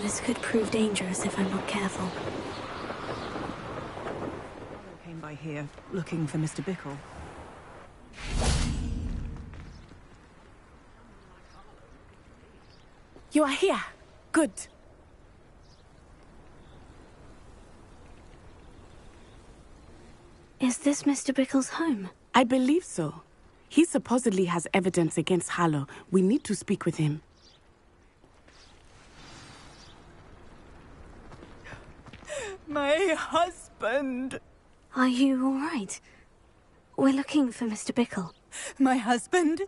This could prove dangerous if I'm not careful. I came by here looking for Mr. Bickle. You are here. Good. Is this Mr. Bickle's home? I believe so. He supposedly has evidence against Harlow. We need to speak with him. My husband! Are you all right? We're looking for Mr. Bickle. My husband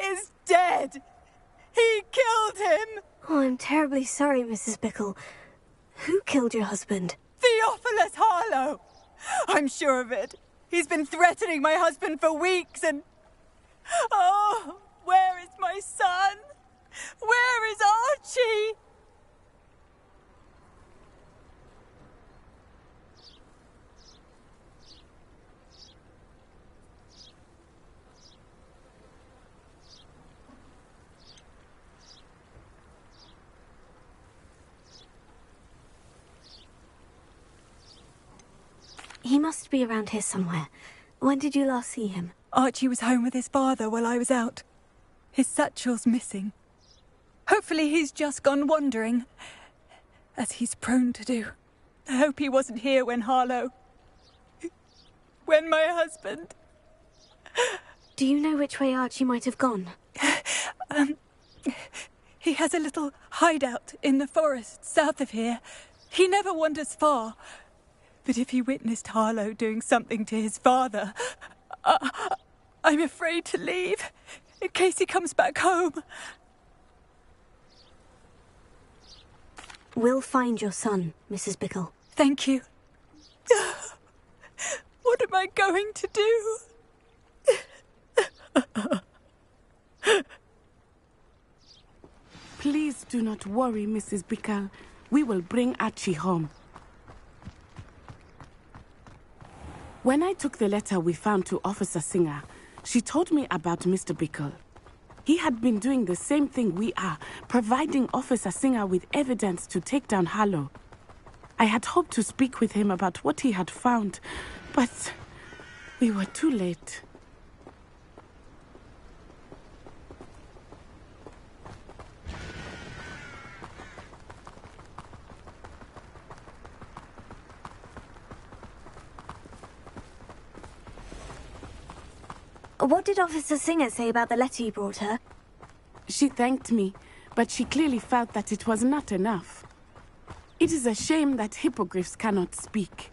is dead! He killed him! Oh, I'm terribly sorry, Mrs. Bickle. Who killed your husband? Theophilus Harlow! I'm sure of it. He's been threatening my husband for weeks and... Oh, where is my son? Where is Archie? He must be around here somewhere. When did you last see him? Archie was home with his father while I was out. His satchel's missing. Hopefully he's just gone wandering, as he's prone to do. I hope he wasn't here when Harlow... when my husband... Do you know which way Archie might have gone? He has a little hideout in the forest south of here. He never wanders far. But if he witnessed Harlow doing something to his father, I'm afraid to leave, in case he comes back home. We'll find your son, Mrs. Bickle. Thank you. What am I going to do? Please do not worry, Mrs. Bickle. We will bring Archie home. When I took the letter we found to Officer Singer, she told me about Mr. Bickle. He had been doing the same thing we are, providing Officer Singer with evidence to take down Harlow. I had hoped to speak with him about what he had found, but we were too late. What did Officer Singer say about the letter you brought her? She thanked me, but she clearly felt that it was not enough. It is a shame that hippogriffs cannot speak.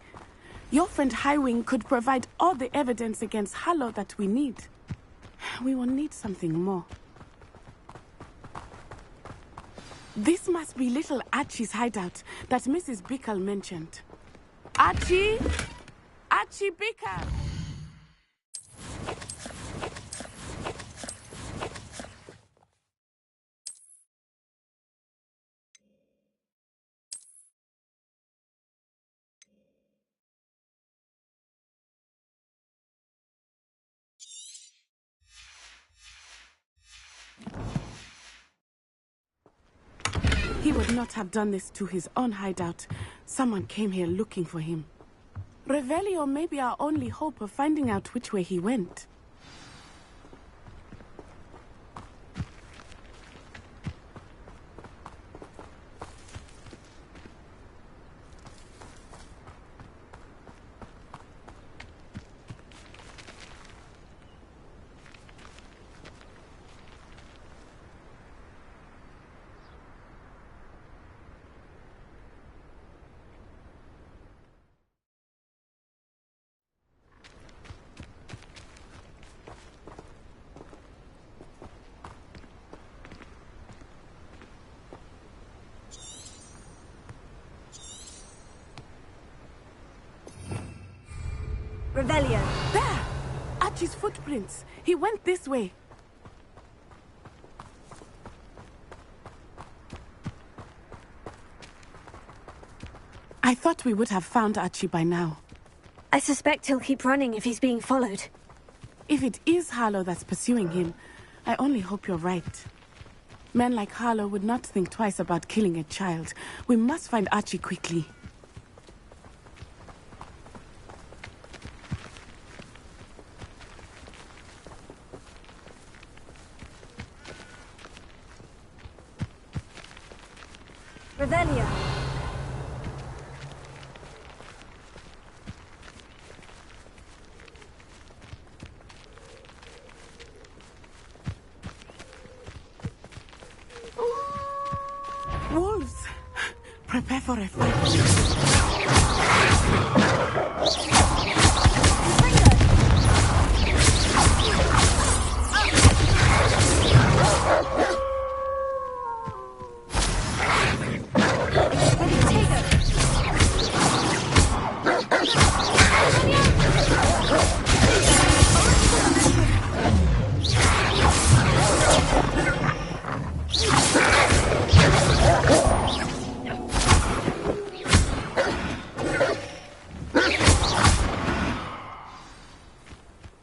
Your friend Highwing could provide all the evidence against Harlow that we need. We will need something more. This must be little Archie's hideout that Mrs. Bickle mentioned. Archie? Archie Bickle! He would not have done this to his own hideout. Someone came here looking for him. Revelio may be our only hope of finding out which way he went. Revelio. There! Archie's footprints. He went this way. I thought we would have found Archie by now. I suspect he'll keep running if he's being followed. If it is Harlow that's pursuing him, I only hope you're right. Men like Harlow would not think twice about killing a child. We must find Archie quickly. Revelia. Wolves! Prepare for a fight.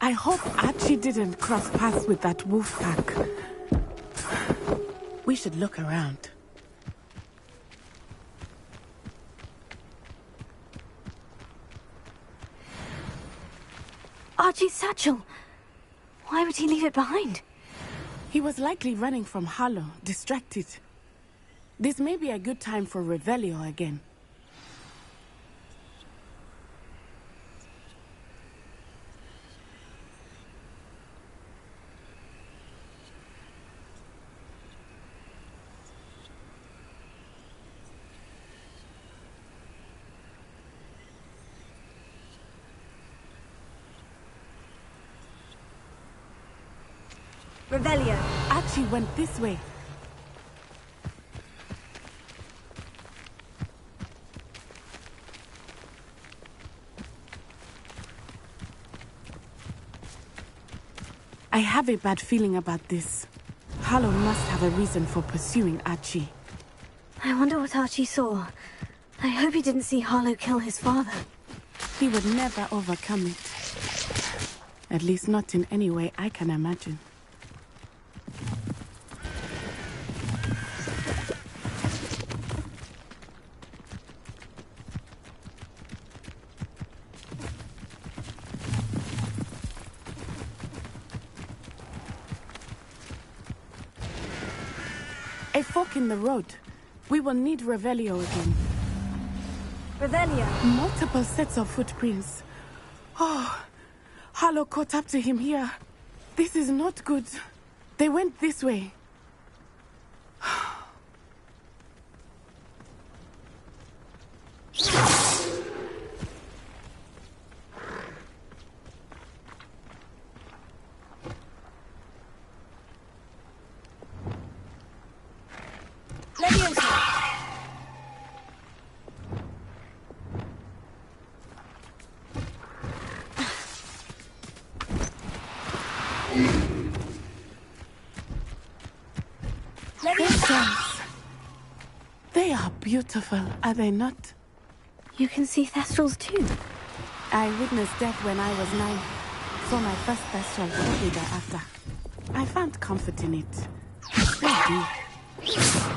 I hope Archie didn't cross paths with that wolf pack. We should look around. Archie's satchel. Why would he leave it behind? He was likely running from Harlow, distracted. This may be a good time for Revelio again. Revelio. Archie went this way. I have a bad feeling about this. Harlow must have a reason for pursuing Archie. I wonder what Archie saw. I hope he didn't see Harlow kill his father. He would never overcome it. At least not in any way I can imagine. A fork in the road. We will need Revelio again. Revelio. Multiple sets of footprints. Oh, Harlow caught up to him here. This is not good. They went this way. They are beautiful, are they not? You can see Thestrals too. I witnessed death when I was 9. Saw my first Thestral shortly thereafter. I found comfort in it. They do.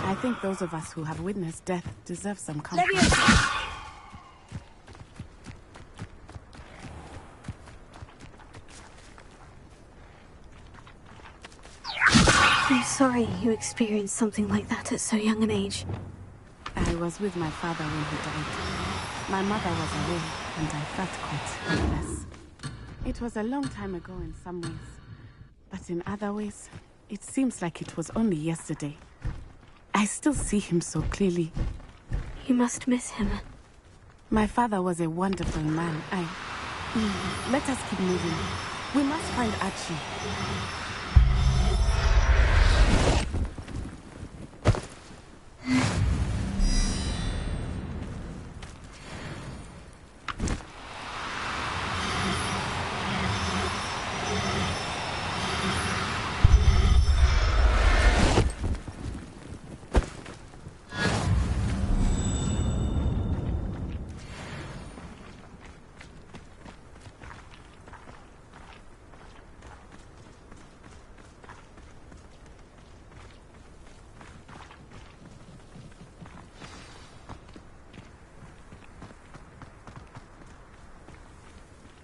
I think those of us who have witnessed death deserve some comfort. I'm sorry you experienced something like that at so young an age. I was with my father when he died. My mother was away, and I felt quite helpless. It was a long time ago in some ways, but in other ways, it seems like it was only yesterday. I still see him so clearly. You must miss him. My father was a wonderful man. Let us keep moving. We must find Archie.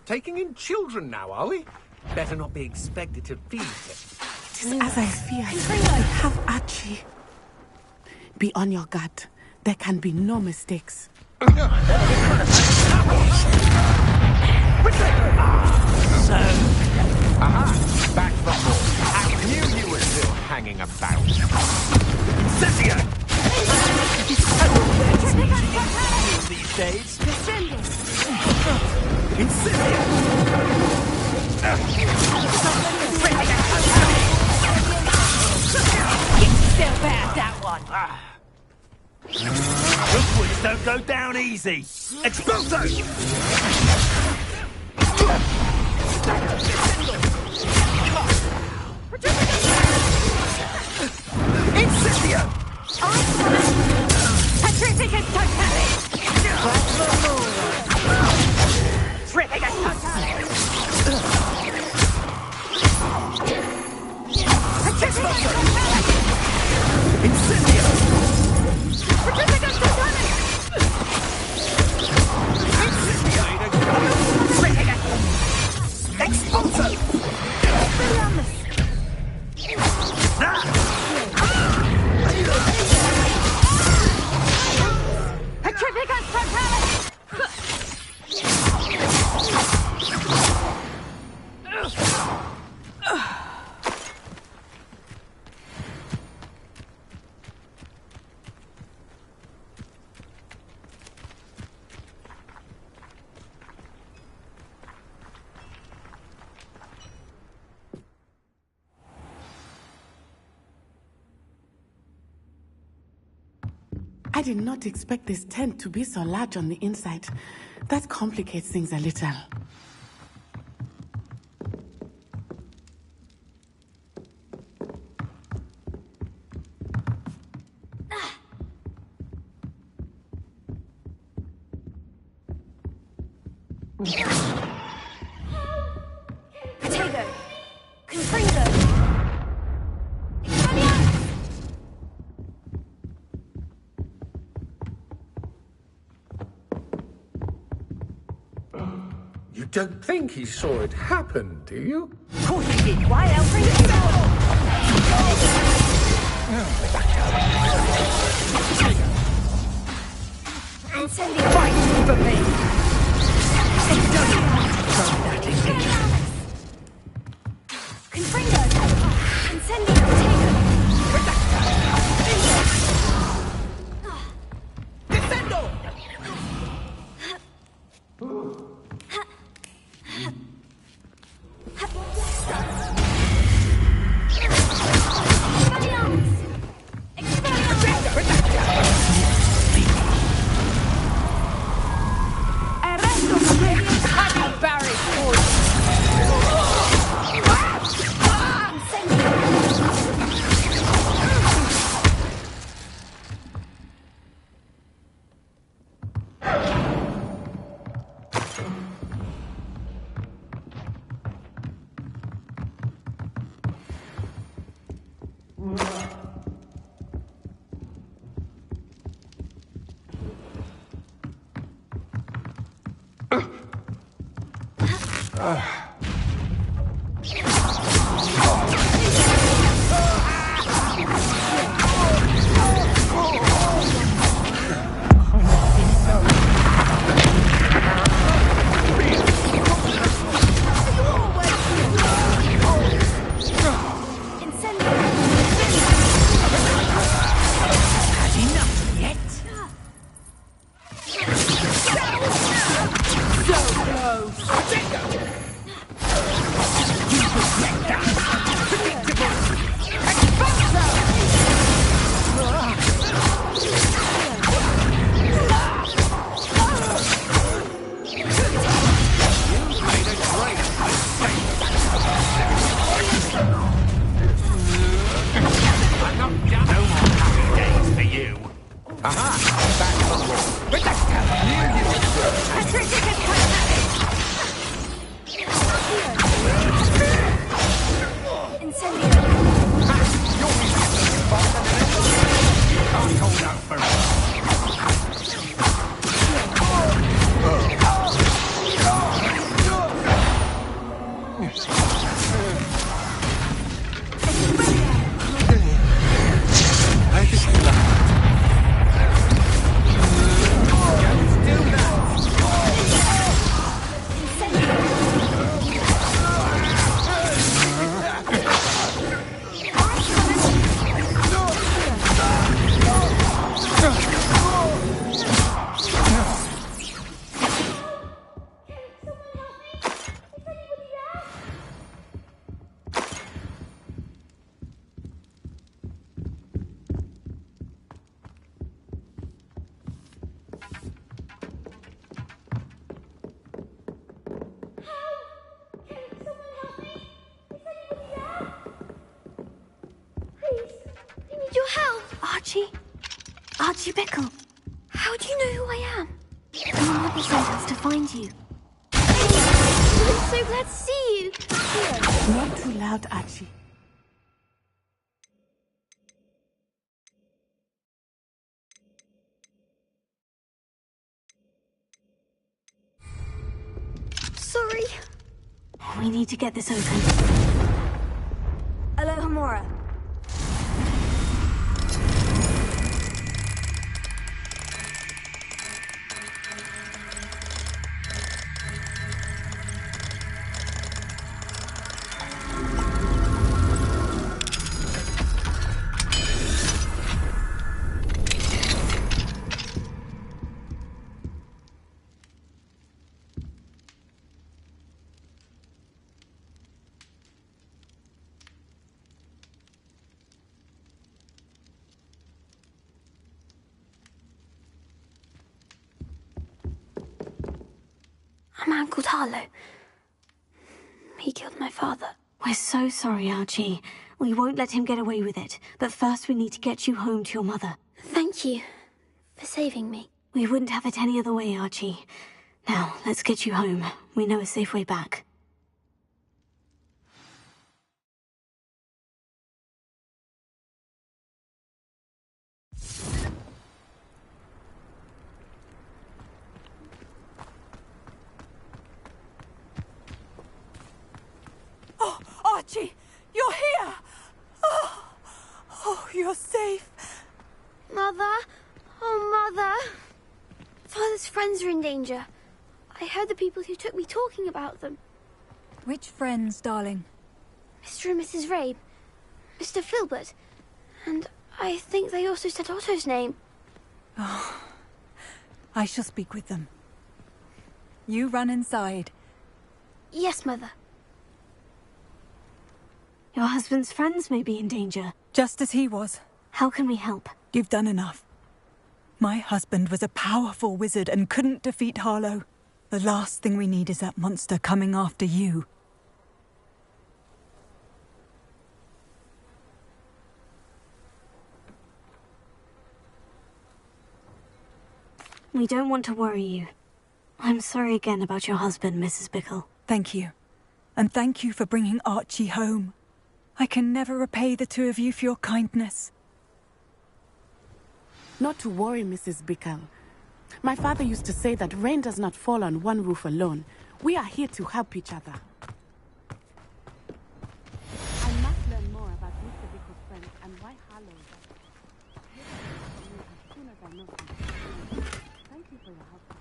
taking in children now, are we? Better not be expected to feed them. It is as I feared. We have Archie. Be on your guard. There can be no mistakes. So, back from more. I knew you were still hanging about. Incendio! These days. Incendio! Still bad, that one. Hogwarts don't go down easy. Expulso! Incendio! Petrificus totalis! Petrificus totalis! Petrificus totalis! Incendio! Petrificus totalis! Incendio! Expulso! Petrificus totalis! I did not expect this tent to be so large on the inside. That complicates things a little. Potato. Confringo. You don't think he saw it happen, do you? Of course he did. Why else? Incendio. Fight for me! Throw that in here. Confringo. Incendio. Potato. Descendo! Archie? Archie Bickle. How do you know who I am? Your mother sent us to find you. I'm so glad to see you. Here. Not too loud, Archie. Sorry. We need to get this open. Aloha Mora. A man called Harlow. He killed my father. We're so sorry, Archie. We won't let him get away with it. But first we need to get you home to your mother. Thank you for saving me. We wouldn't have it any other way, Archie. Now, let's get you home. We know a safe way back. Oh, Archie! You're here! Oh, you're safe. Mother? Oh, Mother. Father's friends are in danger. I heard the people who took me talking about them. Which friends, darling? Mr. and Mrs. Rabe. Mr. Filbert. And I think they also said Otto's name. Oh, I shall speak with them. You run inside. Yes, Mother. Your husband's friends may be in danger. Just as he was. How can we help? You've done enough. My husband was a powerful wizard and couldn't defeat Harlow. The last thing we need is that monster coming after you. We don't want to worry you. I'm sorry again about your husband, Mrs. Bickle. Thank you. And thank you for bringing Archie home. I can never repay the two of you for your kindness. Not to worry, Mrs. Bickle. My father used to say that rain does not fall on one roof alone. We are here to help each other. I must learn more about Mr. Bickle's friends and why Harlow is as soon as I know something. Thank you for your help today.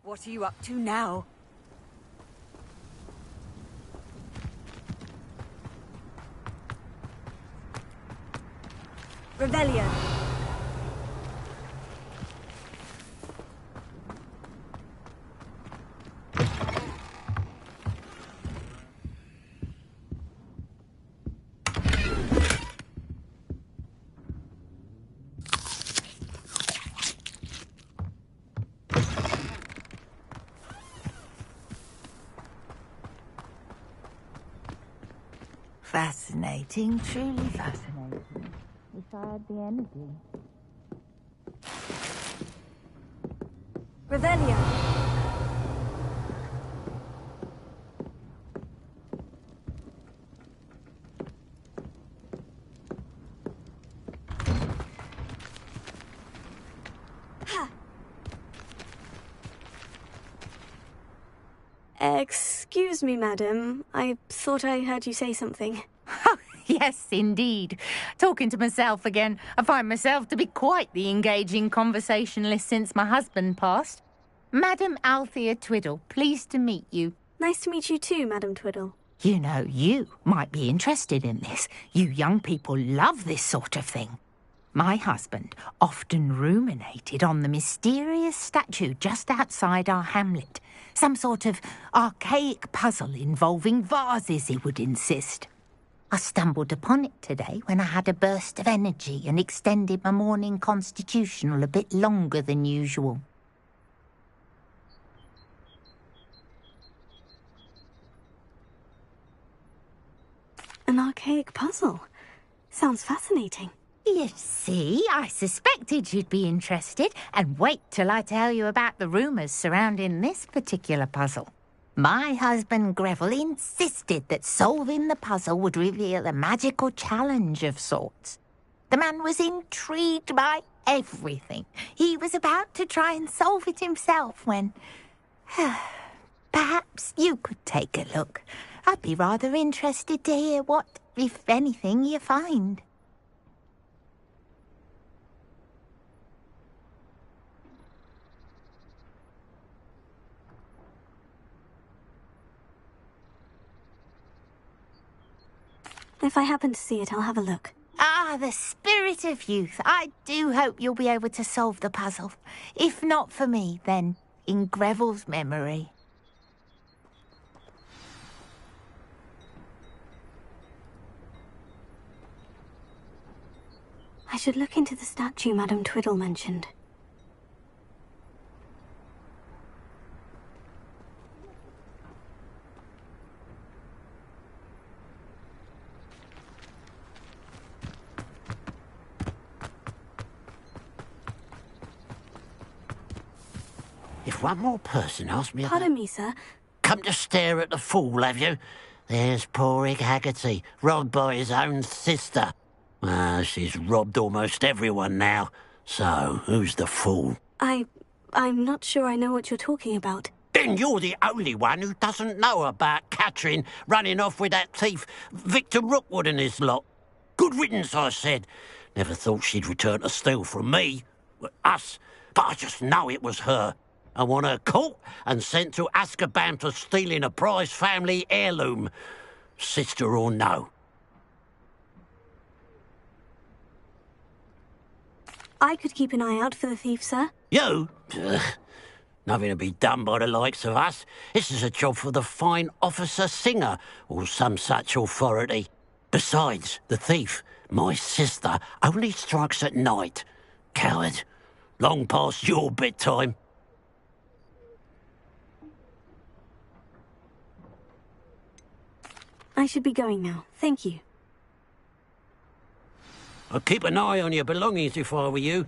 What are you up to now? Rebellion! Fascinating, truly fascinating. Wish I had the energy. Revelio. Excuse me, madam. I thought I heard you say something. Yes, indeed. Talking to myself again. I find myself to be quite the engaging conversationalist since my husband passed. Madam Althea Twiddle, pleased to meet you. Nice to meet you too, Madam Twiddle. You know, you might be interested in this. You young people love this sort of thing. My husband often ruminated on the mysterious statue just outside our hamlet. Some sort of archaic puzzle involving vases, he would insist. I stumbled upon it today when I had a burst of energy and extended my morning constitutional a bit longer than usual. An archaic puzzle. Sounds fascinating. You see, I suspected you'd be interested, and wait till I tell you about the rumours surrounding this particular puzzle. My husband Greville insisted that solving the puzzle would reveal a magical challenge of sorts. The man was intrigued by everything. He was about to try and solve it himself when... Perhaps you could take a look. I'd be rather interested to hear what, if anything, you find. If I happen to see it, I'll have a look. Ah, the spirit of youth. I do hope you'll be able to solve the puzzle. If not for me, then in Greville's memory. I should look into the statue Madam Twiddle mentioned. If one more person asks me... Pardon me, sir. Come to stare at the fool, have you? There's poor Ig Haggerty, robbed by his own sister. She's robbed almost everyone now. So, who's the fool? I'm not sure I know what you're talking about. Then you're the only one who doesn't know about Catherine running off with that thief, Victor Rookwood and his lot. Good riddance, I said. Never thought she'd return to steal from me. Us. But I just know it was her. I want her caught and sent to Azkaban for stealing a prize family heirloom. Sister or no. I could keep an eye out for the thief, sir. You? Nothing to be done by the likes of us. This is a job for the fine Officer Singer, or some such authority. Besides, the thief, my sister, only strikes at night. Coward. Long past your bedtime. I should be going now. Thank you. I'd keep an eye on your belongings if I were you.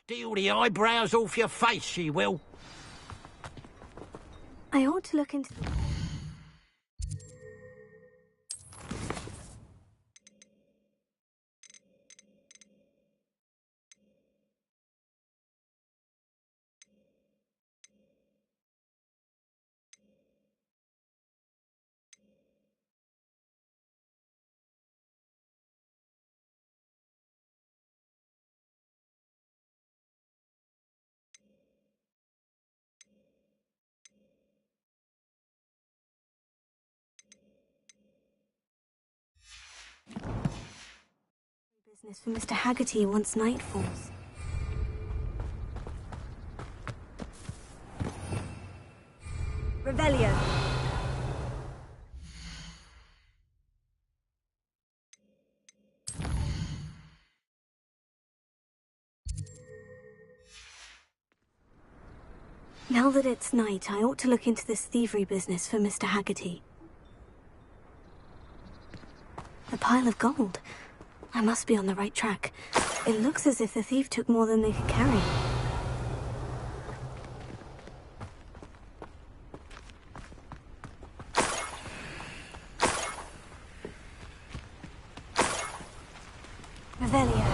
Steal the eyebrows off your face, she will. I ought to look into... business for Mr. Haggerty once night falls. Revelio. Now that it's night, I ought to look into this thievery business for Mr. Haggerty. A pile of gold. I must be on the right track. It looks as if the thief took more than they could carry. Revelio.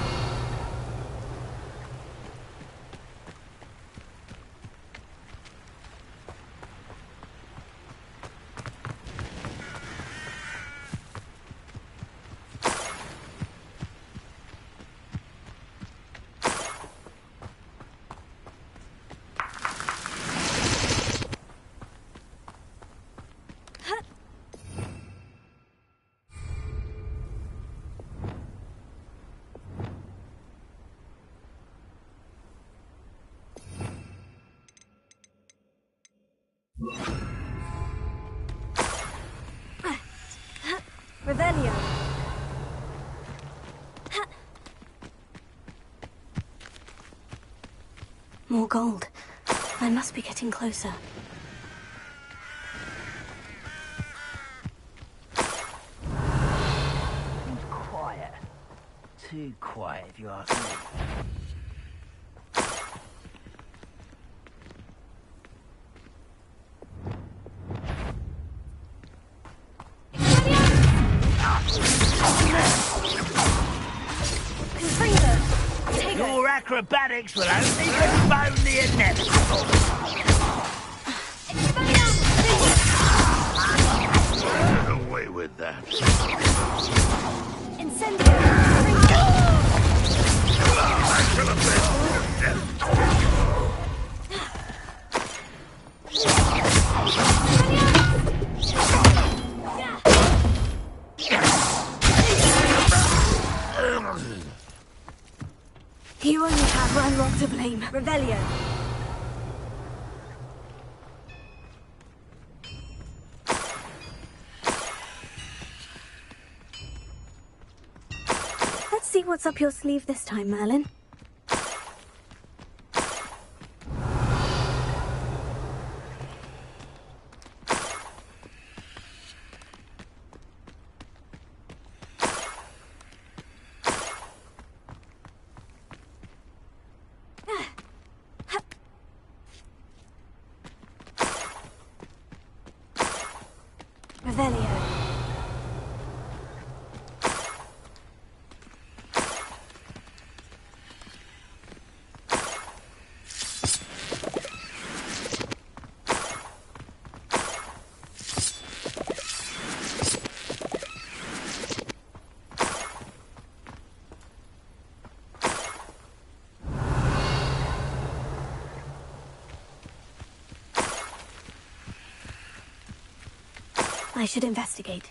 Revelio. More gold. I must be getting closer. Seems quiet. Too quiet, if you ask me. Your acrobatics will only postpone the inevitable. Get away with that. I should have You only have Ranrock to blame. Revelio. Let's see what's up your sleeve this time, Merlin. Revelio. I should investigate.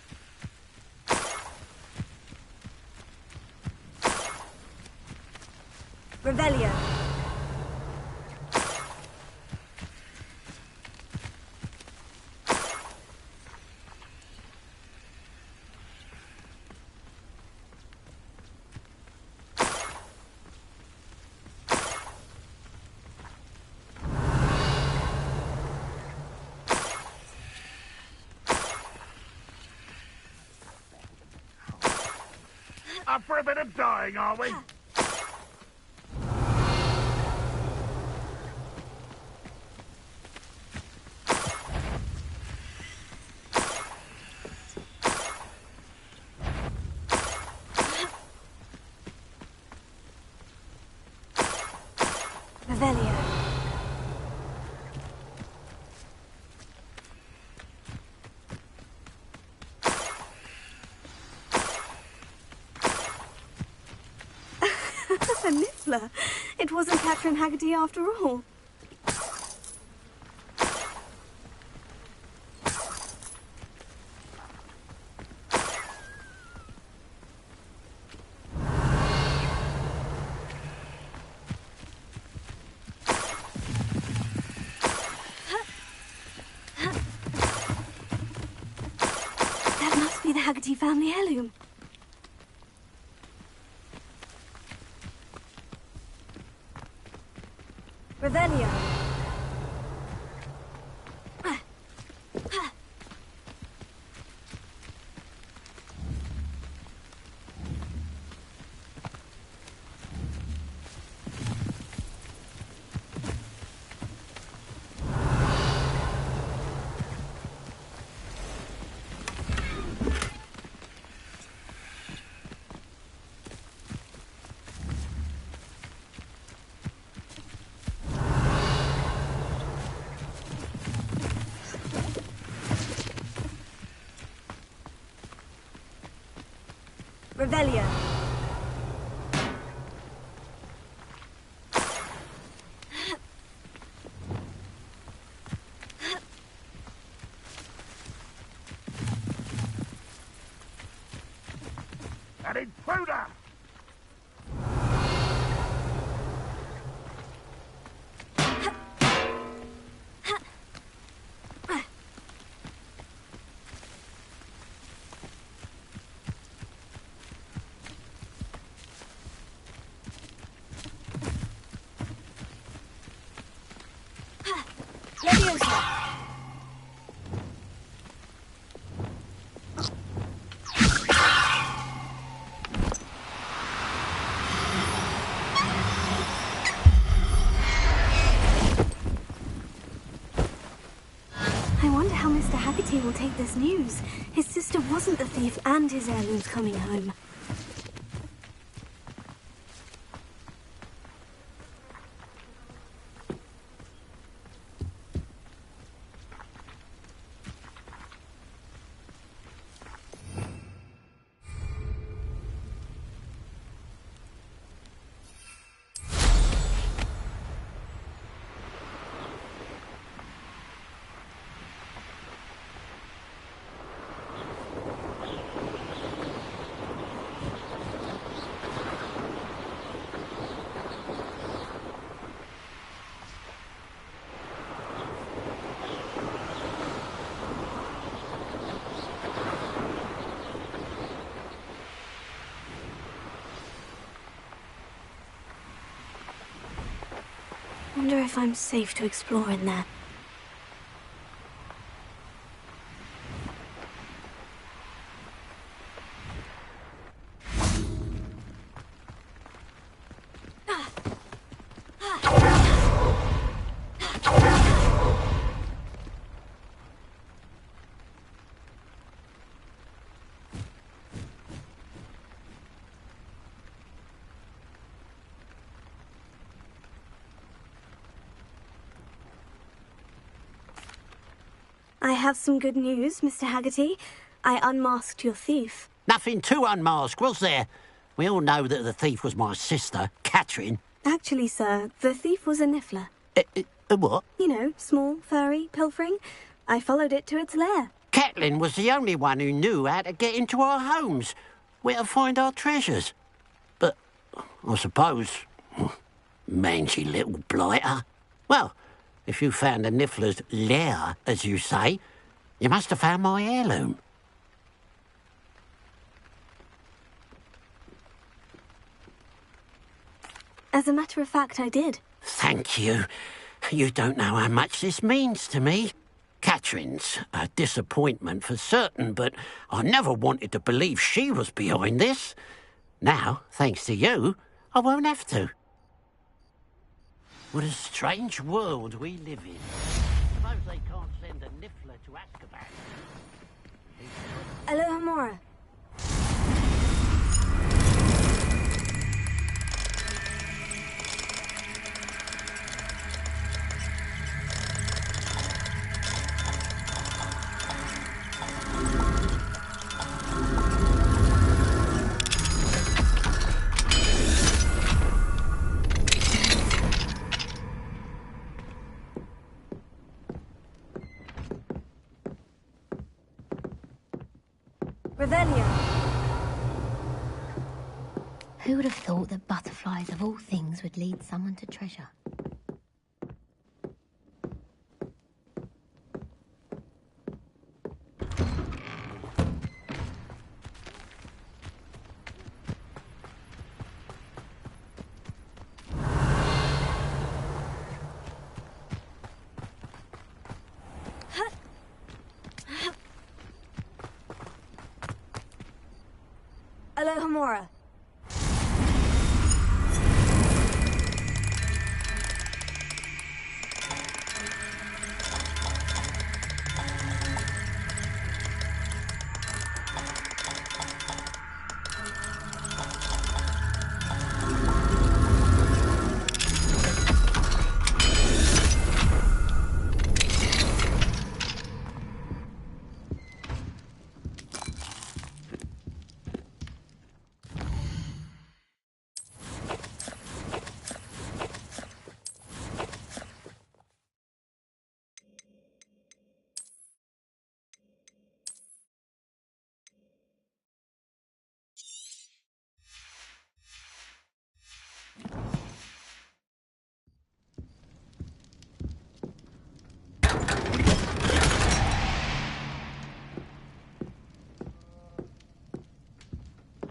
Revelio. Up for a bit of dying, are we? Revelio. A niffler. It wasn't Catherine Haggerty after all. Haggerty found the heirloom. Revelio. Revelio. An intruder! Leviosa. I wonder how Mr. Haggerty will take this news. His sister wasn't the thief and his heirloom's coming home. Wonder if I'm safe to explore in there. I have some good news, Mr. Haggerty. I unmasked your thief. Nothing to unmask, was there? We all know that the thief was my sister, Catherine. Actually, sir, the thief was a niffler. A what? You know, small, furry, pilfering. I followed it to its lair. Catelyn was the only one who knew how to get into our homes, where to find our treasures. But I suppose, mangy little blighter. Well, if you found the niffler's lair, as you say, you must have found my heirloom. As a matter of fact, I did. Thank you. You don't know how much this means to me. Catherine's a disappointment for certain, but I never wanted to believe she was behind this. Now, thanks to you, I won't have to. What a strange world we live in. Suppose they can't send a niffler to Azkaban. Aloha Mora. Revelio. Who would have thought that butterflies of all things would lead someone to treasure? Gamora.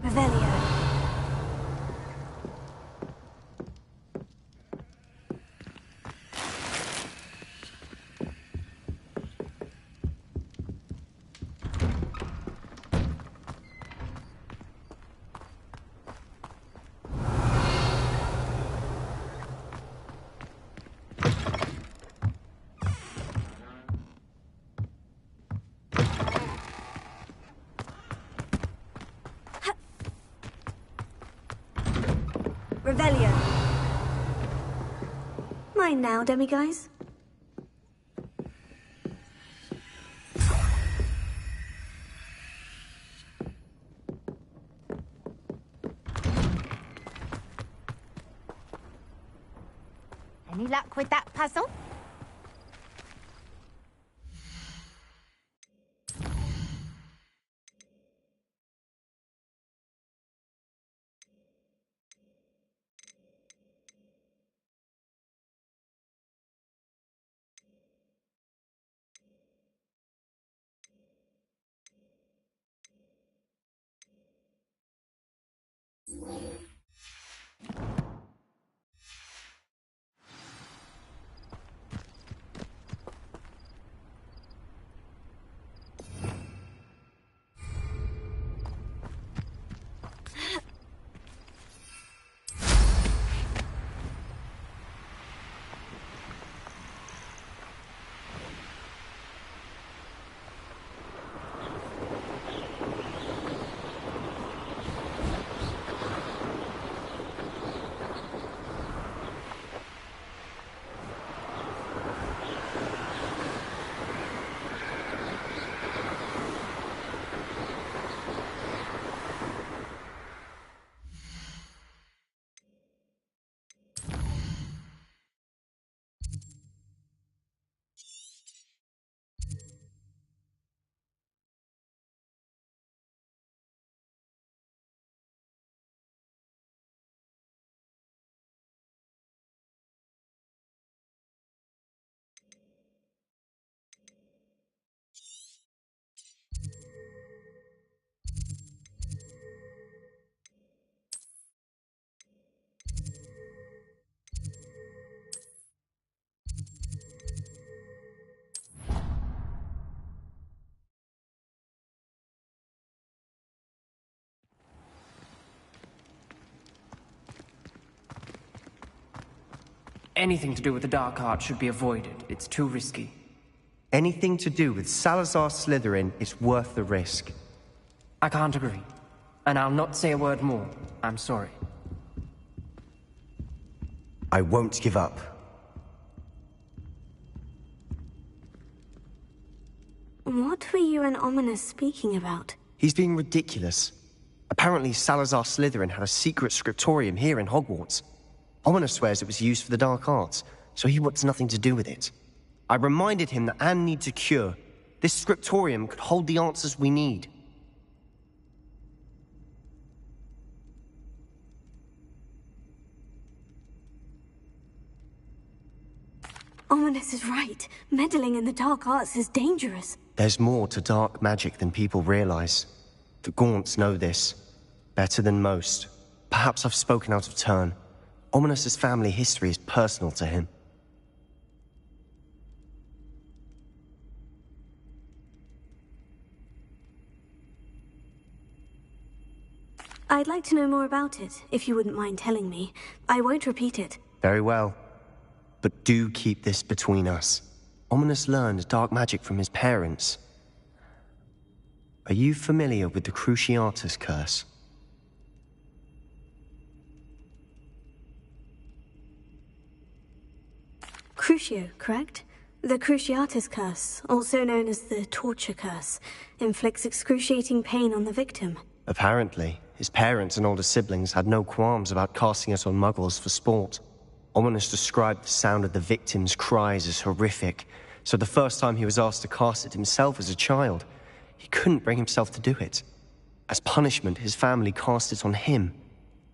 Revelio. Revelio. Mine now, demiguise. Any luck with that puzzle? Anything to do with the dark art should be avoided. It's too risky. Anything to do with Salazar Slytherin is worth the risk. I can't agree. And I'll not say a word more. I'm sorry. I won't give up. What were you and Ominous speaking about? He's being ridiculous. Apparently Salazar Slytherin had a secret scriptorium here in Hogwarts. Ominous swears it was used for the dark arts, so he wants nothing to do with it. I reminded him that Anne needs a cure. This scriptorium could hold the answers we need. Ominous is right. Meddling in the dark arts is dangerous. There's more to dark magic than people realize. The Gaunts know this. Better than most. Perhaps I've spoken out of turn. Ominous's family history is personal to him. I'd like to know more about it, if you wouldn't mind telling me. I won't repeat it. Very well. But do keep this between us. Ominous learned dark magic from his parents. Are you familiar with the Cruciatus curse? Crucio, correct? The Cruciatus curse, also known as the torture curse, inflicts excruciating pain on the victim. Apparently, his parents and older siblings had no qualms about casting it on muggles for sport. Ominous described the sound of the victim's cries as horrific, so the first time he was asked to cast it himself as a child, he couldn't bring himself to do it. As punishment, his family cast it on him.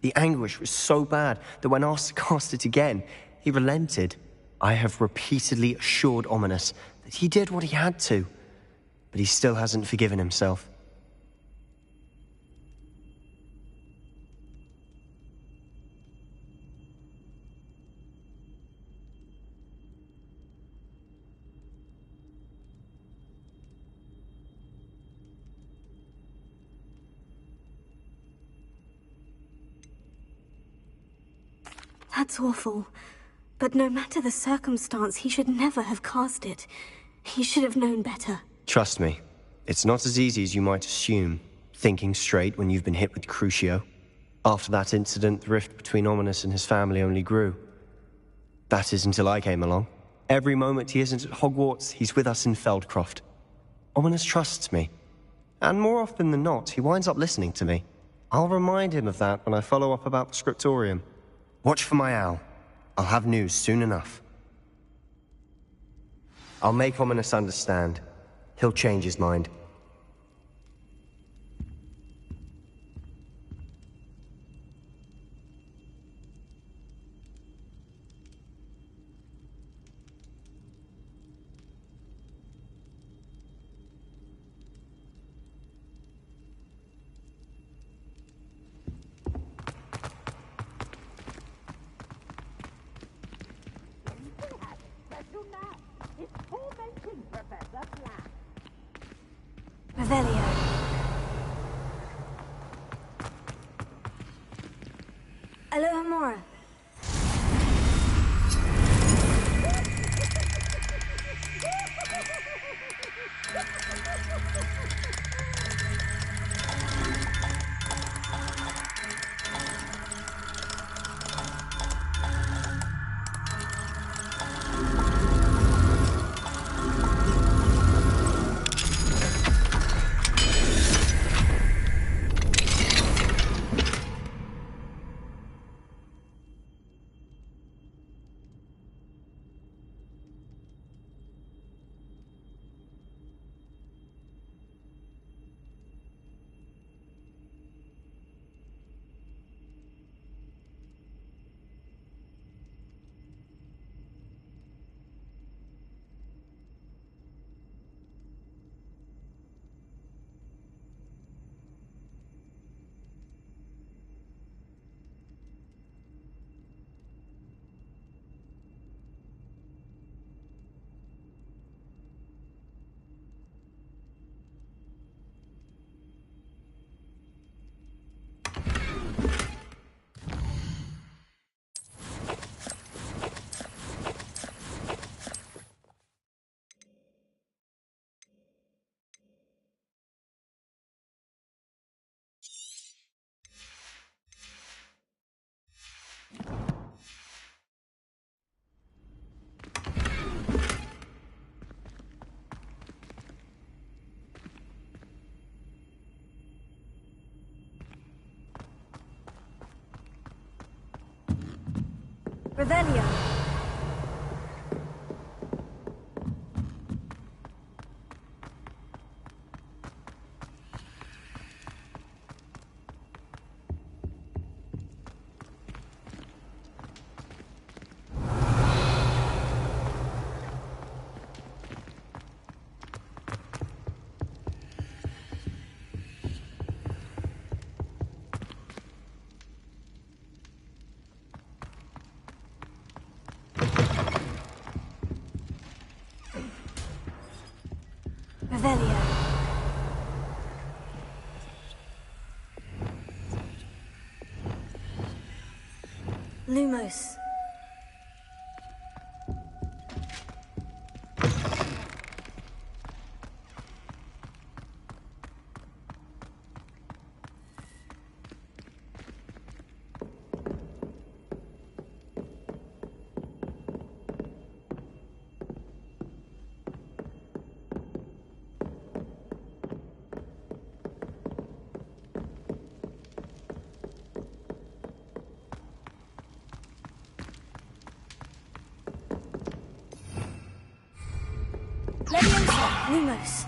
The anguish was so bad that when asked to cast it again, he relented. I have repeatedly assured Ominous that he did what he had to, but he still hasn't forgiven himself. That's awful. But no matter the circumstance, he should never have cast it. He should have known better. Trust me, it's not as easy as you might assume, thinking straight when you've been hit with Crucio. After that incident, the rift between Ominous and his family only grew. That is until I came along. Every moment he isn't at Hogwarts, he's with us in Feldcroft. Ominous trusts me. And more often than not, he winds up listening to me. I'll remind him of that when I follow up about the scriptorium. Watch for my owl. I'll have news soon enough. I'll make Ominous understand. He'll change his mind. Revelio. Alohomora. Revelio. Lumos. Lumos.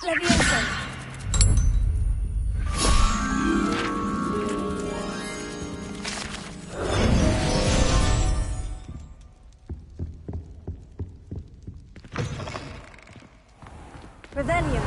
Levioso. Revelio.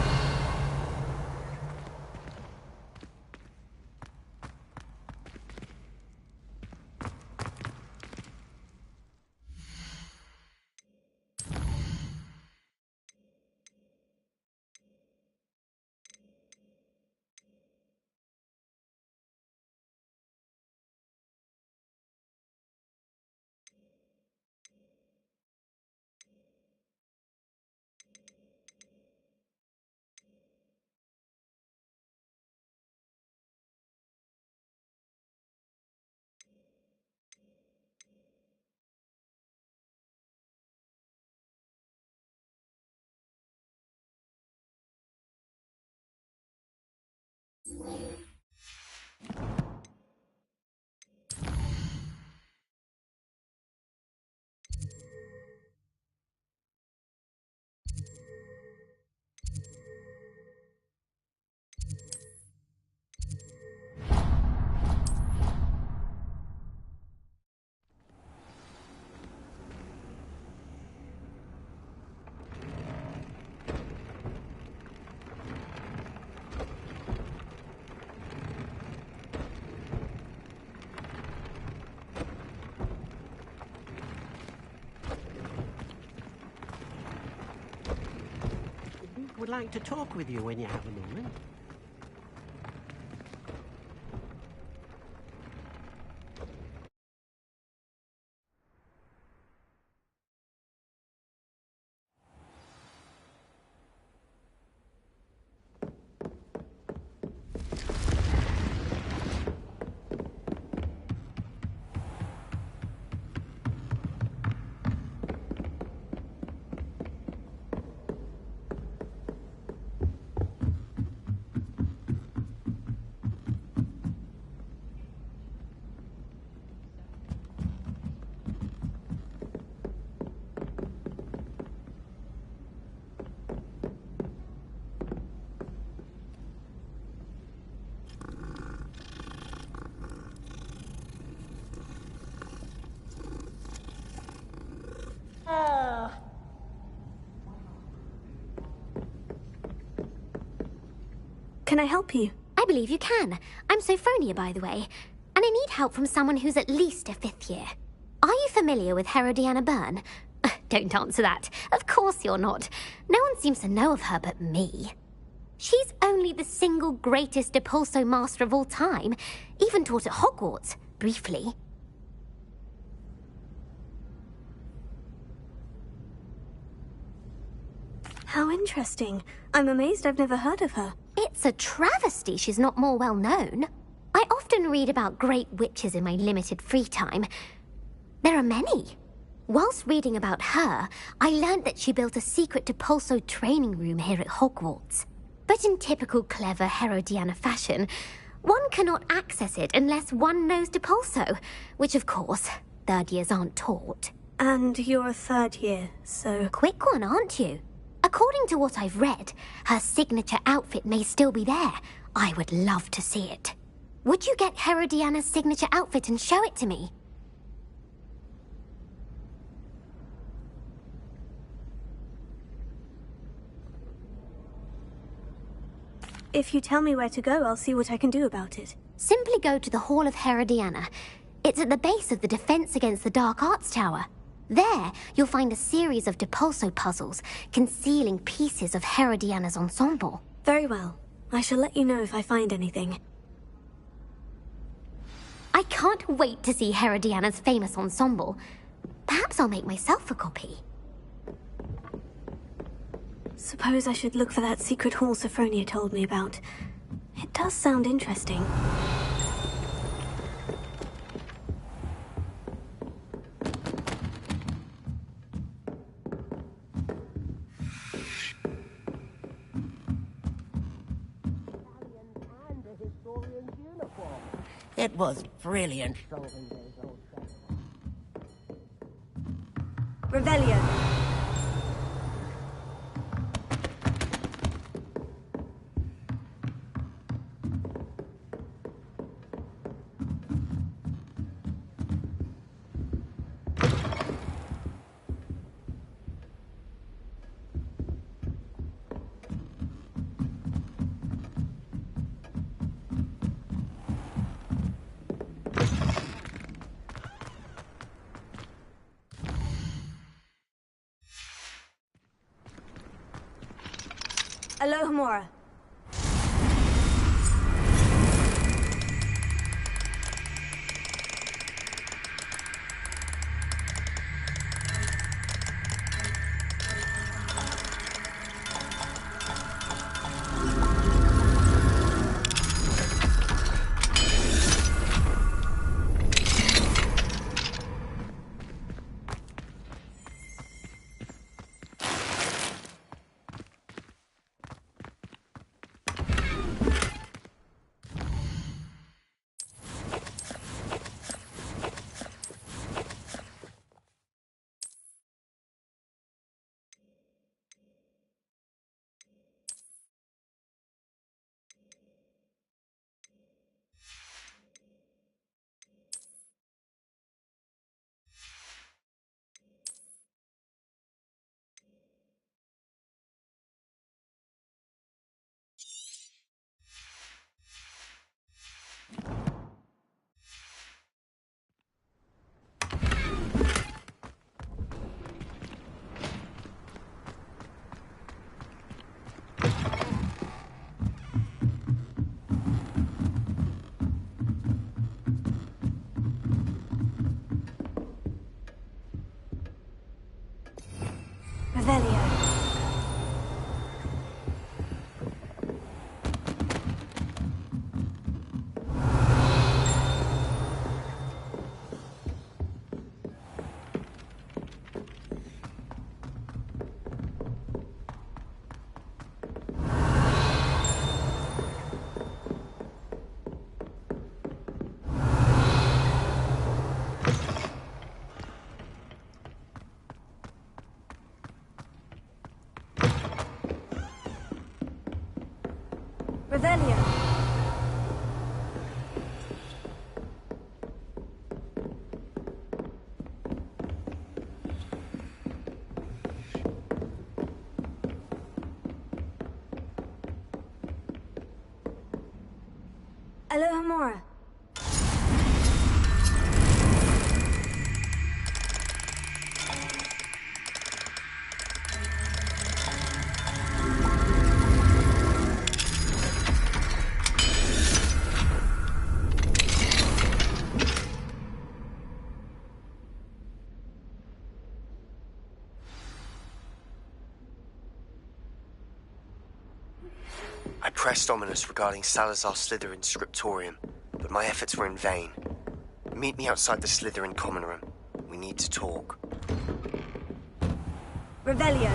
Would like to talk with you when you have a moment. Can I help you? I believe you can. I'm Sophronia, by the way. And I need help from someone who's at least a 5th year. Are you familiar with Herodiana Byrne? Don't answer that. Of course you're not. No one seems to know of her but me. She's only the single greatest Depulso master of all time. Even taught at Hogwarts, briefly. How interesting. I'm amazed I've never heard of her. It's a travesty she's not more well known. I often read about great witches in my limited free time. There are many. Whilst reading about her, I learned that she built a secret Depulso training room here at Hogwarts. But in typical clever Herodiana fashion, One cannot access it unless one knows Depulso, which of course, third years aren't taught. And you're a third year, so... Quick one, aren't you? According to what I've read, her signature outfit may still be there. I would love to see it. Would you get Herodiana's signature outfit and show it to me? If you tell me where to go, I'll see what I can do about it. Simply go to the Hall of Herodiana. It's at the base of the Defense Against the Dark Arts Tower. There, you'll find a series of Depulso puzzles concealing pieces of Herodiana's ensemble. Very well. I shall let you know if I find anything. I can't wait to see Herodiana's famous ensemble. Perhaps I'll make myself a copy. Suppose I should look for that secret hall Sophronia told me about. It does sound interesting. It was brilliant. Revelio. Alohomora. Revelio. Revelio. Alohomora. I pressed Ominous regarding Salazar Slytherin's scriptorium, but my efforts were in vain. Meet me outside the Slytherin common room. We need to talk. Revelio.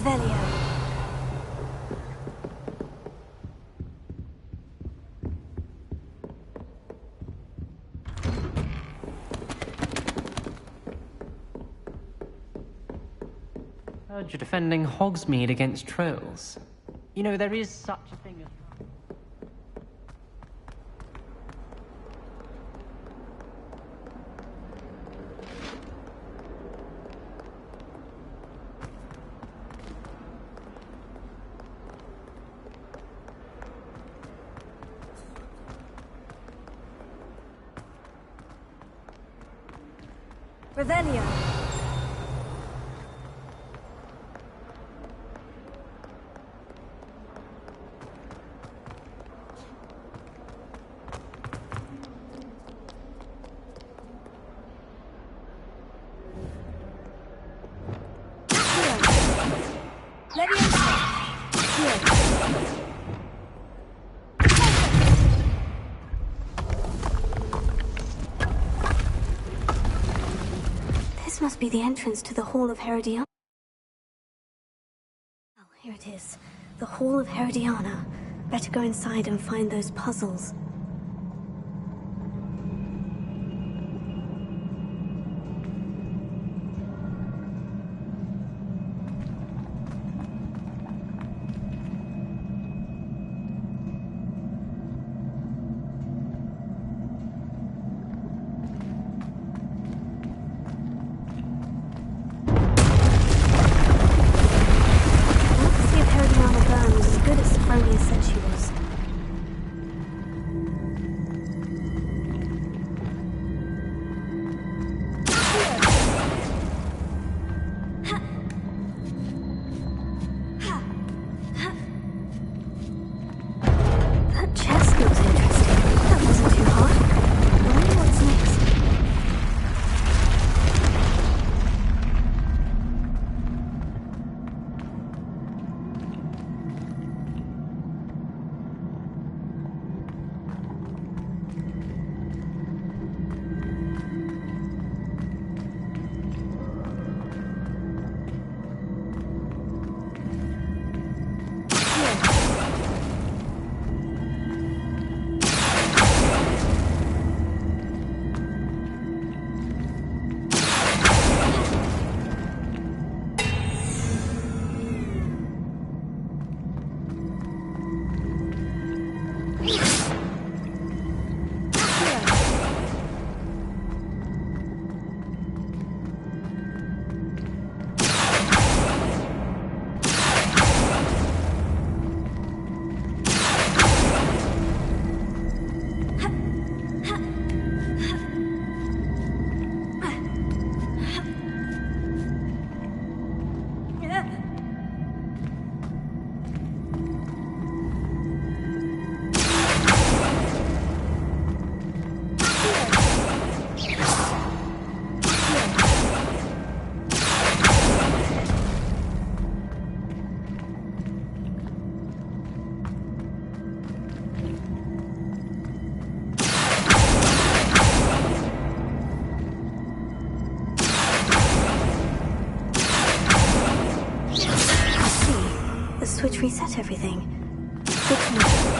Revelio. Heard you're defending Hogsmeade against trolls. You know, there is such a thing as... Revelio. This must be the entrance to the Hall of Herodiana. Oh, here it is. The Hall of Herodiana. Better go inside and find those puzzles. Switch reset everything. Good to know.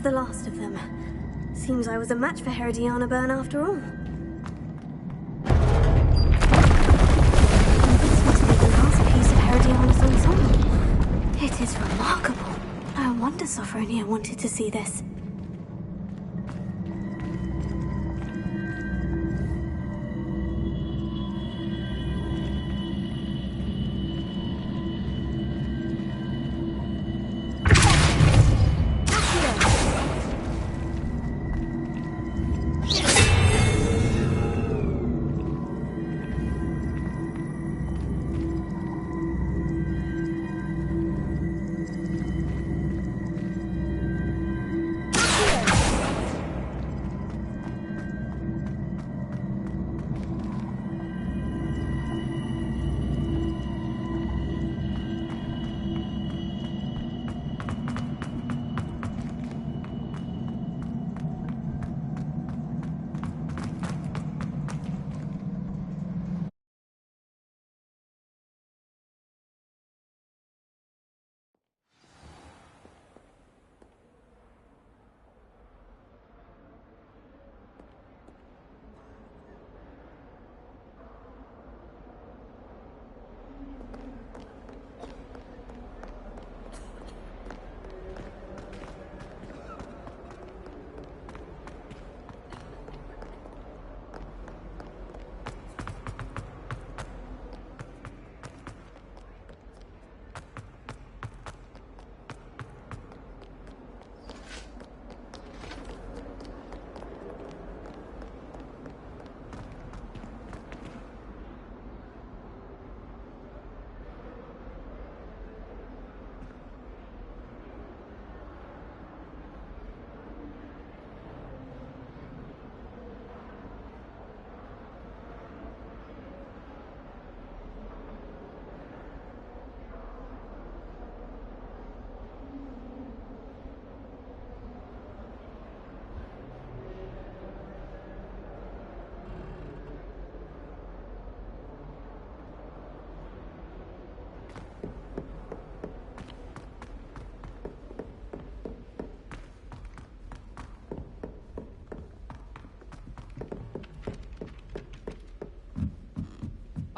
the last of them. Seems I was a match for Herodiana Byrne after all. Sophronia wanted to see this.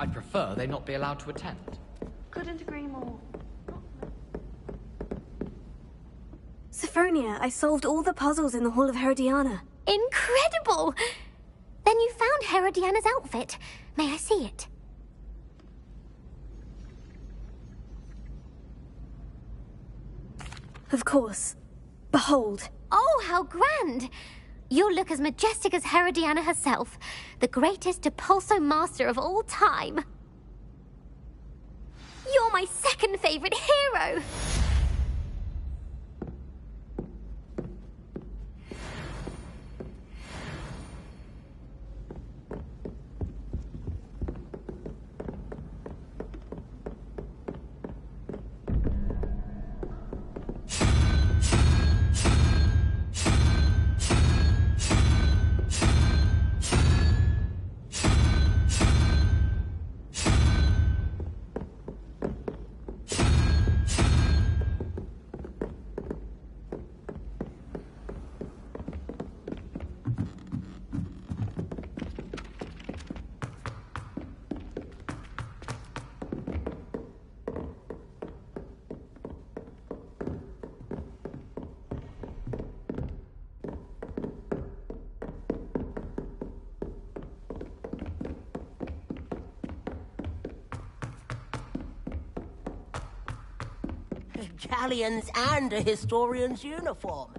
I'd prefer they not be allowed to attend. Couldn't agree more. Sophronia, I solved all the puzzles in the Hall of Herodiana. Incredible! Then you found Herodiana's outfit. May I see it? Of course. Behold. Oh, how grand! You'll look as majestic as Herodiana herself, the greatest Depulso master of all time. You're my second favorite hero! Galleons and a historian's uniform.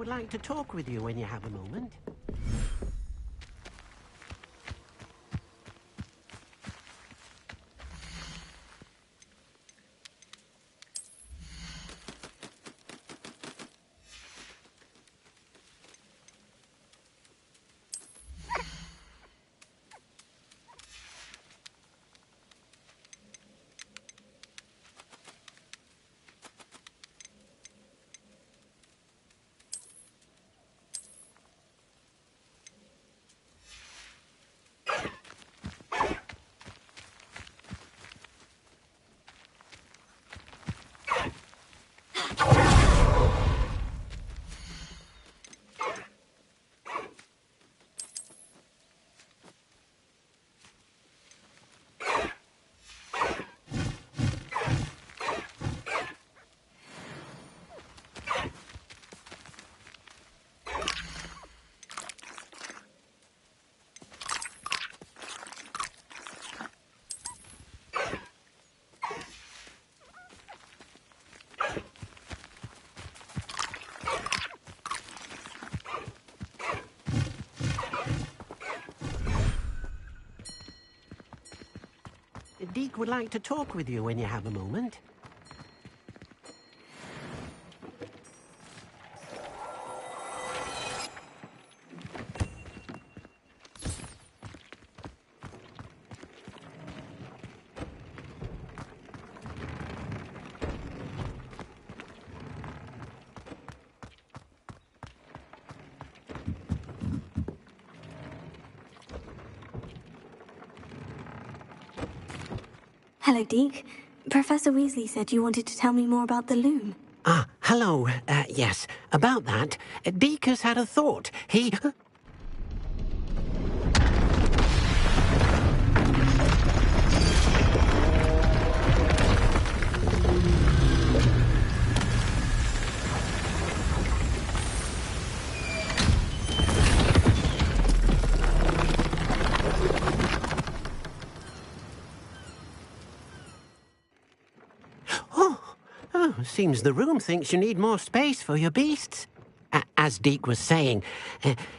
would like to talk with you when you have a moment. Deke would like to talk with you when you have a moment. Hello, Deke. Professor Weasley said you wanted to tell me more about the loom. Ah, hello. Yes, about that. Deke has had a thought. He... Seems the room thinks you need more space for your beasts. As Deke was saying,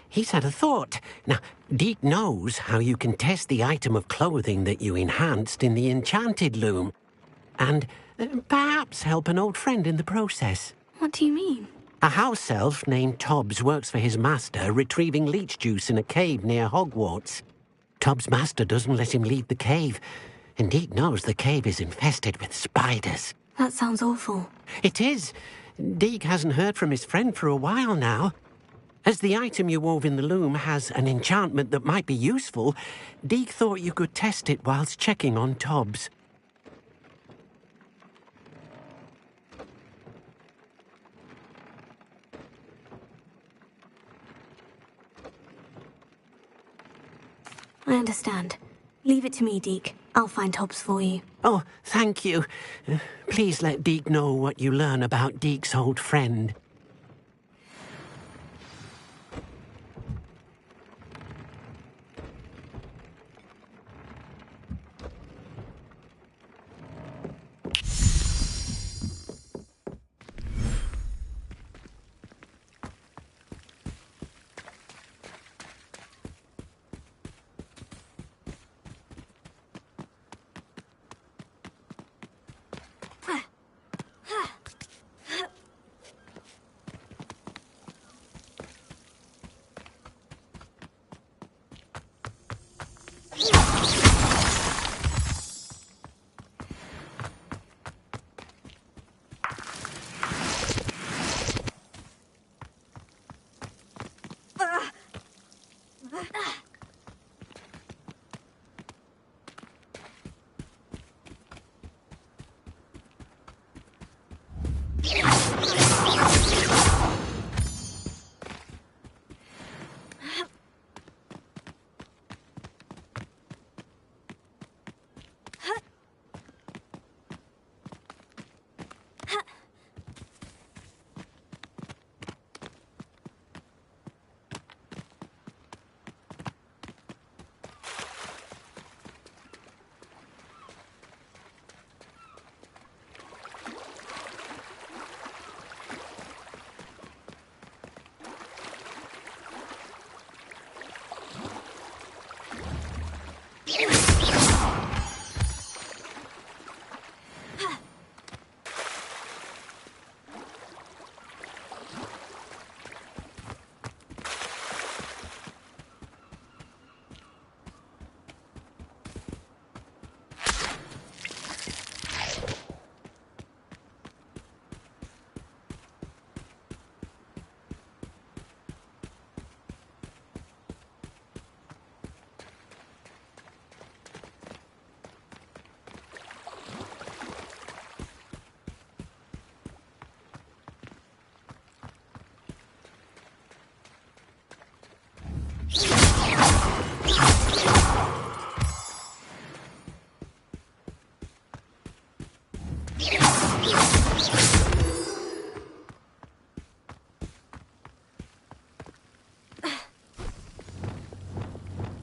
he's had a thought. Now, Deke knows how you can test the item of clothing that you enhanced in the enchanted loom. And perhaps help an old friend in the process. What do you mean? A house elf named Tobbs works for his master, retrieving leech juice in a cave near Hogwarts. Tobbs' master doesn't let him leave the cave, and Deke knows the cave is infested with spiders. That sounds awful. It is. Deke hasn't heard from his friend for a while now. As the item you wove in the loom has an enchantment that might be useful, Deke thought you could test it whilst checking on Tobbs. I understand. Leave it to me, Deke. I'll find Tobbs for you. Oh, thank you. Please let Deke know what you learn about Deke's old friend.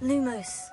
Lumos.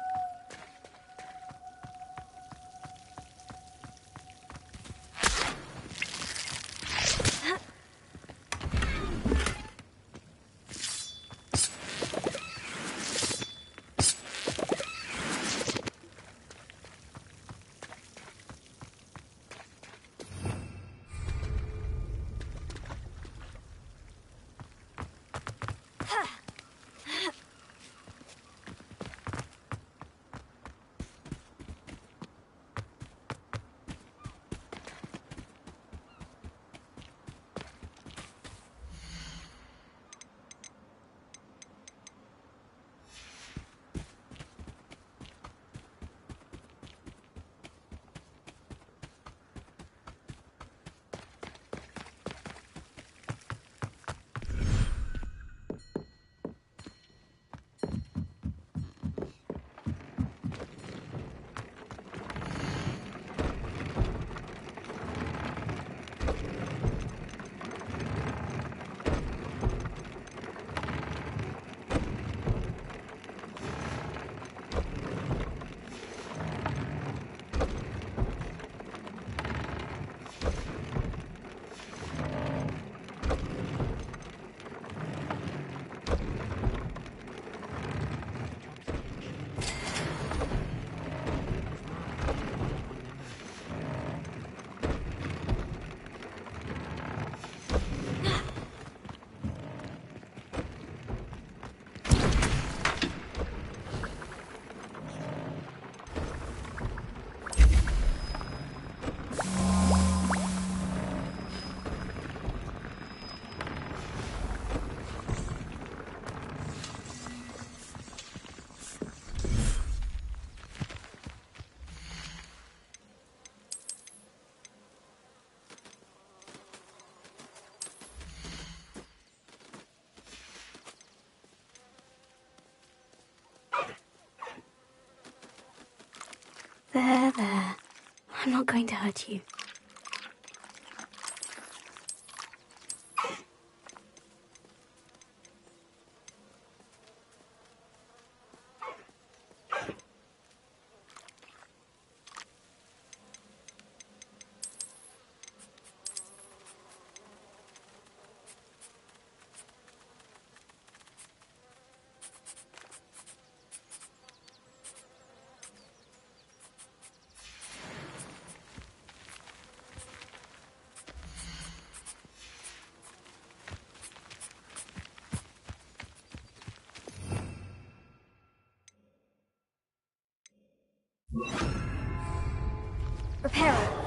There. I'm not going to hurt you. Reparo.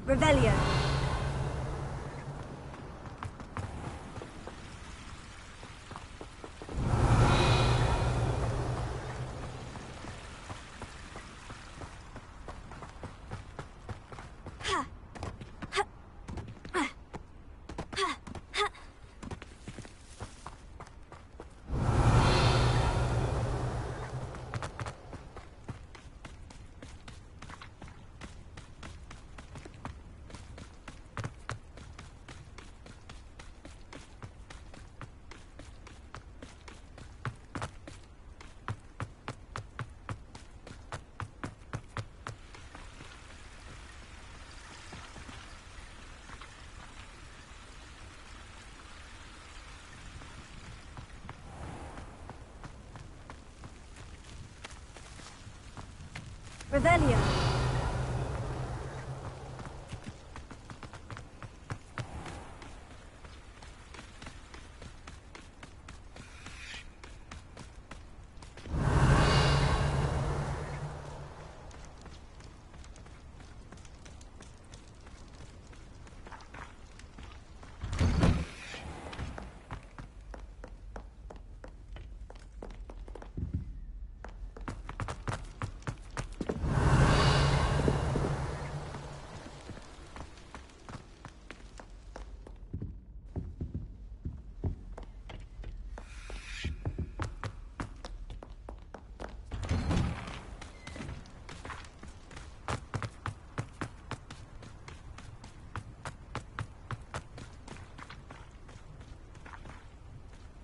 Revelio. Revelio.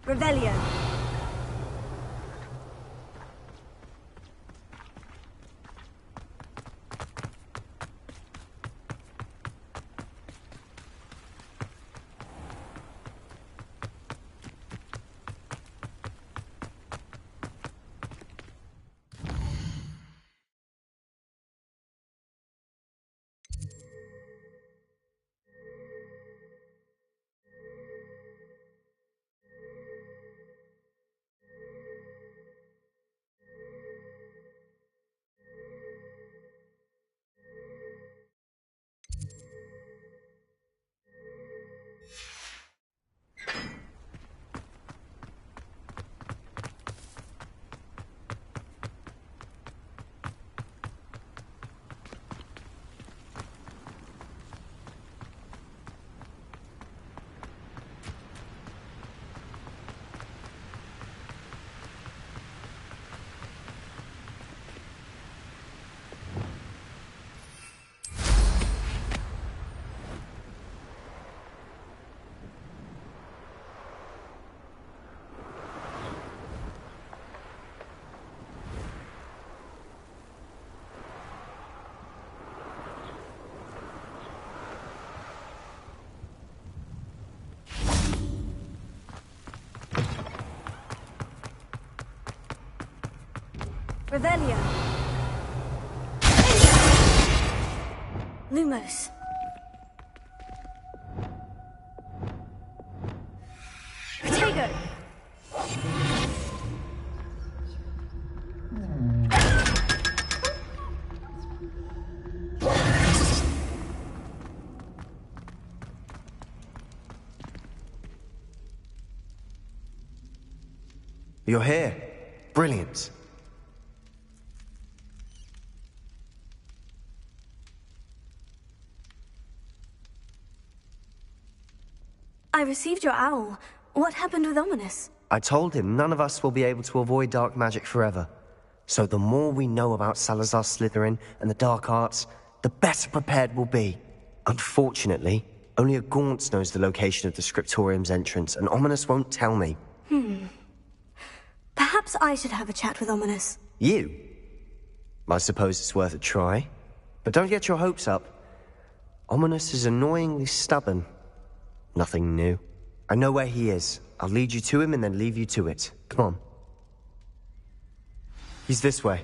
Revelio. Revelio. Lumos. Protego. You're here. Brilliant. I received your owl. What happened with Ominous? I told him none of us will be able to avoid dark magic forever. So the more we know about Salazar Slytherin and the dark arts, the better prepared we'll be. Unfortunately, only a Gaunt knows the location of the Scriptorium's entrance, and Ominous won't tell me. Perhaps I should have a chat with Ominous. You? I suppose it's worth a try. But don't get your hopes up. Ominous is annoyingly stubborn. Nothing new. I know where he is. I'll lead you to him and then leave you to it. Come on. He's this way.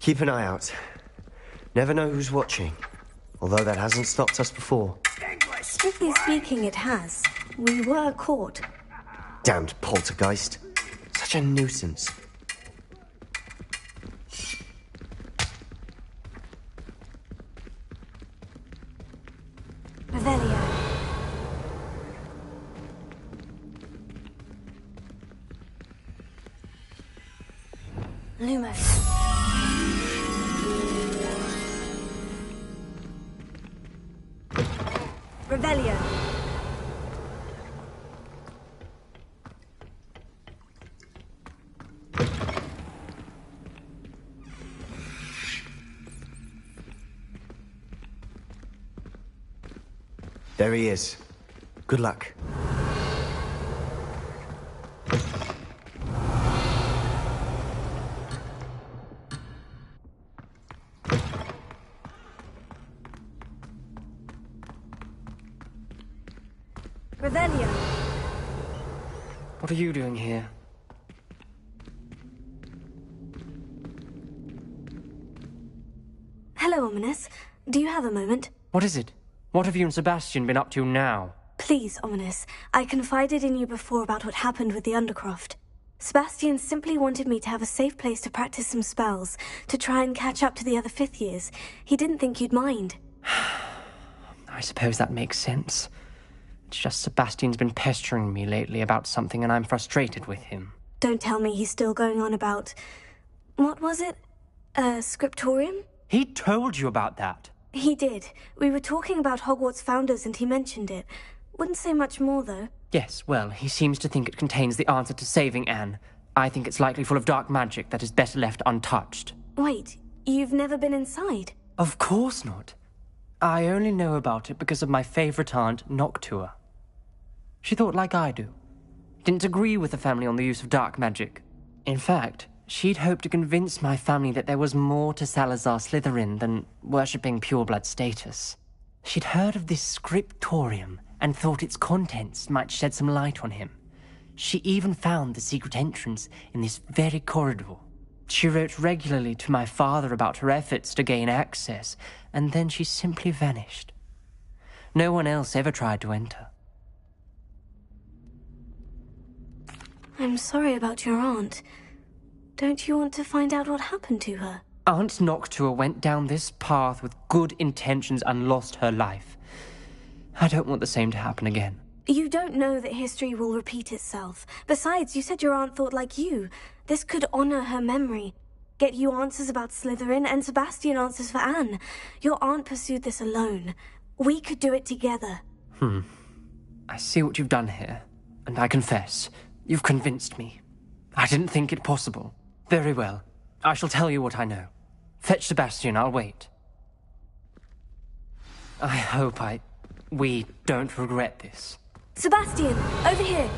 Keep an eye out. Never know who's watching. Although that hasn't stopped us before. English! Strictly speaking, it has. We were caught. Damned poltergeist. Such a nuisance. Revelio. Lumos. Revelio. There he is. Good luck. Revelio. What are you doing here? Hello, Ominous. Do you have a moment? What is it? What have you and Sebastian been up to now? Please, Ominous. I confided in you before about what happened with the Undercroft. Sebastian simply wanted me to have a safe place to practice some spells, to try and catch up to the other fifth years. He didn't think you'd mind. I suppose that makes sense. It's just Sebastian's been pestering me lately about something and I'm frustrated with him. Don't tell me he's still going on about... What was it? Scriptorium? He told you about that? He did. We were talking about Hogwarts founders and he mentioned it. Wouldn't say much more, though. Yes, well, he seems to think it contains the answer to saving Anne. I think it's likely full of dark magic that is better left untouched. Wait, you've never been inside? Of course not. I only know about it because of my favourite aunt, Noctua. She thought like I do. Didn't agree with the family on the use of dark magic. In fact, she'd hoped to convince my family that there was more to Salazar Slytherin than worshipping pureblood status. She'd heard of this scriptorium and thought its contents might shed some light on him. She even found the secret entrance in this very corridor. She wrote regularly to my father about her efforts to gain access, and then she simply vanished. No one else ever tried to enter. I'm sorry about your aunt. Don't you want to find out what happened to her? Aunt Noctua went down this path with good intentions and lost her life. I don't want the same to happen again. You don't know that history will repeat itself. Besides, you said your aunt thought like you. This could honor her memory. Get you answers about Slytherin and Sebastian answers for Anne. Your aunt pursued this alone. We could do it together. I see what you've done here, and I confess, you've convinced me. I didn't think it possible. Very well. I shall tell you what I know. Fetch Sebastian, I'll wait. I hope we don't regret this. Sebastian, over here.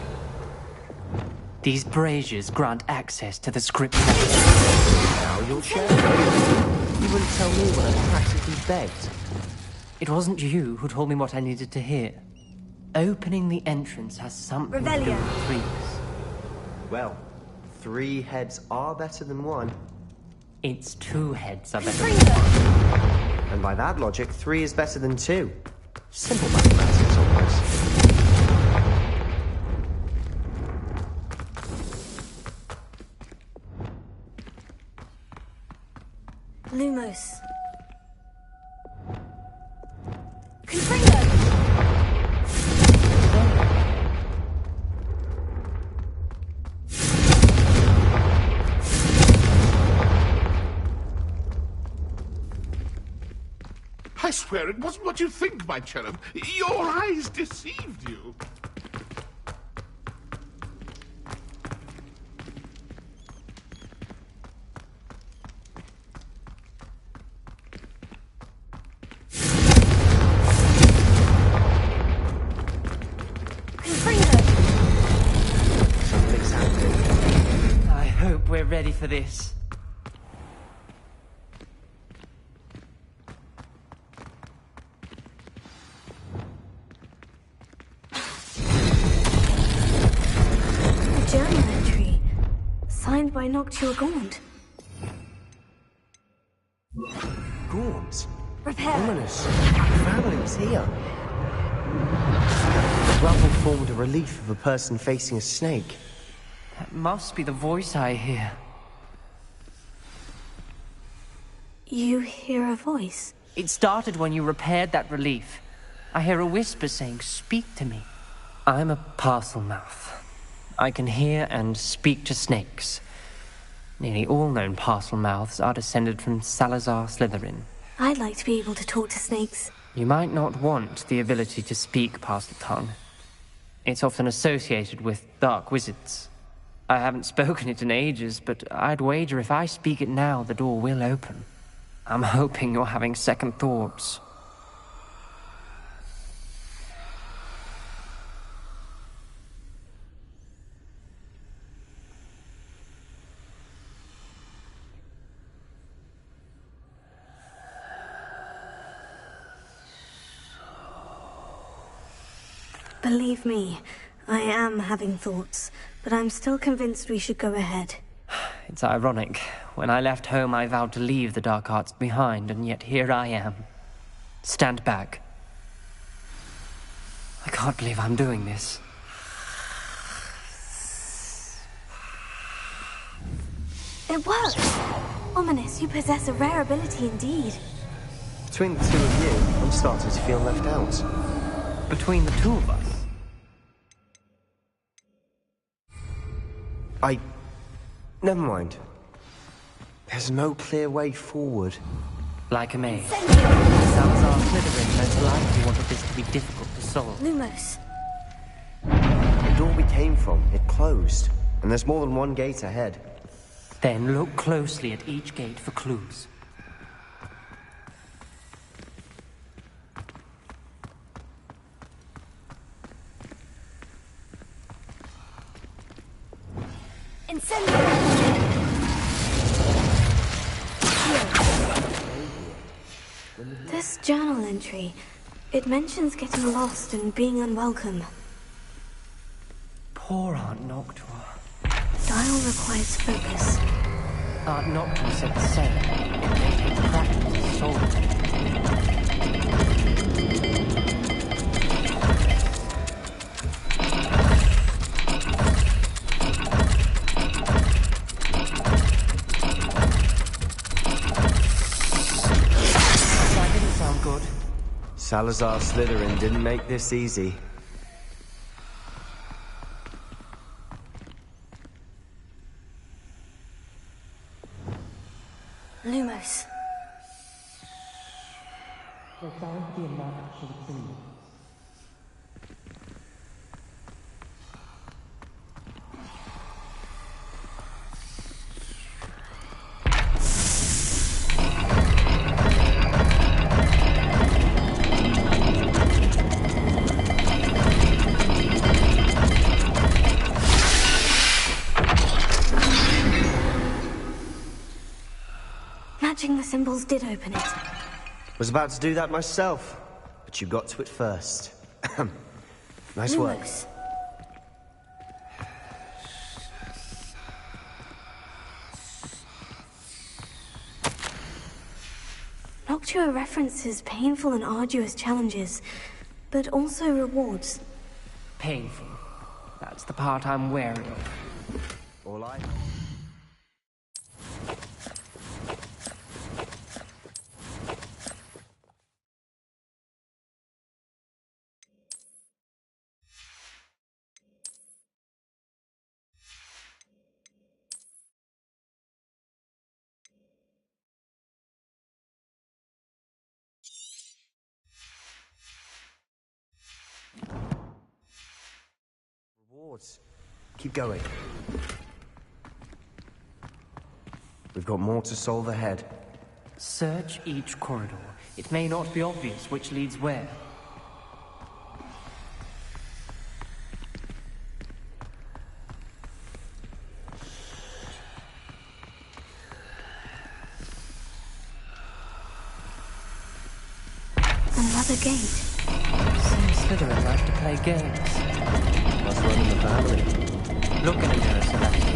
These braziers grant access to the script. Now you'll share. You wouldn't tell me when I practically begged. It wasn't you who told me what I needed to hear. Opening the entrance has something to do with threes. Well, 3 heads are better than 1. It's 2 heads are better than 1. And by that logic, 3 is better than 2. Simple mathematics, almost. Lumos. Confringo! I swear it wasn't what you think, my cherub. Your eyes deceived you. Something's happening. I hope we're ready for this. Journal entry. Signed by Noctua Gaunt. Gaunt? Repair. Ominous. Family's here. The rubble formed a relief of a person facing a snake. That must be the voice I hear. You hear a voice? It started when you repaired that relief. I hear a whisper saying, "Speak to me." I'm a parcel mouth. I can hear and speak to snakes. Nearly all known parcel mouths are descended from Salazar Slytherin. I'd like to be able to talk to snakes. You might not want the ability to speak parcel tongue. It's often associated with dark wizards. I haven't spoken it in ages, but I'd wager if I speak it now, the door will open. I'm hoping you're having second thoughts. Believe me, I am having thoughts, but I'm still convinced we should go ahead. It's ironic. When I left home, I vowed to leave the dark arts behind, and yet here I am. Stand back. I can't believe I'm doing this. It worked! Ominous, you possess a rare ability indeed. Between the two of you, I'm starting to feel left out. Between the two of us? Never mind. There's no clear way forward. Like a maze. Salazar Slytherin most likely wanted this to be difficult to solve. Lumos. The door we came from, it closed. And there's more than one gate ahead. Then look closely at each gate for clues. This journal entry, it mentions getting lost and being unwelcome. Poor Aunt Noctua. Dial requires focus. Aunt Noctua said the same. It made it practice solving. Salazar Slytherin didn't make this easy. Lumos. There's bound to be a map for the symbol. Matching the symbols did open it. Was about to do that myself, but you got to it first. Nice work. Lumos. Noctua references painful and arduous challenges, but also rewards. Painful. That's the part I'm wary of. All I... Rewards. Keep going. We've got more to solve ahead. Search each corridor. It may not be obvious which leads where. Another gate. Seems Slytherin like to play games. Must run in the family. Look at her, Sebastian.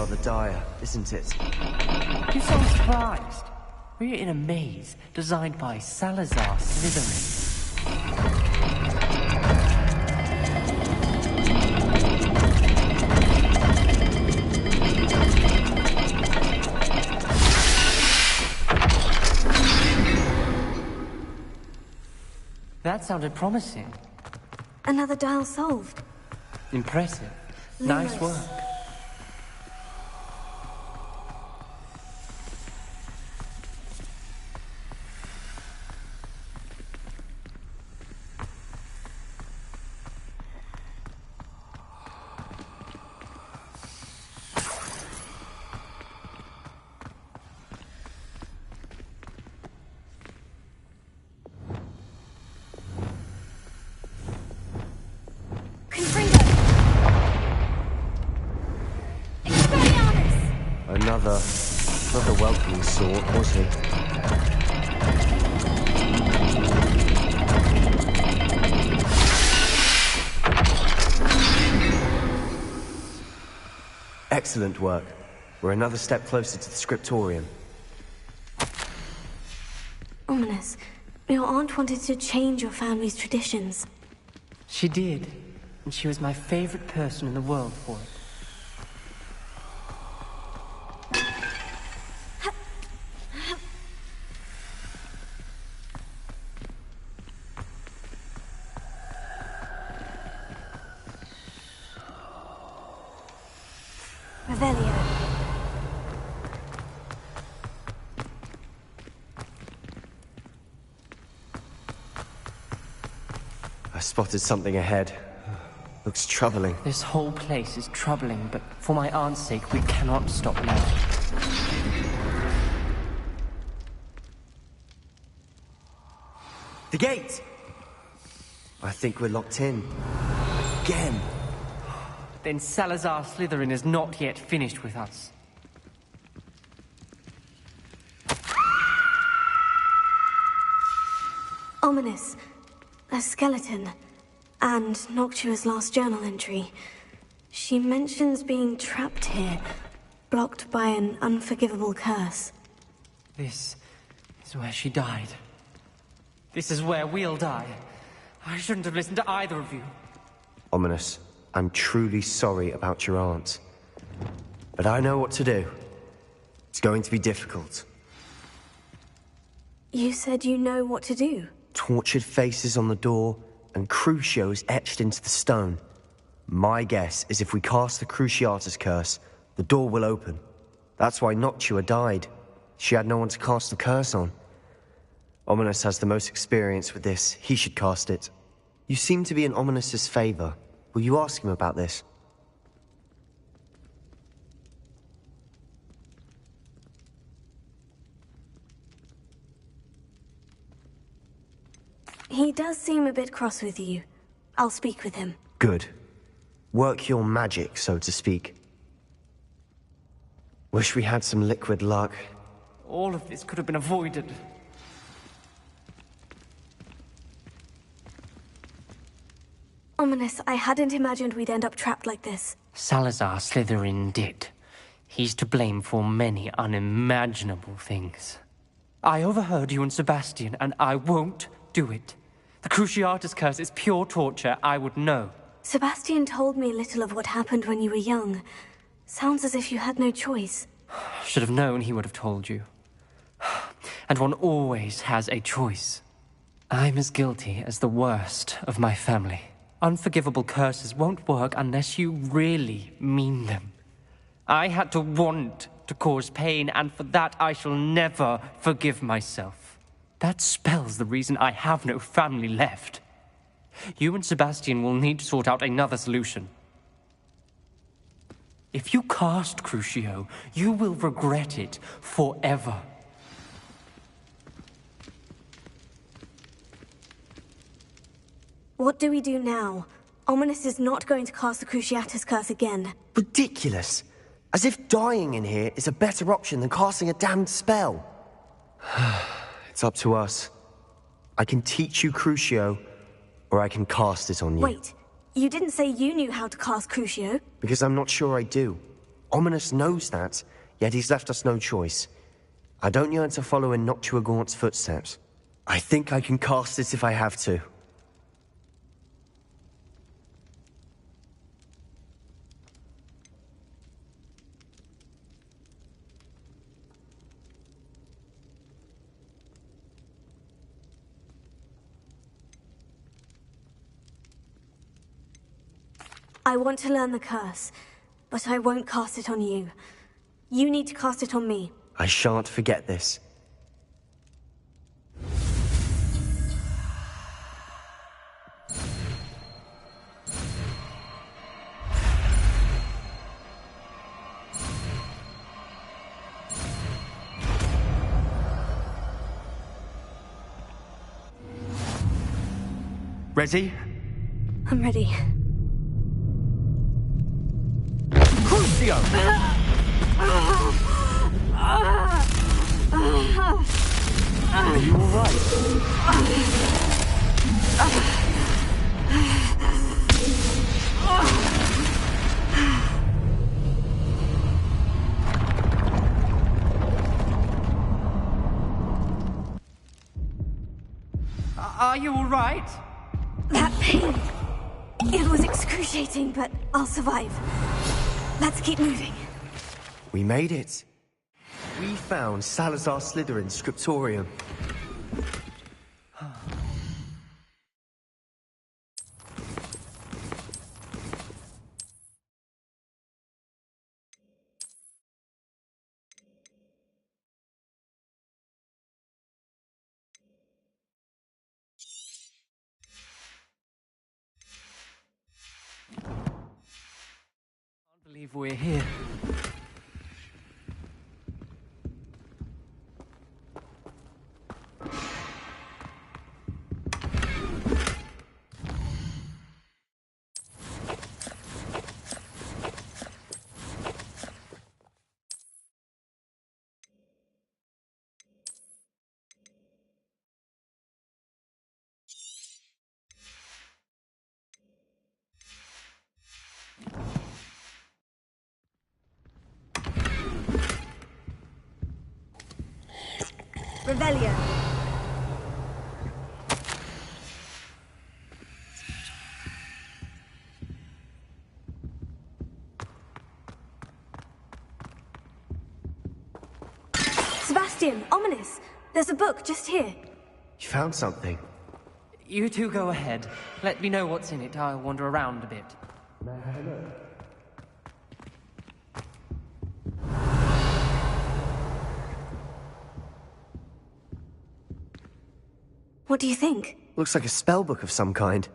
rather dire, isn't it? You sound surprised. We're in a maze designed by Salazar Slytherin. That sounded promising. Another dial solved. Impressive. Nice work. Another welcoming sort, was he? Excellent work. We're another step closer to the scriptorium. Ominous. Your aunt wanted to change your family's traditions. She did. And she was my favorite person in the world for it. I spotted something ahead. Looks troubling. This whole place is troubling, but for my aunt's sake, we cannot stop now. The gate! I think we're locked in. Again! Then Salazar Slytherin is not yet finished with us. Ominous. A skeleton. And Noctua's last journal entry. She mentions being trapped here, blocked by an unforgivable curse. This is where she died. This is where we'll die. I shouldn't have listened to either of you. Ominous, I'm truly sorry about your aunt. But I know what to do. It's going to be difficult. You said you know what to do? Tortured faces on the door, and Crucios etched into the stone. My guess is if we cast the Cruciatus curse, the door will open. That's why Noctua died. She had no one to cast the curse on. Ominous has the most experience with this. He should cast it. You seem to be in Ominous's favor. Will you ask him about this? He does seem a bit cross with you. I'll speak with him. Good. Work your magic, so to speak. Wish we had some liquid luck. All of this could have been avoided. Ominous, I hadn't imagined we'd end up trapped like this. Salazar Slytherin did. He's to blame for many unimaginable things. I overheard you and Sebastian, and I won't do it. The Cruciatus curse is pure torture, I would know. Sebastian told me little of what happened when you were young. Sounds as if you had no choice. Should have known he would have told you. And one always has a choice. I'm as guilty as the worst of my family. Unforgivable curses won't work unless you really mean them. I had to want to cause pain, and for that I shall never forgive myself. That spells the reason I have no family left. You and Sebastian will need to sort out another solution. If you cast Crucio, you will regret it forever. What do we do now? Ominous is not going to cast the Cruciatus curse again. Ridiculous! As if dying in here is a better option than casting a damned spell. It's up to us. I can teach you Crucio, or I can cast it on you. Wait, you didn't say you knew how to cast Crucio? Because I'm not sure I do. Ominous knows that, yet he's left us no choice. I don't yearn to follow in Noctua Gaunt's footsteps. I think I can cast it if I have to. I want to learn the curse, but I won't cast it on you. You need to cast it on me. I shan't forget this. Ready? I'm ready. Crucio! Are you alright? Are you alright? That pain. It was excruciating, but I'll survive. Let's keep moving. We made it. We found Salazar Slytherin's scriptorium. Can't believe we're here. Revelio. Sebastian, Ominous. There's a book just here. You found something. You two go ahead. Let me know what's in it. I'll wander around a bit. What do you think? Looks like a spellbook of some kind.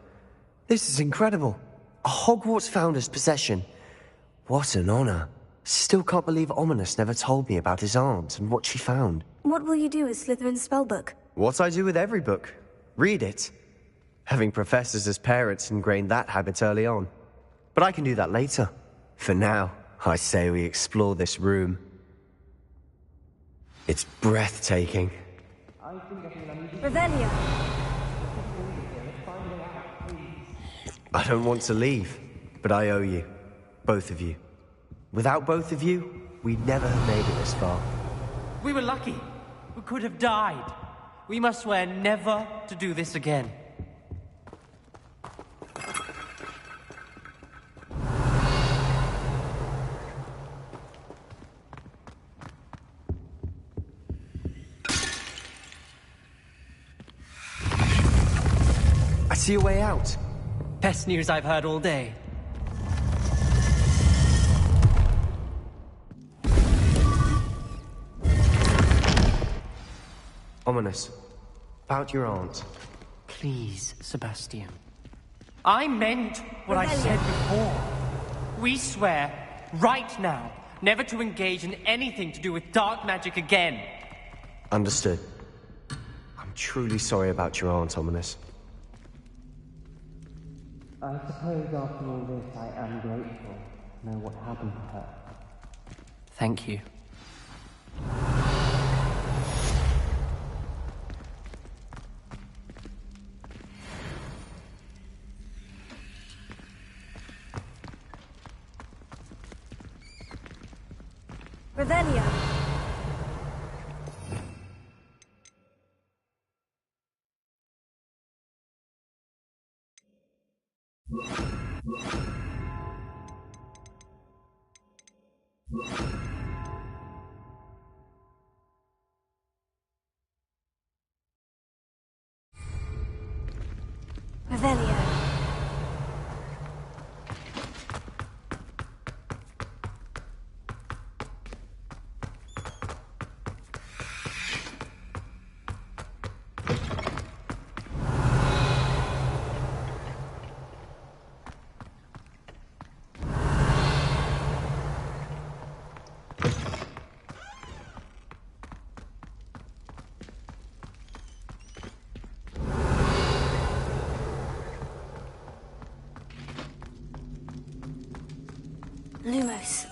This is incredible. A Hogwarts founder's possession. What an honor. Still can't believe Ominous never told me about his aunt and what she found. What will you do with Slytherin's spellbook? What I do with every book. Read it. Having professors as parents ingrained that habit early on. But I can do that later. For now, I say we explore this room. It's breathtaking. Revelio. I don't want to leave, but I owe you. Both of you. Without both of you, we'd never have made it this far. We were lucky. We could have died. We must swear never to do this again. I see a way out. Best news I've heard all day. Ominous. About your aunt. Please, Sebastian. I meant what I said before. We swear, right now, never to engage in anything to do with dark magic again. Understood. I'm truly sorry about your aunt, Ominous. I suppose after all this, I am grateful to know what happened to her. Thank you. Revelio. Revelio. Lumos.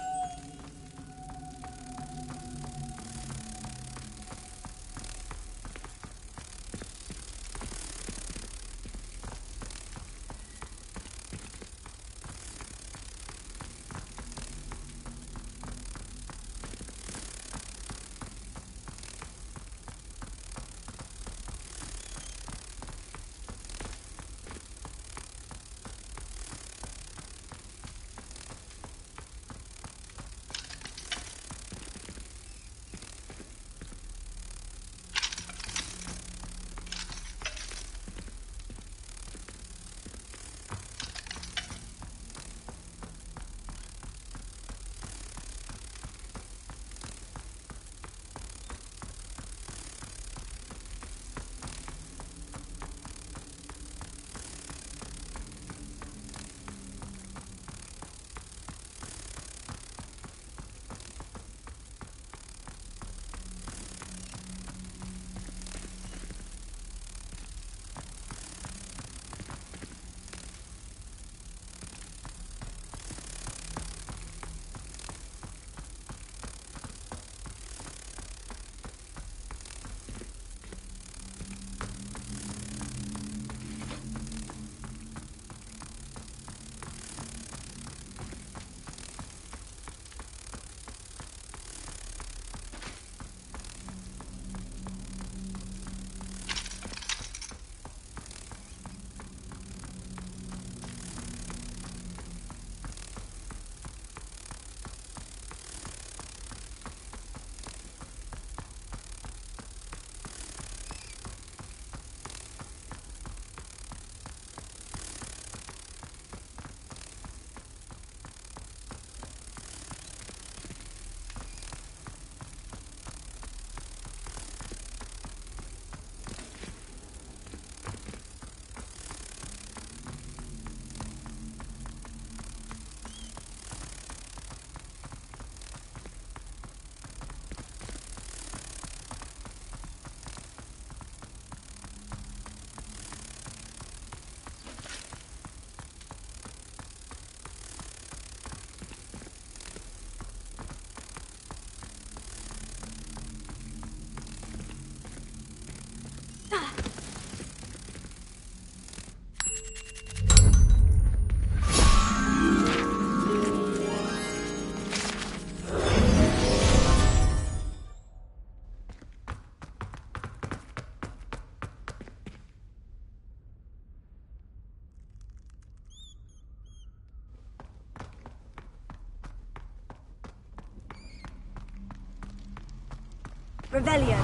Revelio.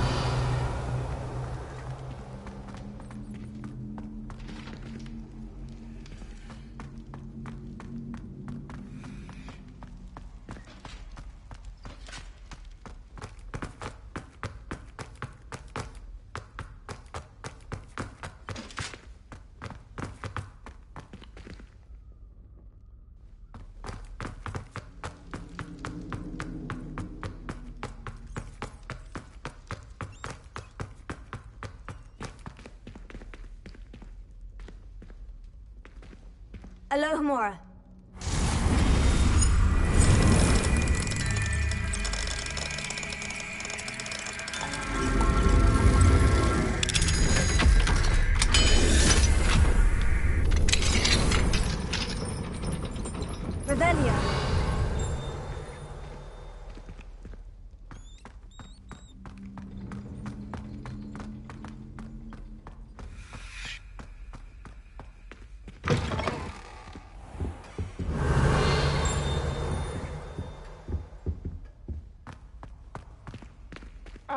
Alohomora. Revelio.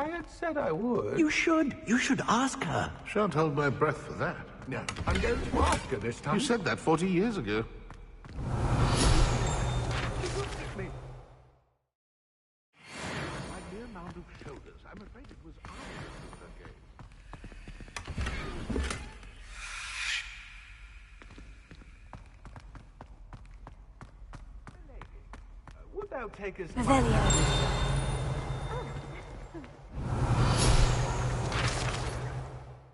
I had said I would. You should. You should ask her. Shan't hold my breath for that. No, I'm going to ask her this time. You said that 40 years ago. My mere mound of shoulders. I'm afraid it was I who her gaze. Would thou take us... Revelio.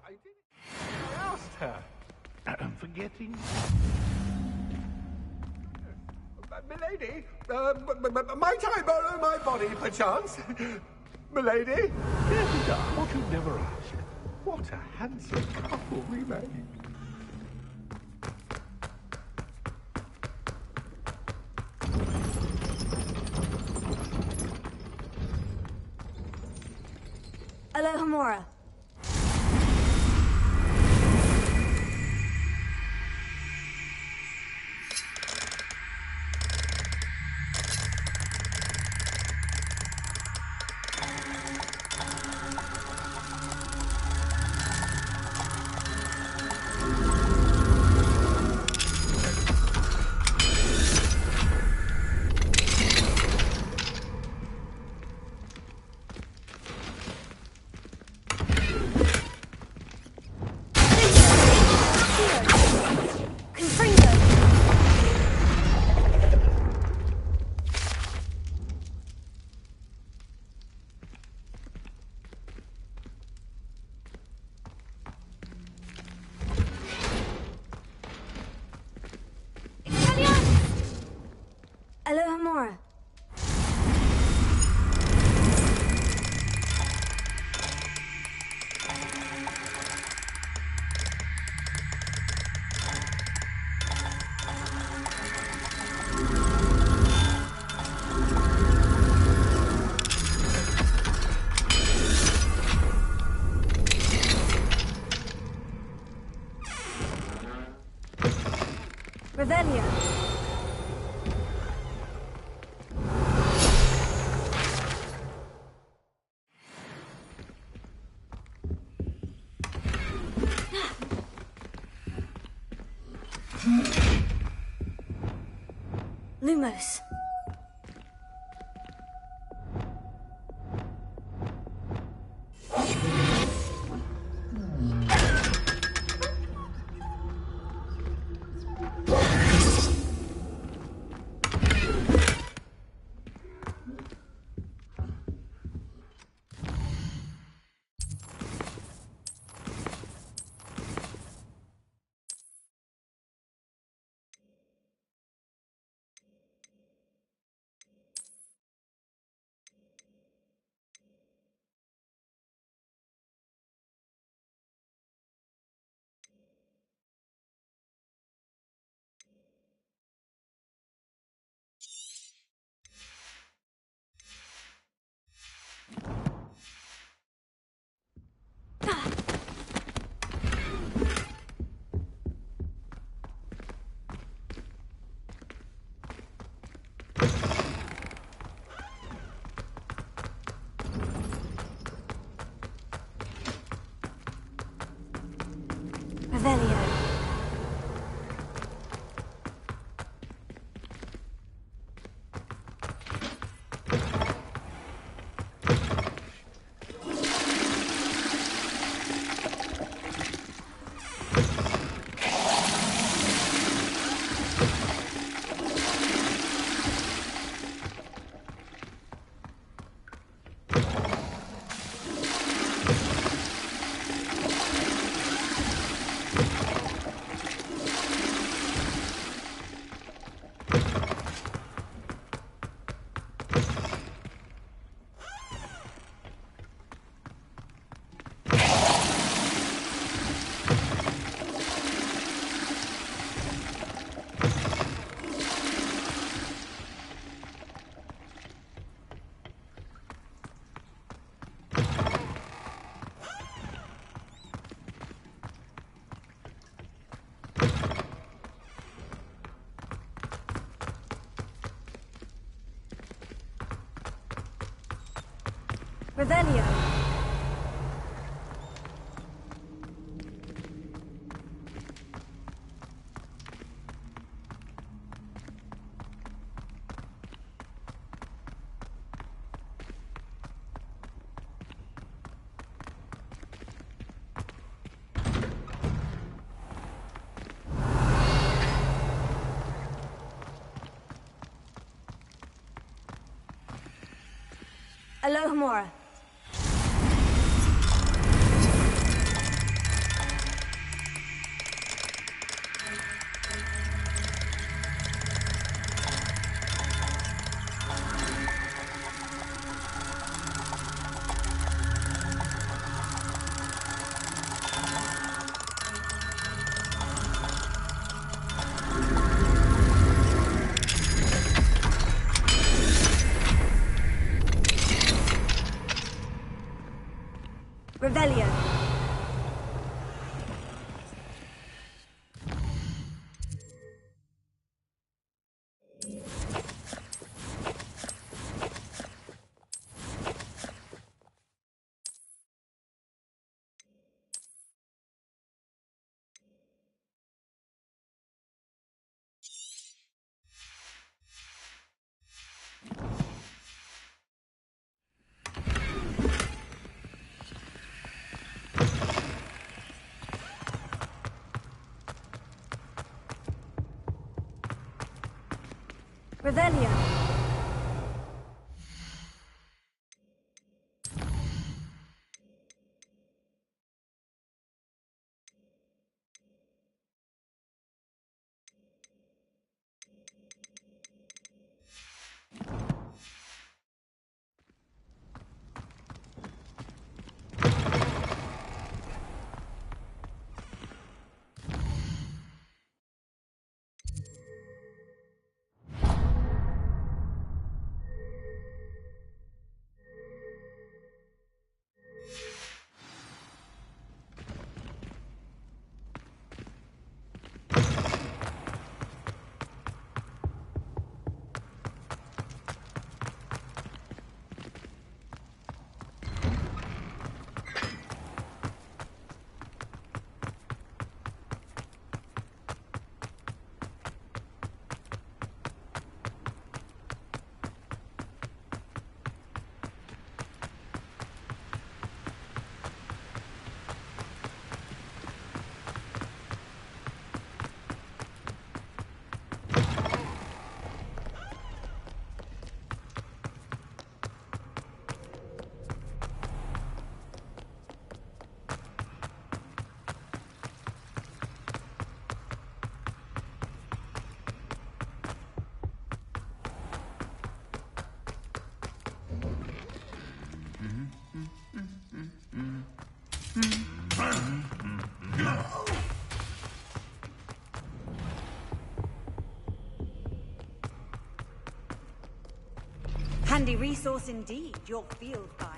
I asked her. Forgetting? Milady, might I borrow my body, perchance? Milady? Yes, what you'd never ask. What a handsome couple we made. Alohomora. Alohomora. Revelio. Lumos. Revelio. Revelio. Alohomora. Revelio. Revelio. Handy resource indeed, your field guide.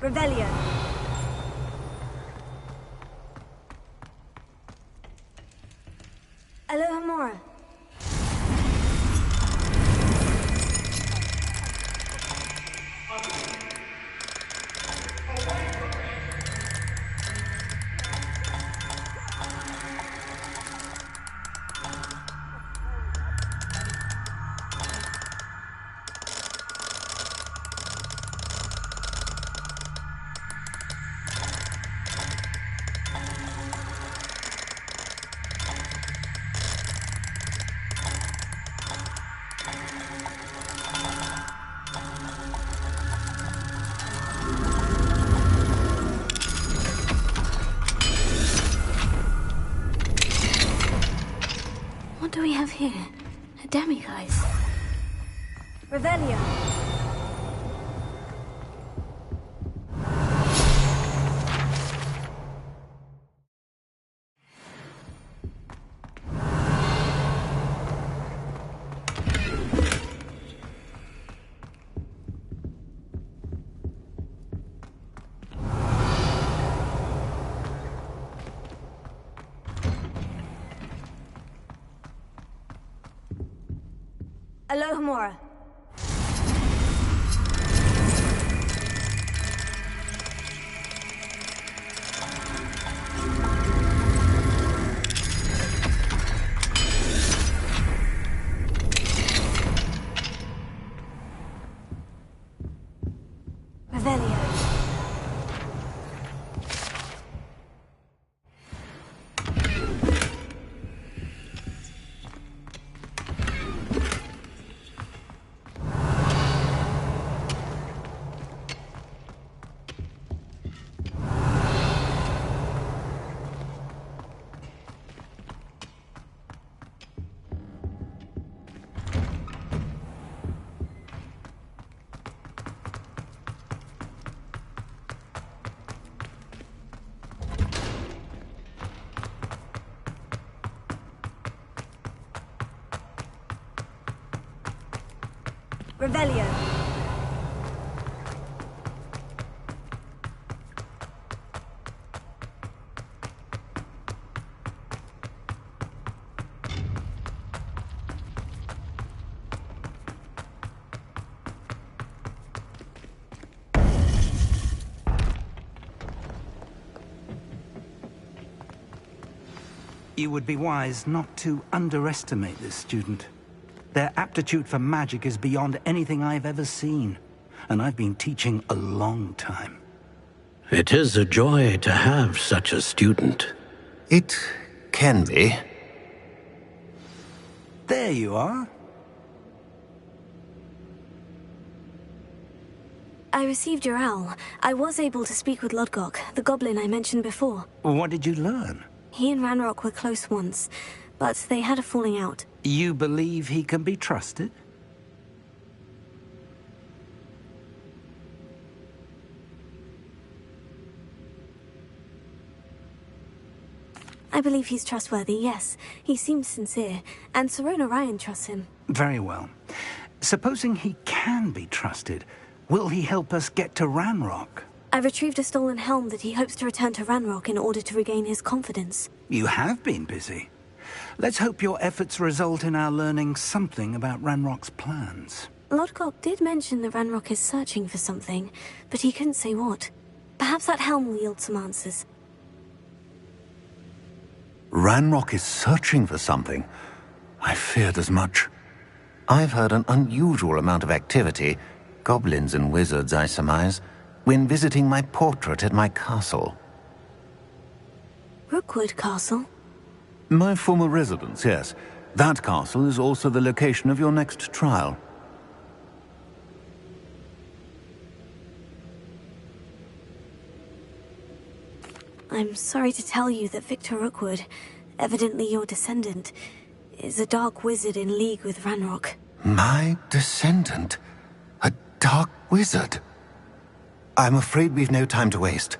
Revelio. Alohomora. What do we have here? A demiguise. Revelio. Alohomora. Revelio. You would be wise not to underestimate this student. Their aptitude for magic is beyond anything I've ever seen, and I've been teaching a long time. It is a joy to have such a student. It can be. There you are. I received your owl. I was able to speak with Lodgok, the goblin I mentioned before. What did you learn? He and Ranrock were close once, but they had a falling out. You believe he can be trusted? I believe he's trustworthy, yes. He seems sincere, and Serona Ryan trusts him. Very well. Supposing he can be trusted, will he help us get to Ranrock? I retrieved a stolen helm that he hopes to return to Ranrock in order to regain his confidence. You have been busy. Let's hope your efforts result in our learning something about Ranrock's plans. Lodgok did mention that Ranrock is searching for something, but he couldn't say what. Perhaps that helm will yield some answers. Ranrock is searching for something. I feared as much. I've heard an unusual amount of activity, goblins and wizards, I surmise, when visiting my portrait at my castle. Rookwood Castle? My former residence, yes. That castle is also the location of your next trial. I'm sorry to tell you that Victor Rookwood, evidently your descendant, is a dark wizard in league with Ranrock. My descendant? A dark wizard? I'm afraid we've no time to waste.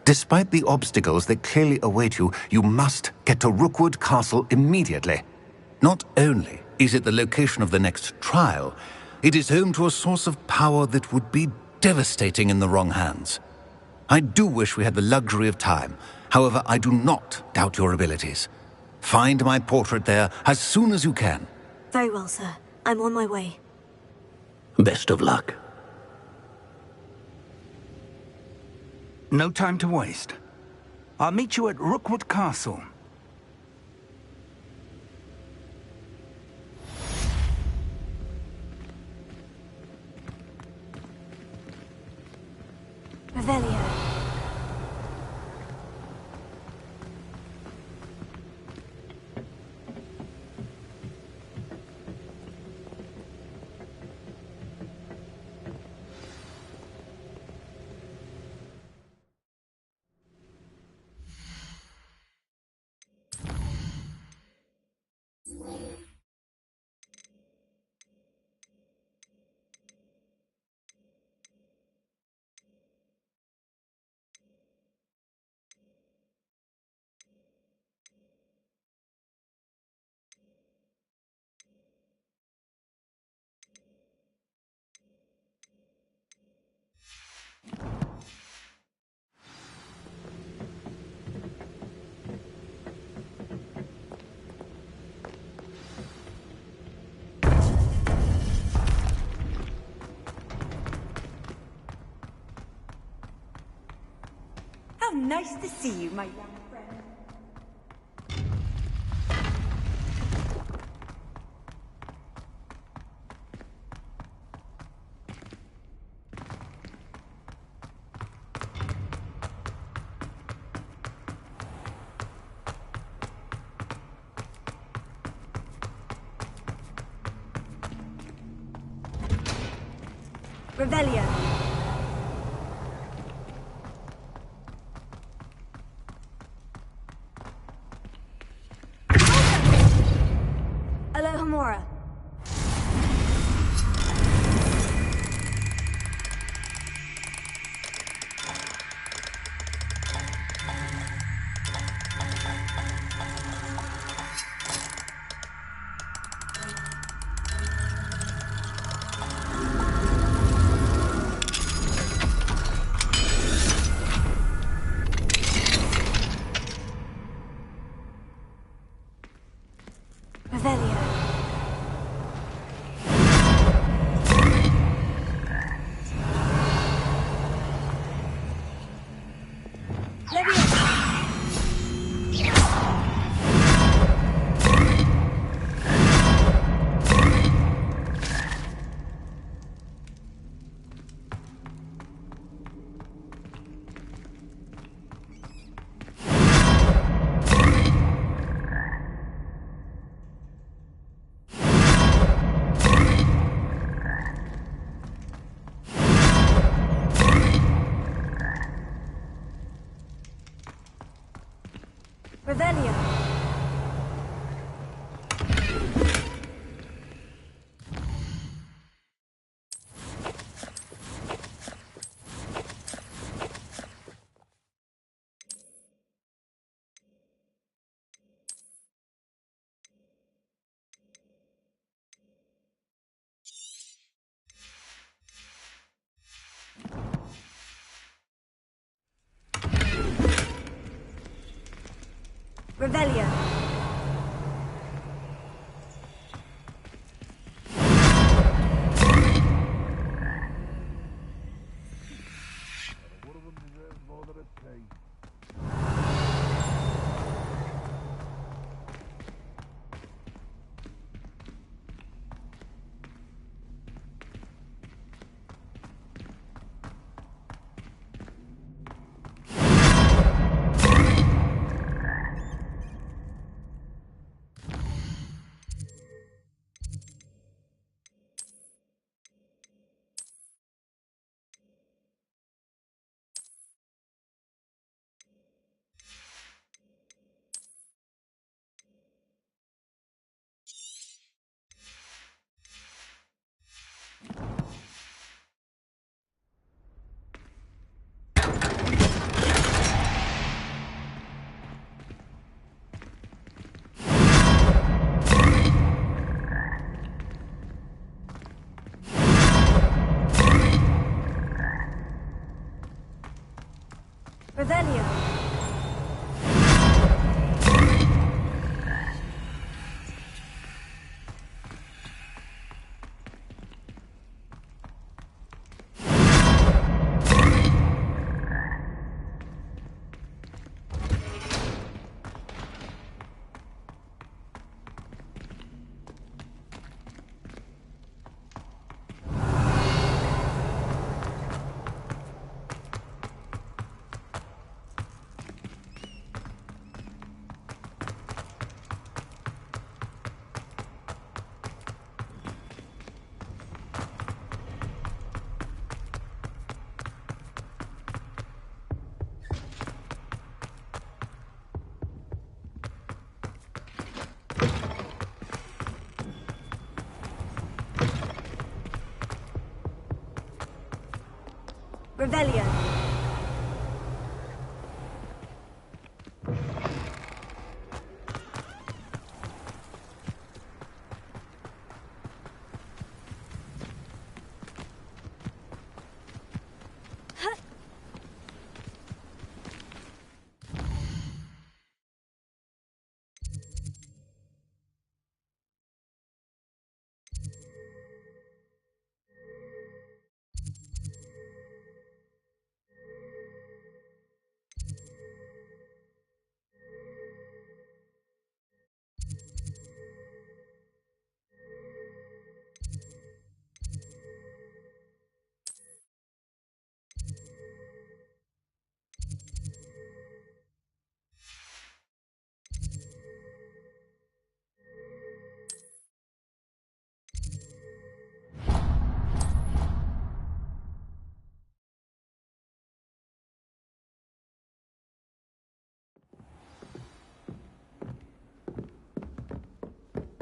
Despite the obstacles that clearly await you, you must get to Rookwood Castle immediately. Not only is it the location of the next trial, it is home to a source of power that would be devastating in the wrong hands. I do wish we had the luxury of time. However, I do not doubt your abilities. Find my portrait there as soon as you can. Very well, sir. I'm on my way. Best of luck. No time to waste. I'll meet you at Rookwood Castle. Revelio. How nice to see you, my young friend. Revelio. Alohomora. Revelio. Revelio. Revelio. Revelio. Revelio.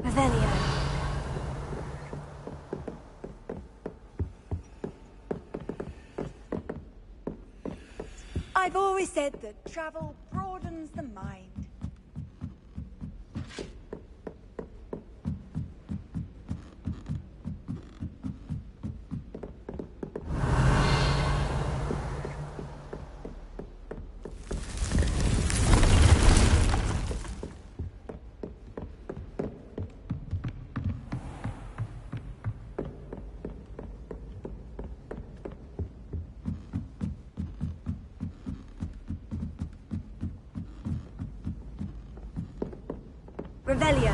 Revelio. I've always said that travel broadens the mind. Revelio.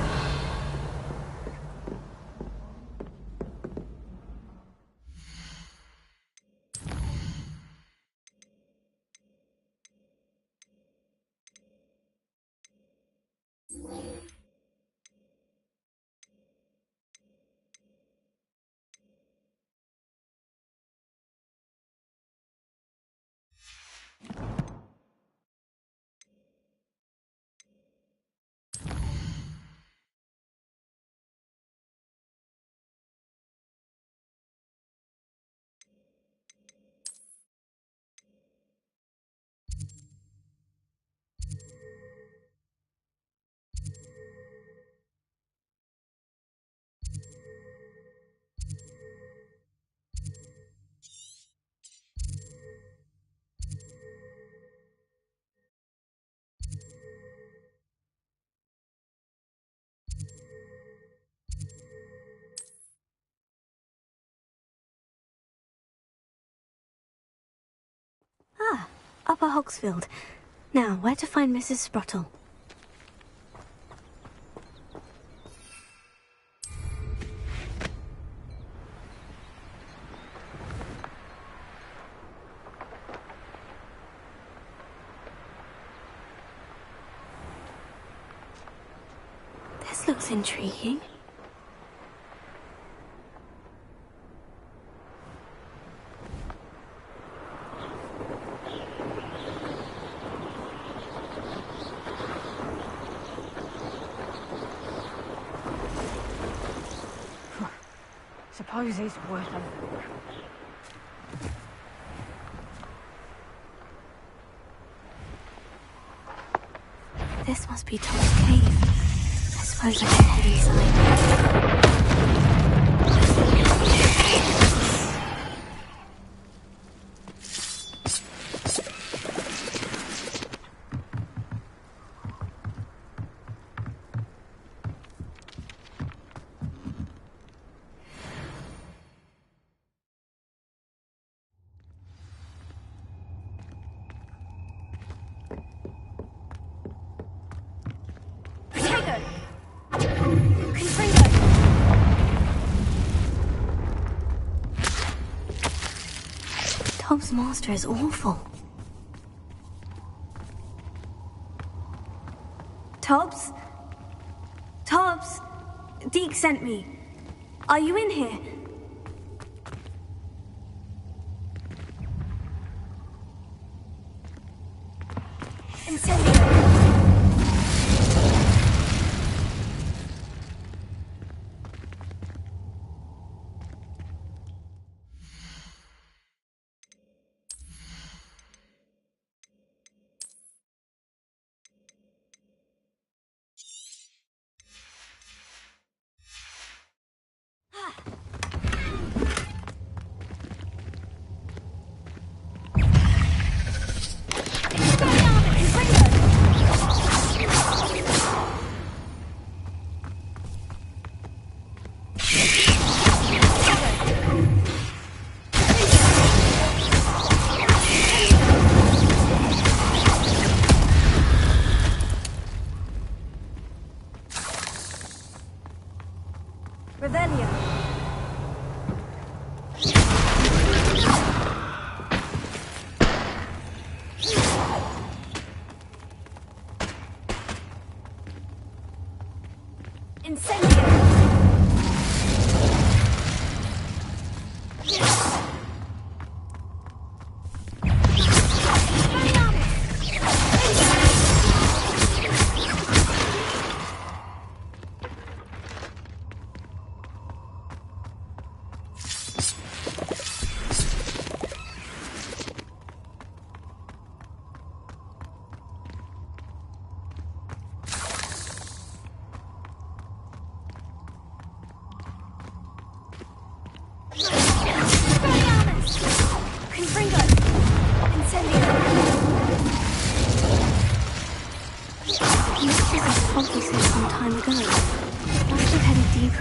Ah, Upper Hogsfield. Now, where to find Mrs. Sprottle? This looks intriguing. Suppose it's worth a look. This must be Tom's cave. I suppose I can head inside. Tom's master is awful. Tobbs? Tobbs? Deke sent me. Are you in here? Incendio.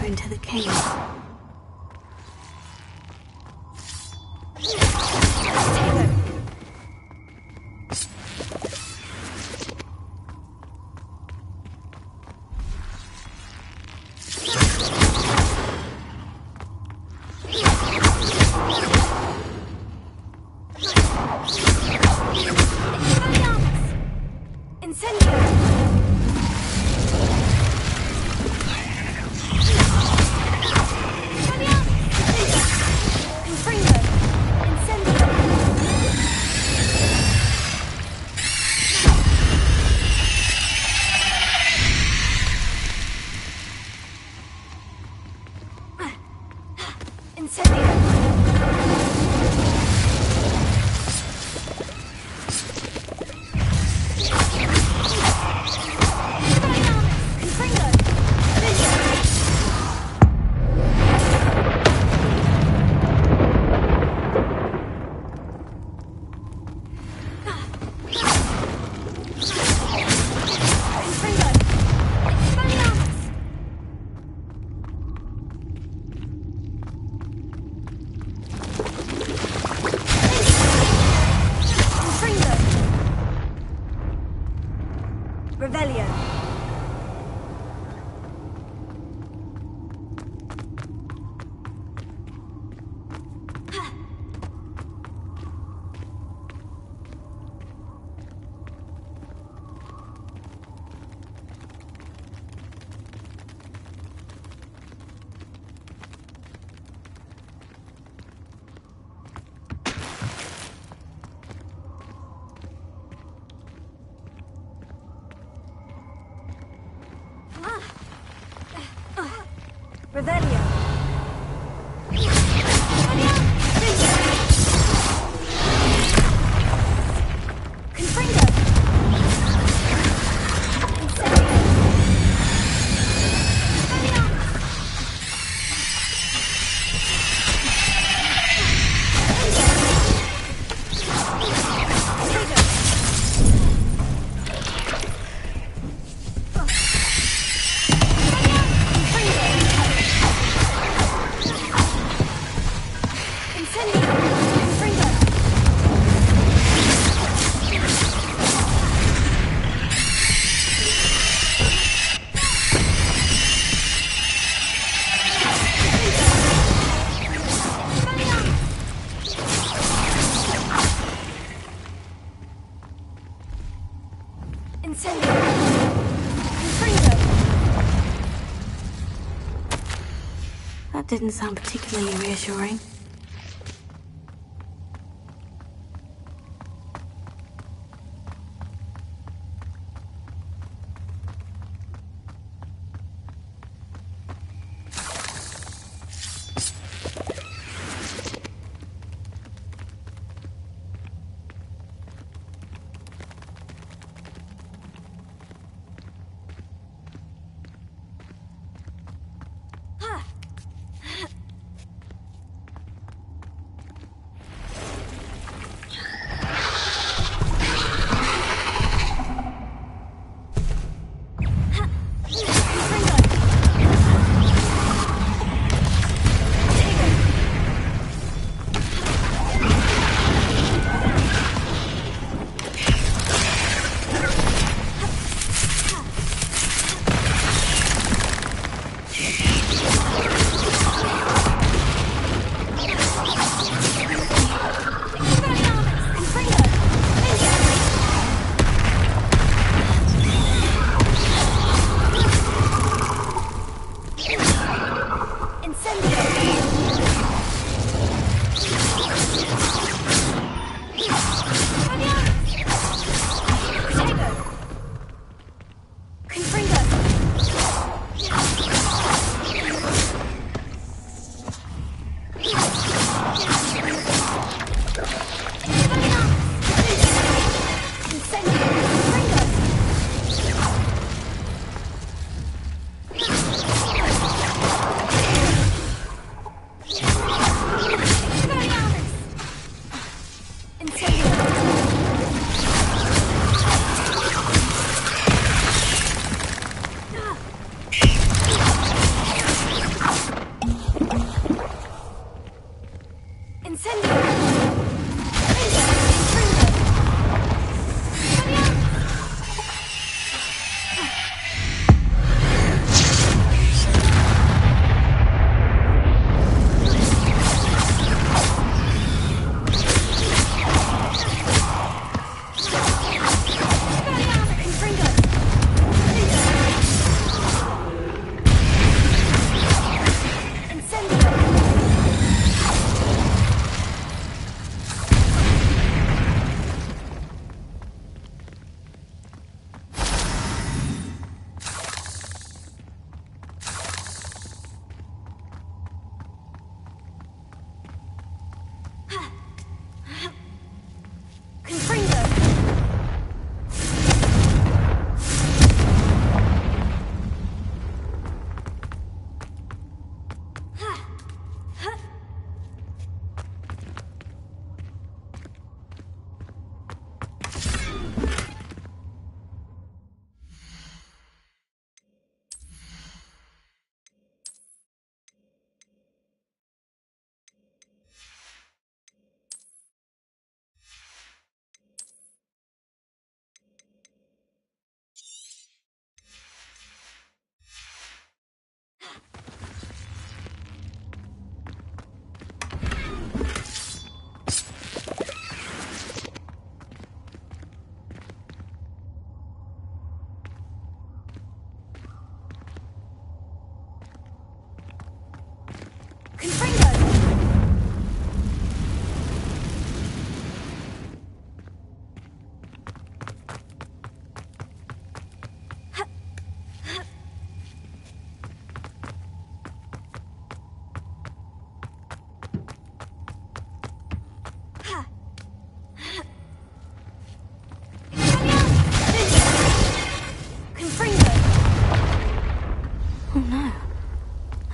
Into the cave. Revelio. That didn't sound particularly reassuring.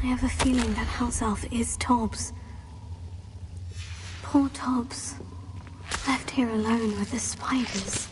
I have a feeling that house elf is Tobbs. Poor Tobbs. Left here alone with the spiders.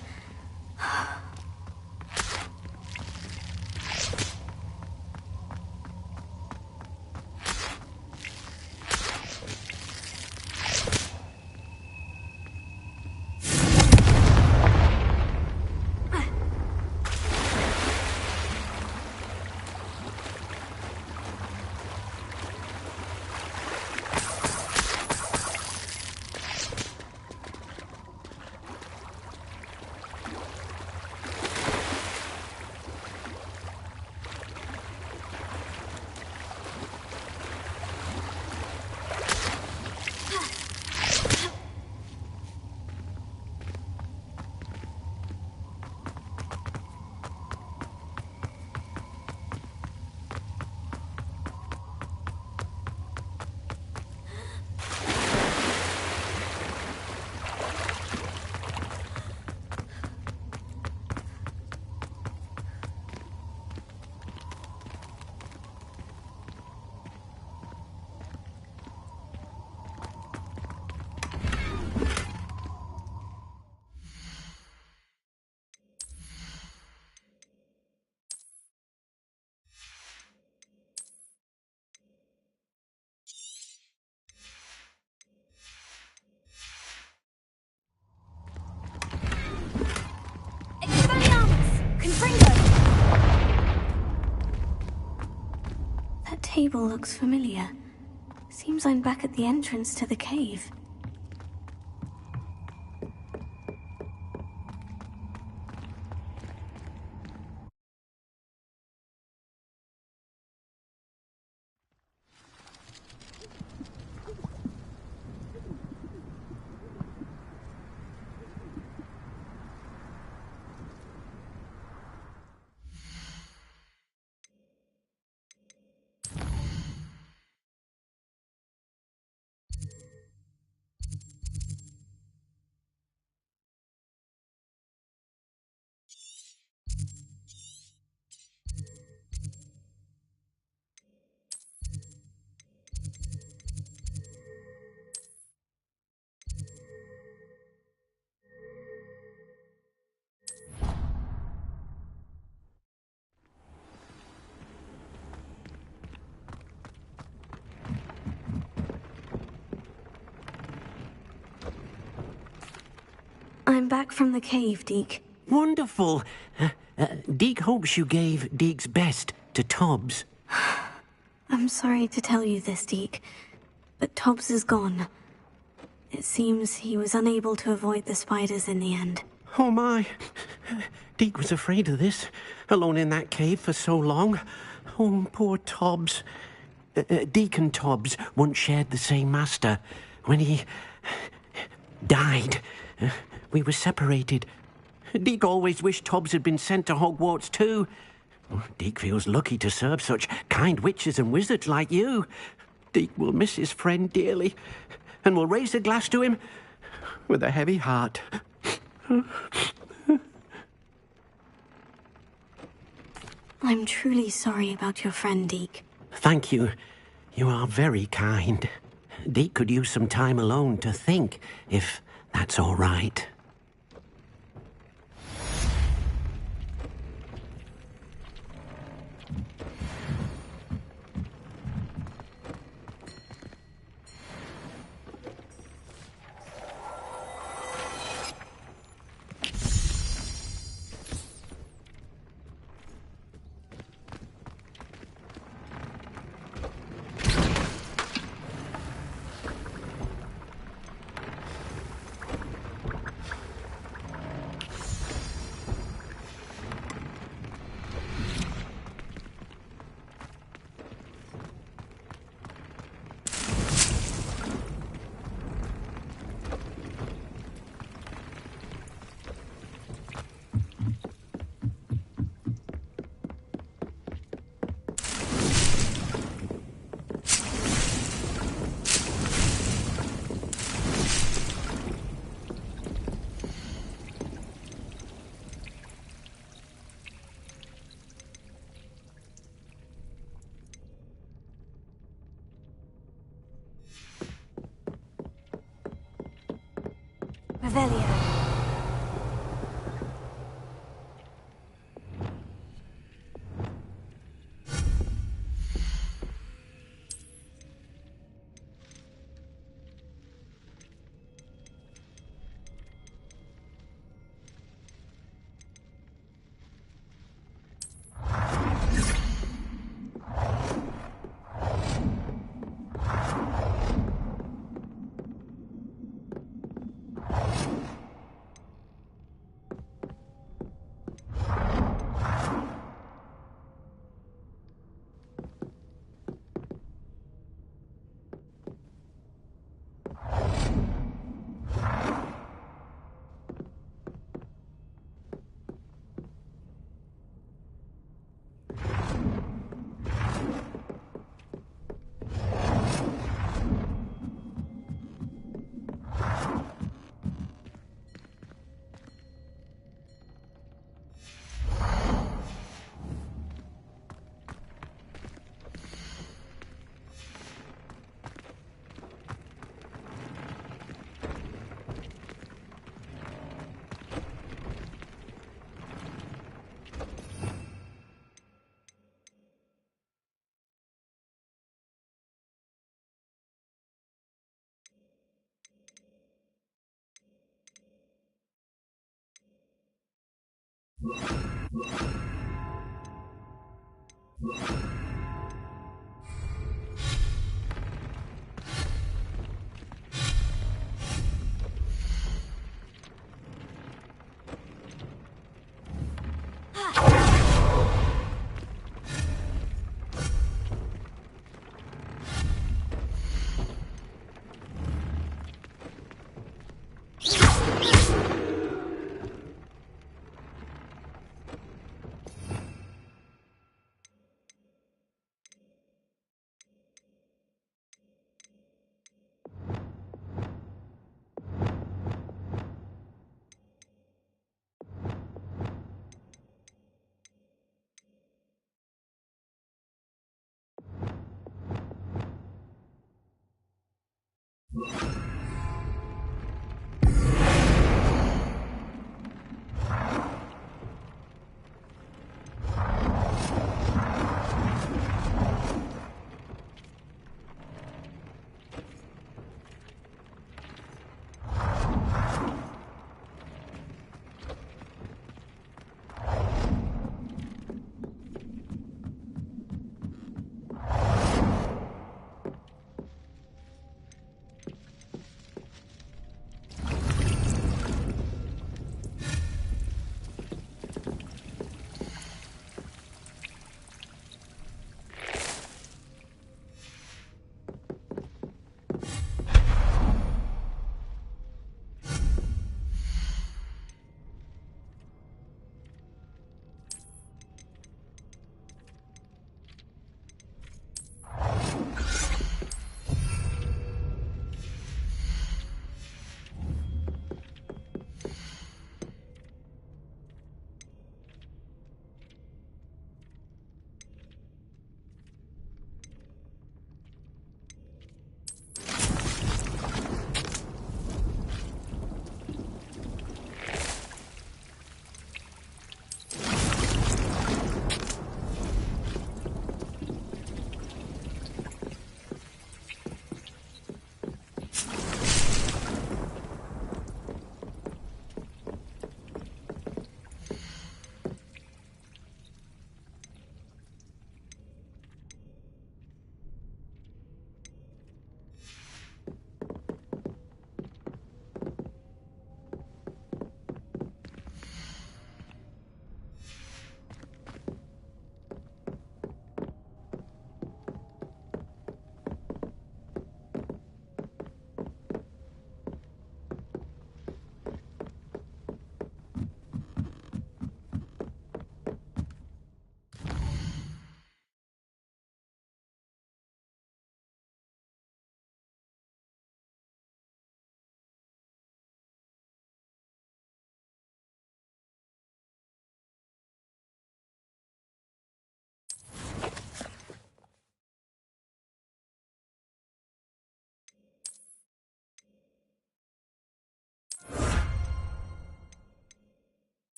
That table looks familiar. Seems I'm back at the entrance to the cave. I'm back from the cave, Deke. Wonderful. Deke hopes you gave Deke's best to Tobbs. I'm sorry to tell you this, Deke, but Tobbs is gone. It seems he was unable to avoid the spiders in the end. Oh my. Deke was afraid of this, alone in that cave for so long. Oh, poor Tobbs. Deke and Tobbs once shared the same master. When he died, we were separated. Deke always wished Tobbs had been sent to Hogwarts too. Deke feels lucky to serve such kind witches and wizards like you. Deke will miss his friend dearly, and will raise a glass to him with a heavy heart. I'm truly sorry about your friend, Deke. Thank you. You are very kind. Deke could use some time alone to think, if that's all right. Revelio.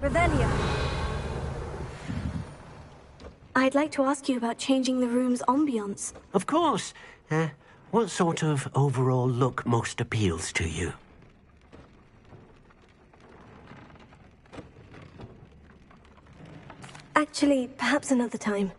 Revelio. I'd like to ask you about changing the room's ambience. Of course. What sort of overall look most appeals to you? Actually, perhaps another time.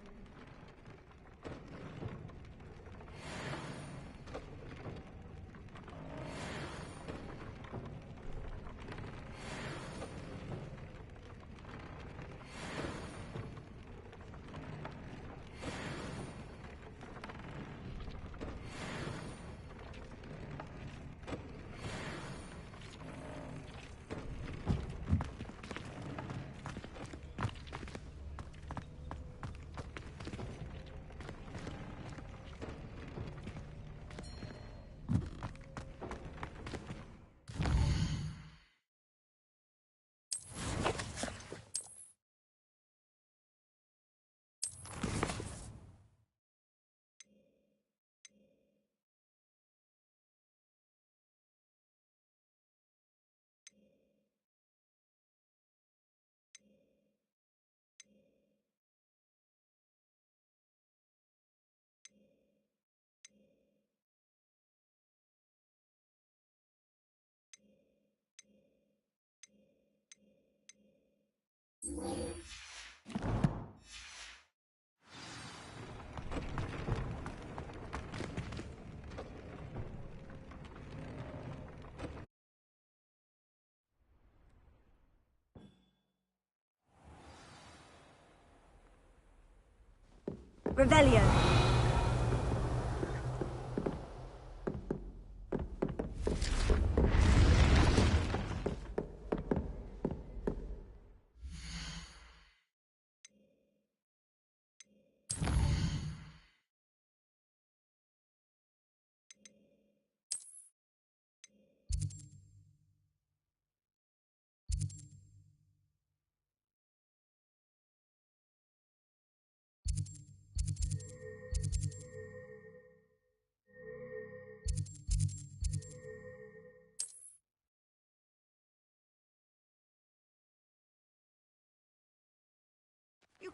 Revelio.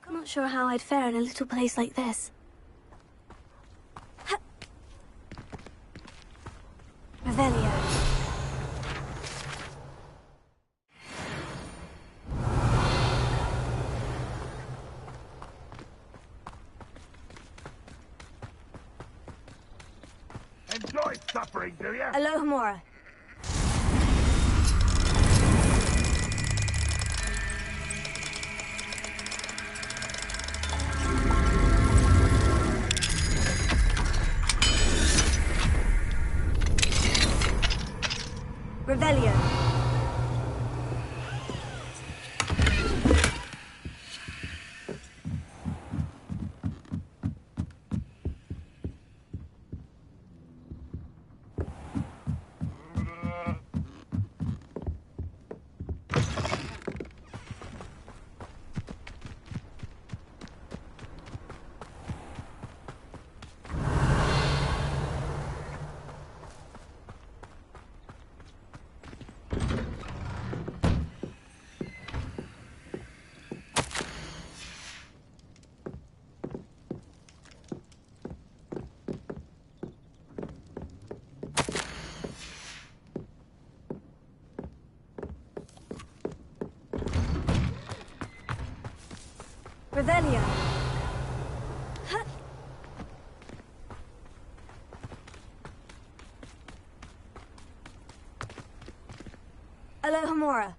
I'm not sure how I'd fare in a little place like this. Revelio. Enjoy suffering, do you? Alohomora. Revelio. Revelio. Alohomora.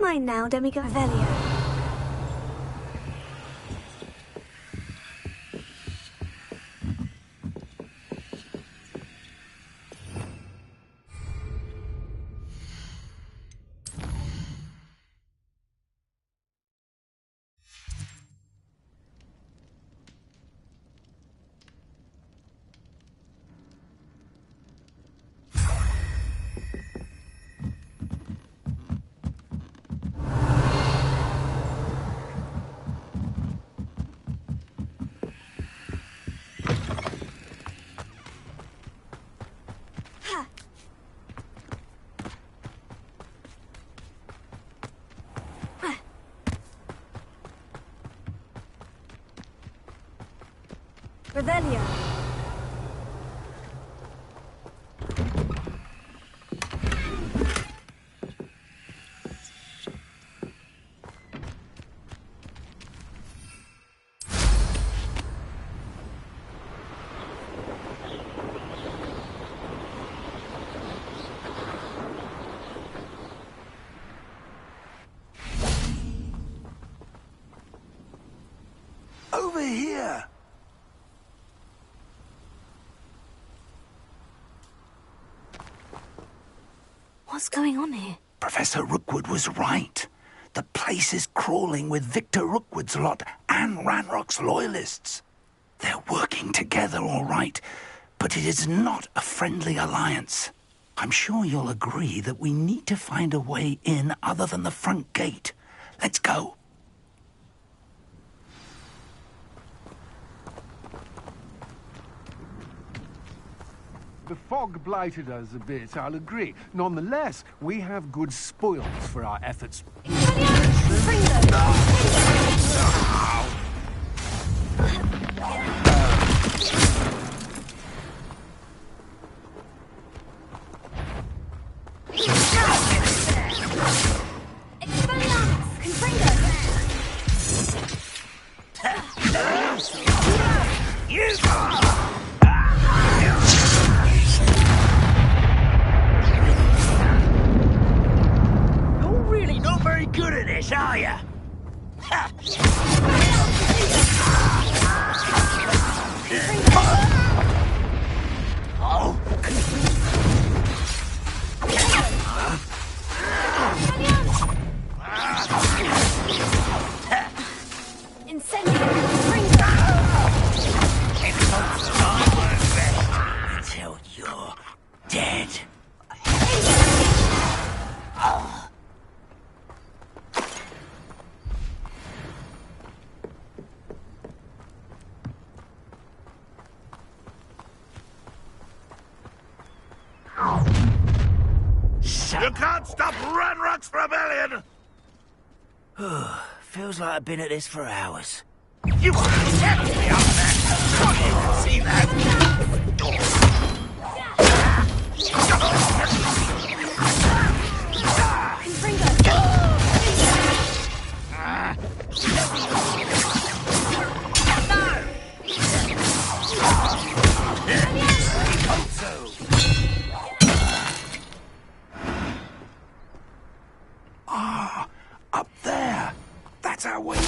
Mine now, Demigod Revelio. Revelio. Over here! What's going on here? Professor Rookwood was right. The place is crawling with Victor Rookwood's lot and Ranrock's loyalists. They're working together, all right, but it is not a friendly alliance. I'm sure you'll agree that we need to find a way in other than the front gate. Let's go. The fog blighted us a bit, I'll agree. Nonetheless, we have good spoils for our efforts. You're really not very good at this, are you? Until you're dead. You can't stop Ranrock's rebellion! Feels like I've been at this for hours. You are definitely up there! Can't you see that? Ah, up there. That's our way in.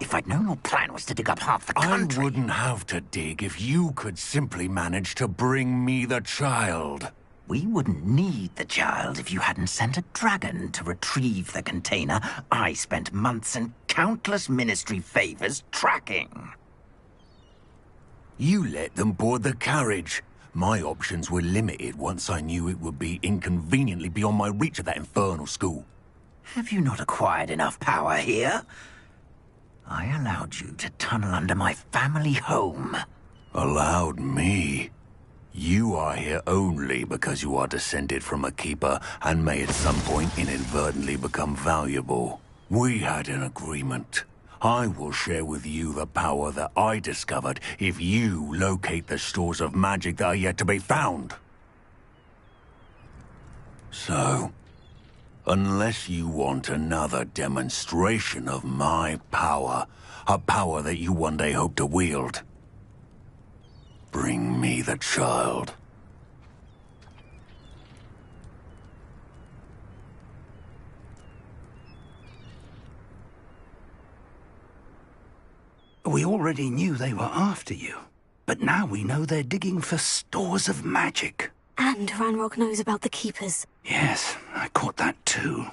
If I'd known your plan was to dig up half the country... I wouldn't have to dig if you could simply manage to bring me the child. We wouldn't need the child if you hadn't sent a dragon to retrieve the container I spent months and countless ministry favors tracking. You let them board the carriage. My options were limited once I knew it would be inconveniently beyond my reach at that infernal school. Have you not acquired enough power here? I allowed you to tunnel under my family home. Allowed me? You are here only because you are descended from a keeper and may at some point inadvertently become valuable. We had an agreement. I will share with you the power that I discovered if you locate the stores of magic that are yet to be found. So, unless you want another demonstration of my power, a power that you one day hope to wield, bring me the child. We already knew they were after you, but now we know they're digging for stores of magic. And Ranrock knows about the Keepers. Yes, I caught that too.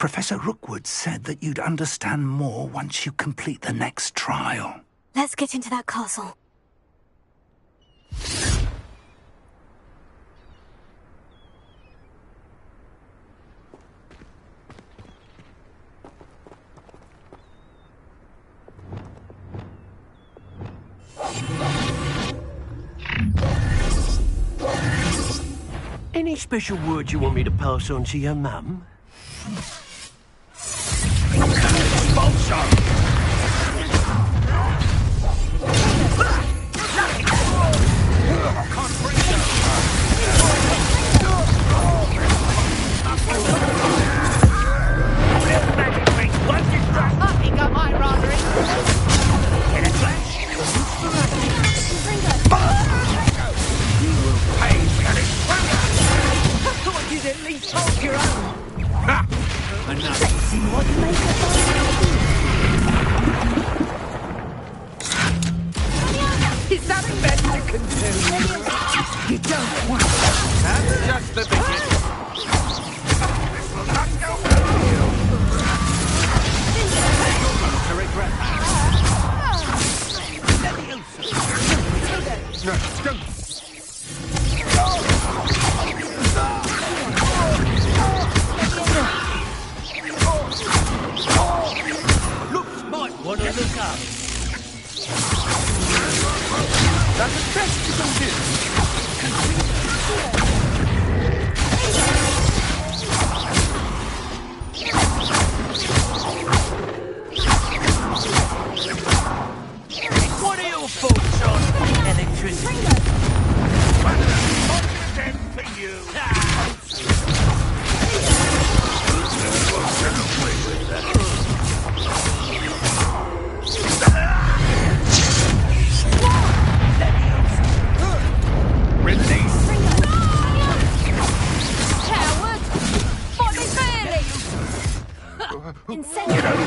Professor Rookwood said that you'd understand more once you complete the next trial. Let's get into that castle. Any special words you want me to pass on to your mum? Is that meant to continue? You don't want that. That's just the beginning. This will not go well for you. You're going to regret that. No, don't. Looks might want to look up. That's the best you can do. What are your thoughts on electricity? For you. Release. Coward! What is really? Incendiary!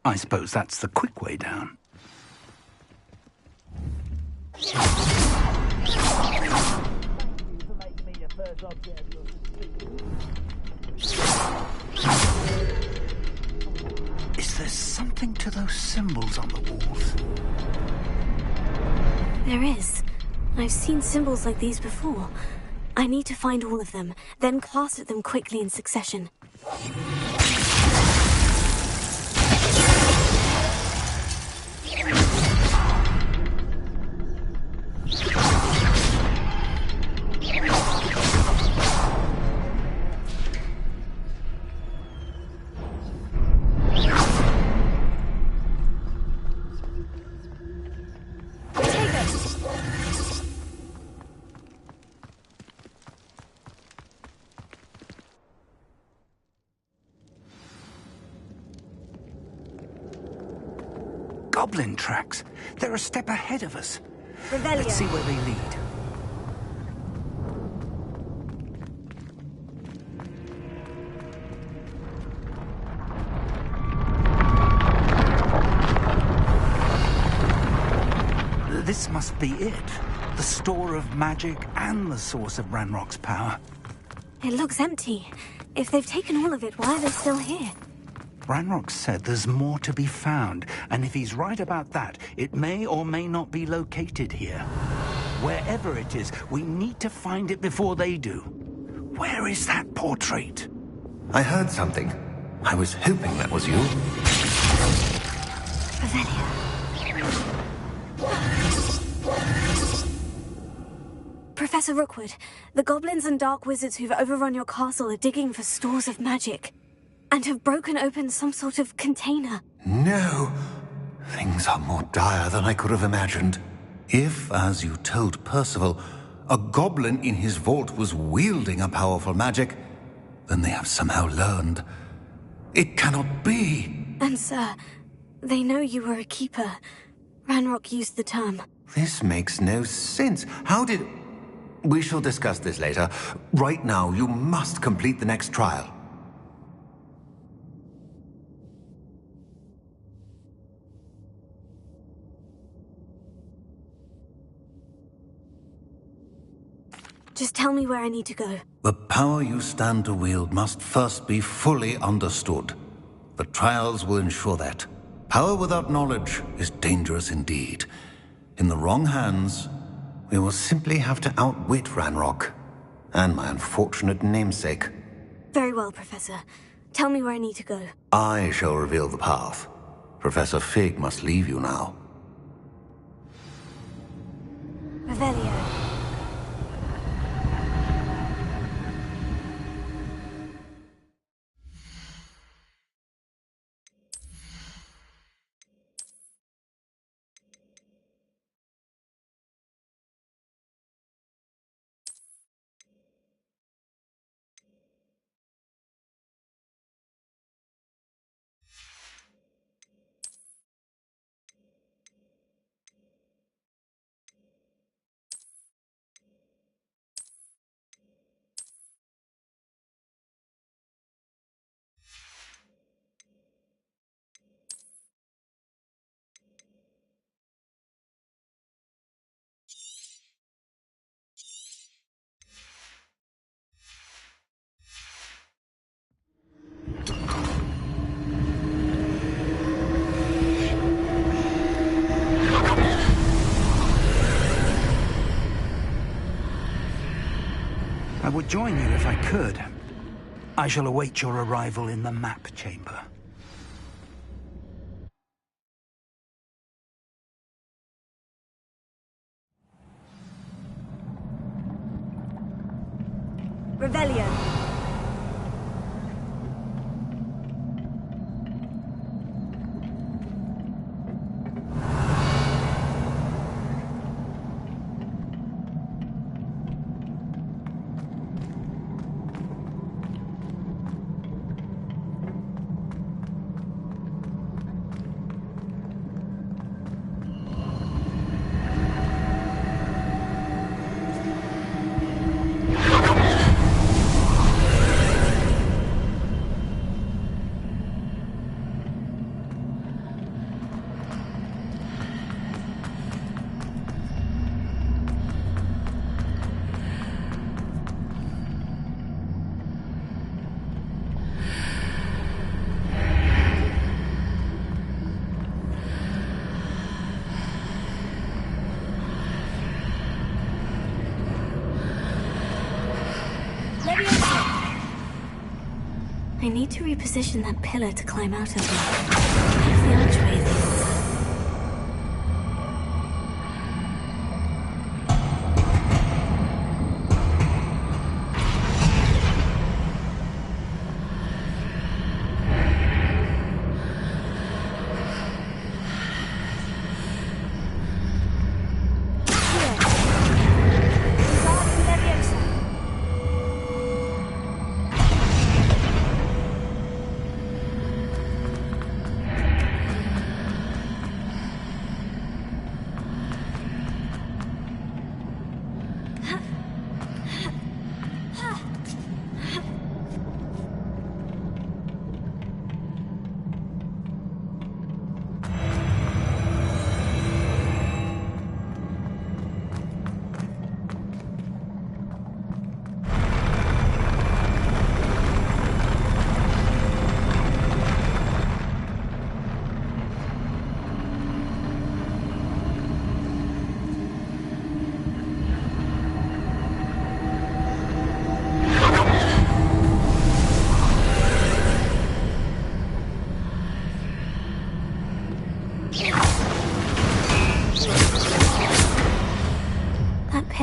I suppose that's the quick way down. Is there something to those symbols on the walls? There is. I've seen symbols like these before. I need to find all of them, then cast at them quickly in succession. Goblin tracks. They're a step ahead of us. Revelio. Let's see where they lead. This must be it. The store of magic and the source of Ranrock's power. It looks empty. If they've taken all of it, why are they still here? Ranrock said there's more to be found, and if he's right about that, it may or may not be located here. Wherever it is, we need to find it before they do. Where is that portrait? I heard something. I was hoping that was you. Professor Rookwood, the goblins and dark wizards who've overrun your castle are digging for stores of magic, and have broken open some sort of container. No. Things are more dire than I could have imagined. If, as you told Percival, a goblin in his vault was wielding a powerful magic, then they have somehow learned. It cannot be. And sir, they know you were a keeper. Ranrock used the term. This makes no sense. How did... We shall discuss this later. Right now, you must complete the next trial. Just tell me where I need to go. The power you stand to wield must first be fully understood. The trials will ensure that. Power without knowledge is dangerous indeed. In the wrong hands, we will simply have to outwit Ranrock and my unfortunate namesake. Very well, Professor. Tell me where I need to go. I shall reveal the path. Professor Fig must leave you now. Revelio. I would join you if I could. I shall await your arrival in the map chamber. Revelio. I need to reposition that pillar to climb out of. Make the archway thing.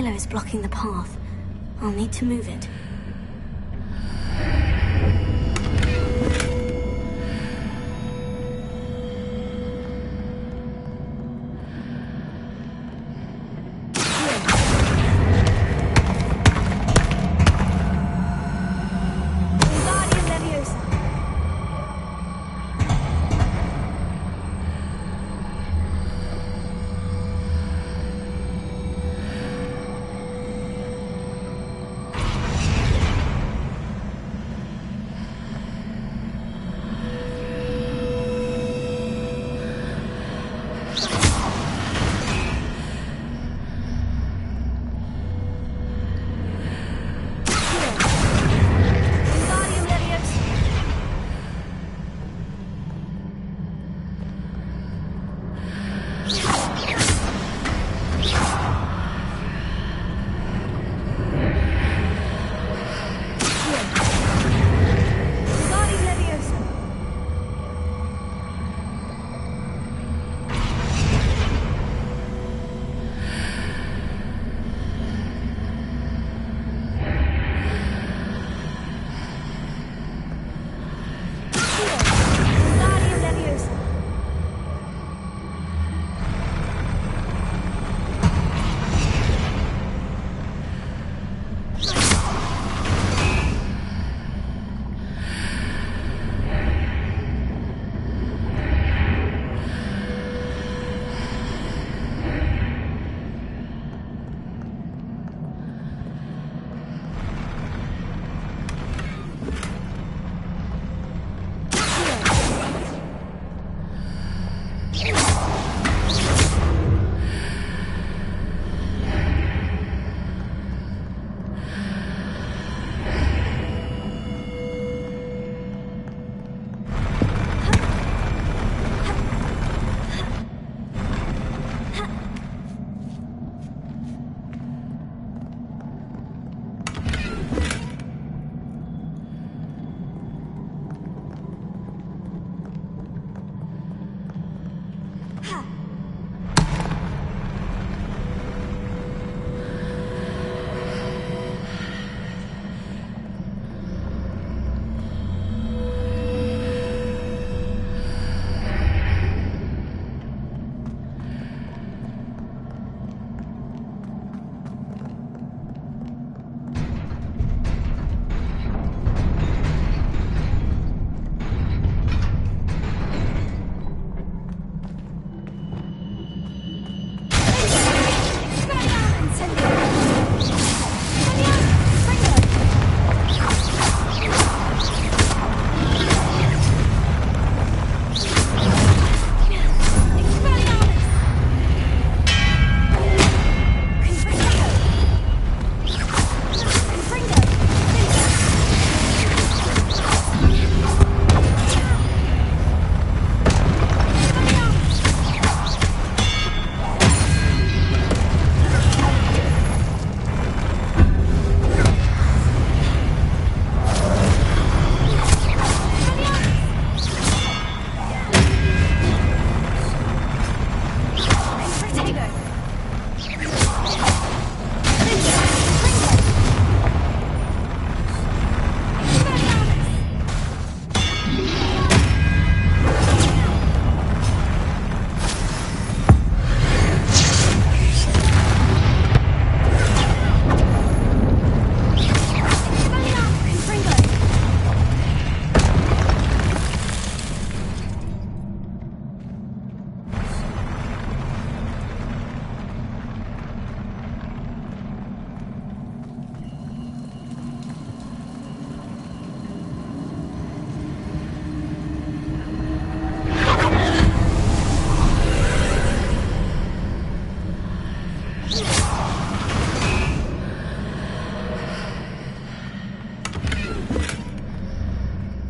pillar is blocking the path. I'll need to move it.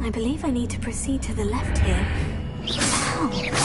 I believe I need to proceed to the left here. How?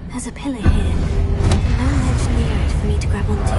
There's a pillar here. No ledge near it for me to grab onto.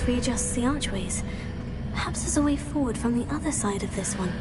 Readjusts the archways. Perhaps there's a way forward from the other side of this one.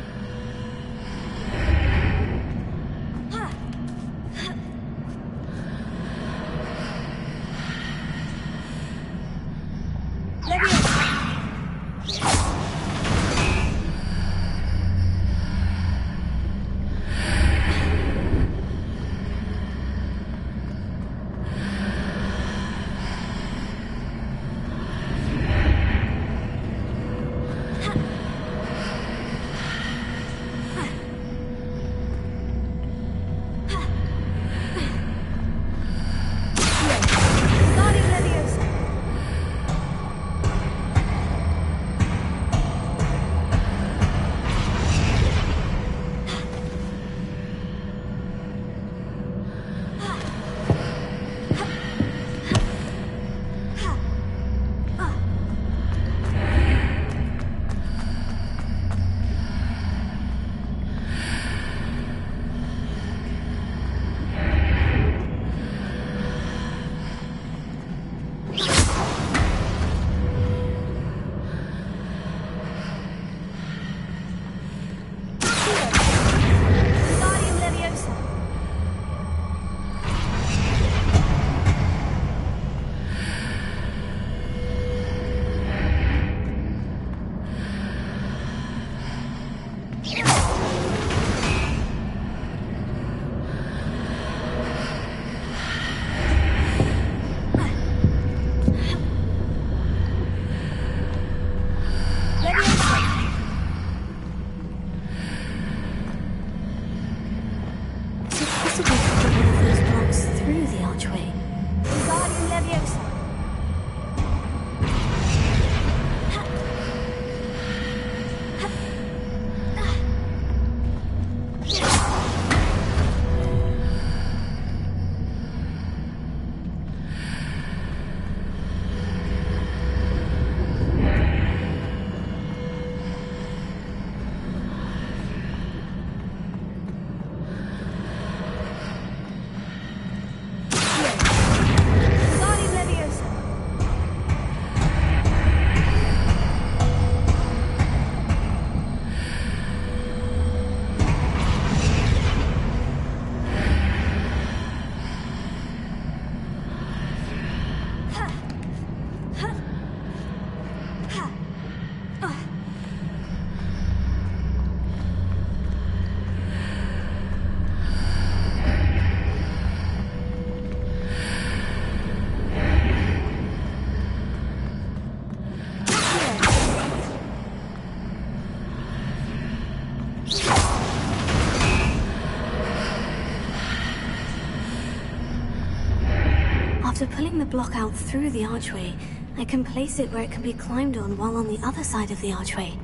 After pulling the block out through the archway, I can place it where it can be climbed on while on the other side of the archway.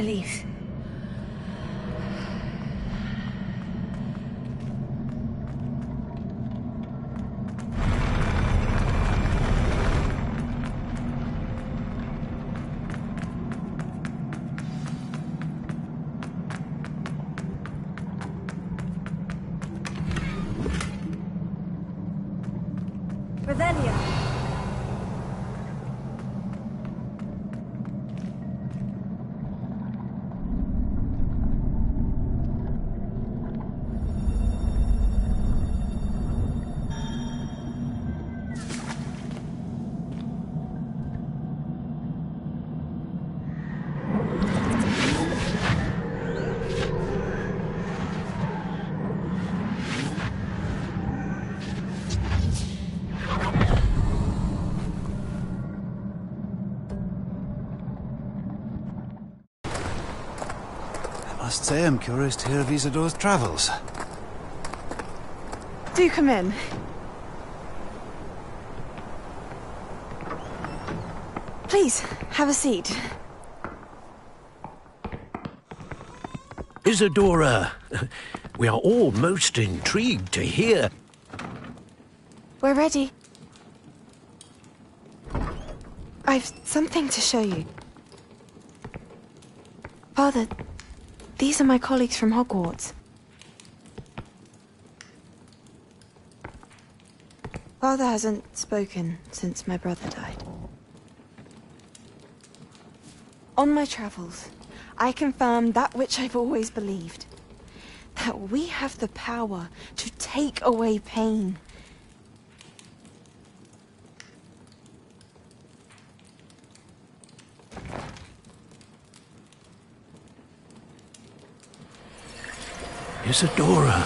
relief. Revelia! I must say I'm curious to hear of Isidore's travels. Do come in. Please, have a seat. Isadora, we are all most intrigued to hear. We're ready. I've something to show you. Father, these are my colleagues from Hogwarts. Father hasn't spoken since my brother died. On my travels, I confirmed that which I've always believed. That we have the power to take away pain. Isadora.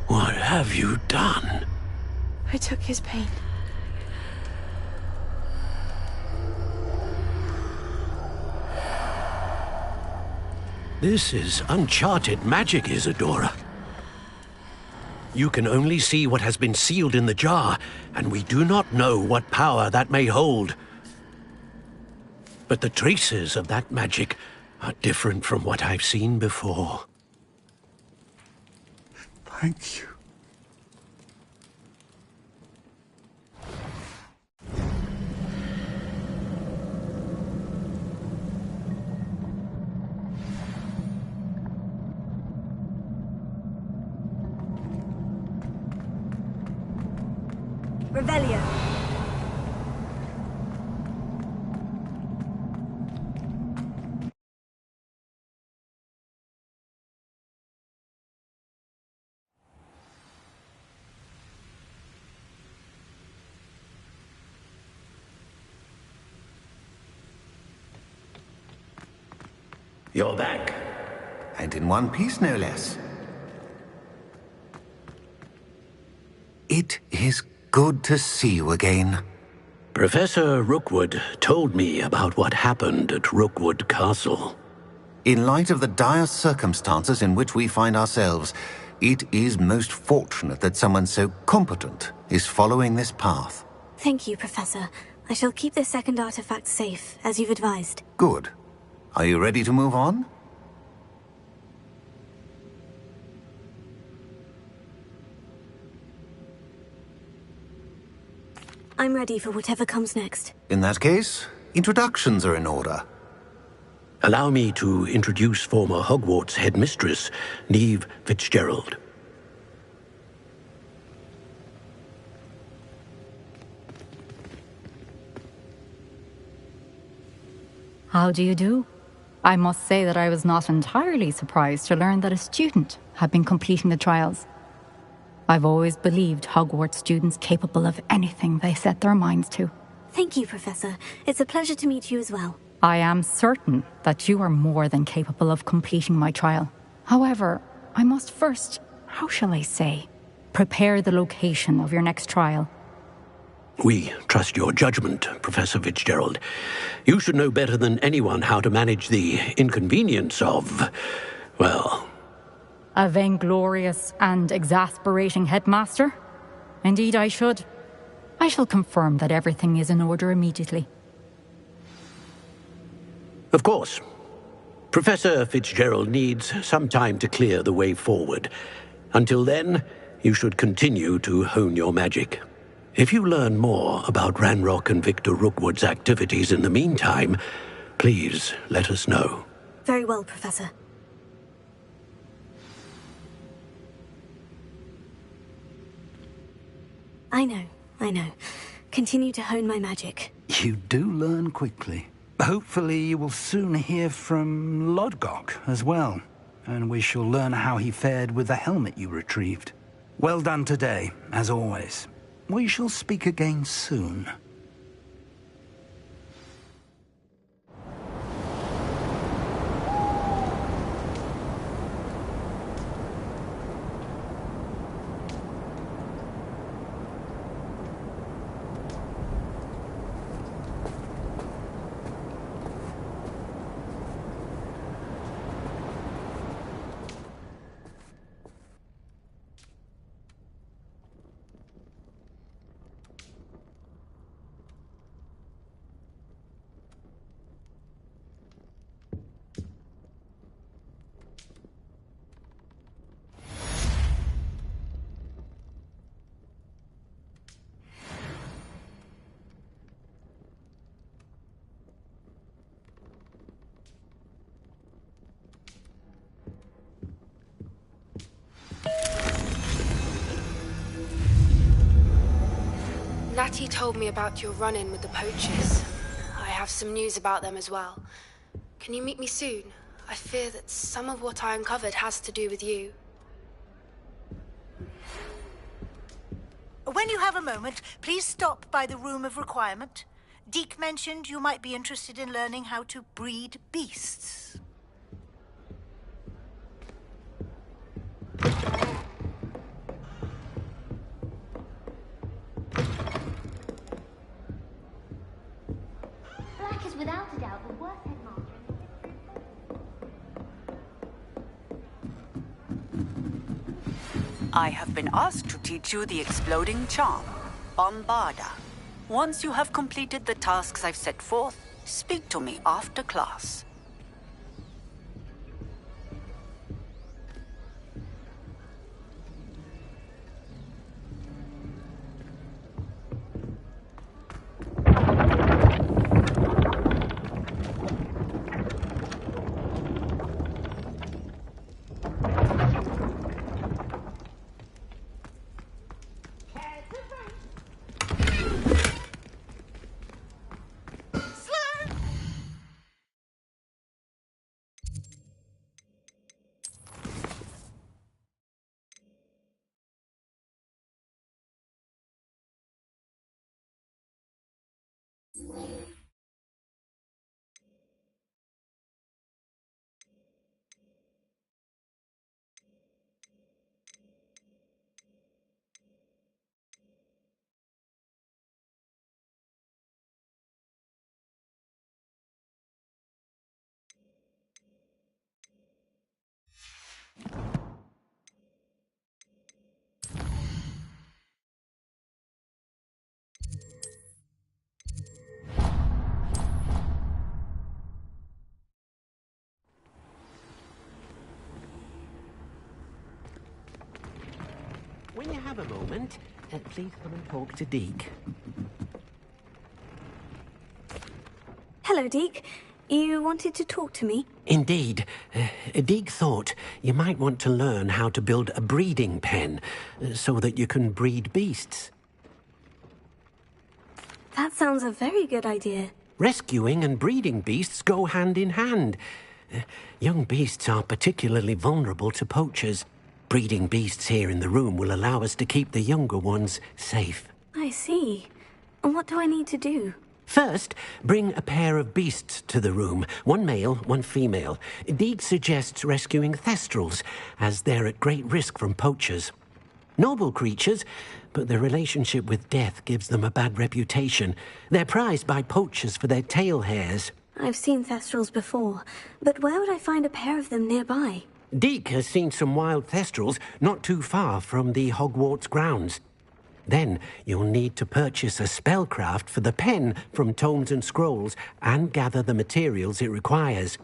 What have you done? I took his pain. This is uncharted magic, Isadora. You can only see what has been sealed in the jar, and we do not know what power that may hold. But the traces of that magic are different from what I've seen before. Thank you. Revelia! You're back. And in one piece, no less. It is good to see you again. Professor Rookwood told me about what happened at Rookwood Castle. In light of the dire circumstances in which we find ourselves, it is most fortunate that someone so competent is following this path. Thank you, Professor. I shall keep this second artifact safe, as you've advised. Good. Are you ready to move on? I'm ready for whatever comes next. In that case, introductions are in order. Allow me to introduce former Hogwarts headmistress, Neve Fitzgerald. How do you do? I must say that I was not entirely surprised to learn that a student had been completing the trials. I've always believed Hogwarts students capable of anything they set their minds to. Thank you, Professor. It's a pleasure to meet you as well. I am certain that you are more than capable of completing my trial. However, I must first, how shall I say, prepare the location of your next trial. We trust your judgment, Professor Fitzgerald. You should know better than anyone how to manage the inconvenience of Well... A vainglorious and exasperating headmaster? Indeed I should. I shall confirm that everything is in order immediately. Of course. Professor Fitzgerald needs some time to clear the way forward. Until then, you should continue to hone your magic. If you learn more about Ranrock and Victor Rookwood's activities in the meantime, please let us know. Very well, Professor. I know. Continue to hone my magic. You do learn quickly. Hopefully you will soon hear from Lodgok as well, and we shall learn how he fared with the helmet you retrieved. Well done today, as always. We shall speak again soon. Natty told me about your run-in with the poachers. I have some news about them as well. Can you meet me soon? I fear that some of what I uncovered has to do with you. When you have a moment, please stop by the Room of Requirement. Deke mentioned you might be interested in learning how to breed beasts. Black is without a doubt the worst headmaster. I have been asked to teach you the exploding charm, Bombarda. Once you have completed the tasks I've set forth, speak to me after class. When you have a moment, please come and talk to Deke. Hello, Deke. You wanted to talk to me? Indeed. Deke thought you might want to learn how to build a breeding pen so that you can breed beasts. That sounds a very good idea. Rescuing and breeding beasts go hand in hand. Young beasts are particularly vulnerable to poachers. Breeding beasts here in the room will allow us to keep the younger ones safe. I see. And what do I need to do? First, bring a pair of beasts to the room. One male, one female. Deke suggests rescuing thestrals, as they're at great risk from poachers. Noble creatures, but their relationship with death gives them a bad reputation. They're prized by poachers for their tail hairs. I've seen thestrals before, but where would I find a pair of them nearby? Deke has seen some wild thestrals not too far from the Hogwarts grounds. Then you'll need to purchase a spellcraft for the pen from Tomes and Scrolls and gather the materials it requires.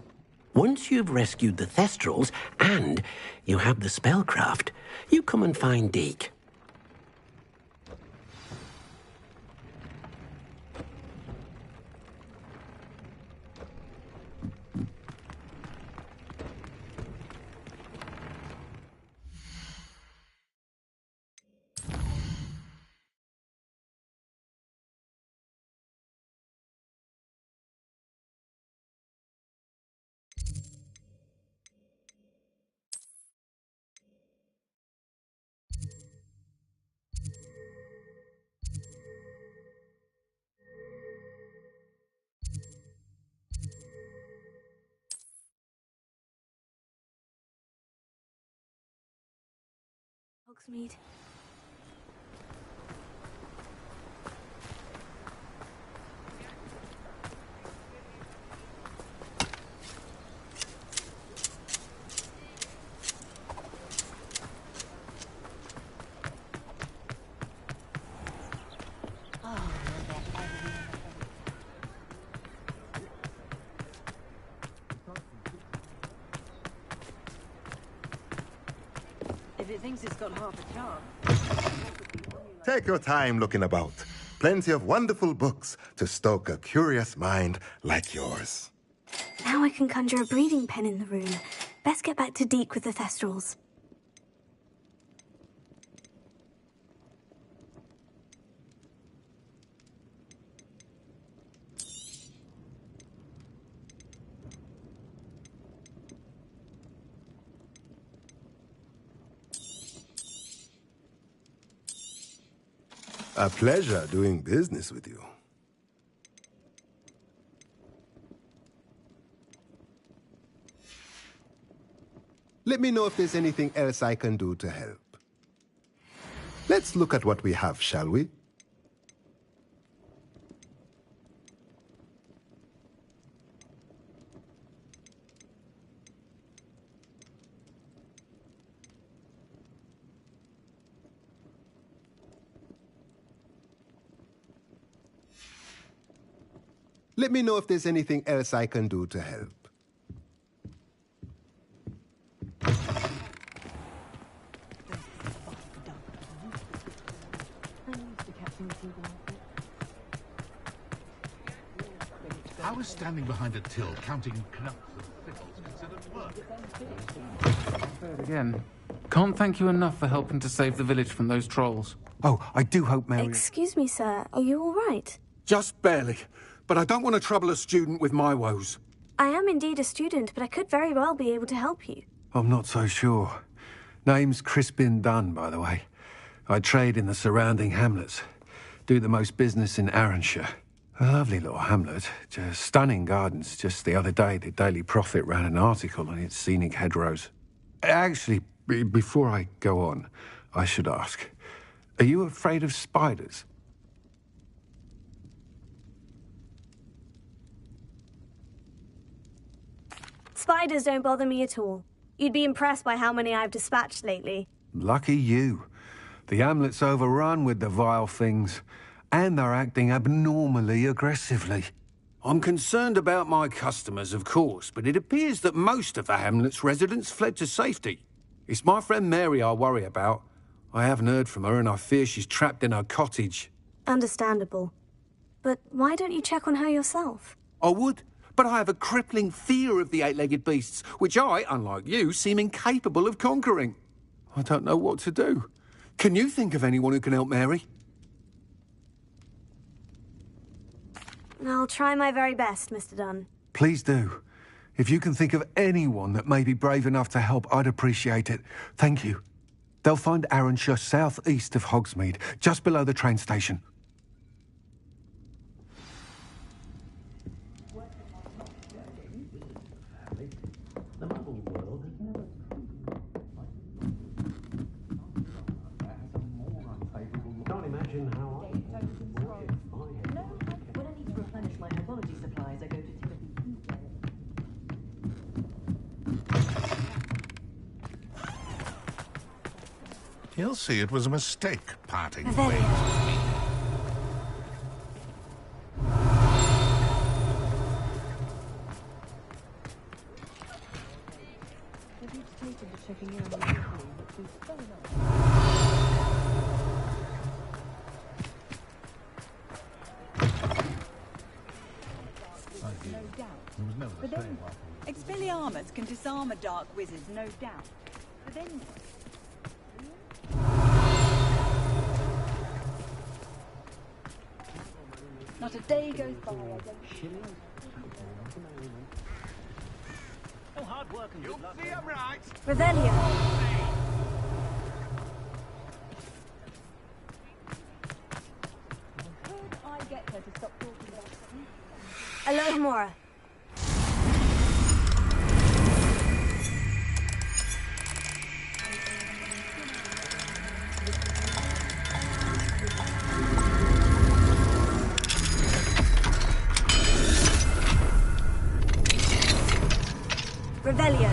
Once you've rescued the thestrals and you have the spellcraft, you come and find Deke. Hogsmeade. If it thinks it's got half a chance. Take your time looking about. Plenty of wonderful books to stoke a curious mind like yours. Now I can conjure a breathing pen in the room. Best get back to Deke with the thestrals. A pleasure doing business with you. Let me know if there's anything else I can do to help. Let's look at what we have, shall we? Let me know if there's anything else I can do to help. I was standing behind a till counting knuckles and fiddles considered work. Again. Can't thank you enough for helping to save the village from those trolls. Oh, I do hope Mary... Excuse me, sir. Are you all right? Just barely. But I don't want to trouble a student with my woes. I am indeed a student, but I could very well be able to help you. I'm not so sure. Name's Crispin Dunn, by the way. I trade in the surrounding hamlets. Do the most business in Arranshire. A lovely little hamlet. Just stunning gardens. Just the other day, the Daily Prophet ran an article on its scenic hedgerows. Actually, before I go on, I should ask, are you afraid of spiders? Spiders don't bother me at all. You'd be impressed by how many I've dispatched lately. Lucky you. The hamlet's overrun with the vile things, and they're acting abnormally aggressively. I'm concerned about my customers, of course, but it appears that most of the hamlet's residents fled to safety. It's my friend Mary I worry about. I haven't heard from her, and I fear she's trapped in her cottage. Understandable. But why don't you check on her yourself? I would, but I have a crippling fear of the eight-legged beasts, which I, unlike you, seem incapable of conquering. I don't know what to do. Can you think of anyone who can help Mary? I'll try my very best, Mr. Dunn. Please do. If you can think of anyone that may be brave enough to help, I'd appreciate it. Thank you. They'll find Arranshire southeast of Hogsmeade, just below the train station. Can't imagine how When I need to replenish my herbology supplies, I go to Timothy. He'll see it was a mistake parting ways Very. with me. But then, Expelliarmus can disarm a dark wizard, no doubt. But then... Not a day goes by, I don't... Oh, hard work and good luck. See, I'm right. Revelio. Could I get her to stop talking about something? Alohomora. Revelio.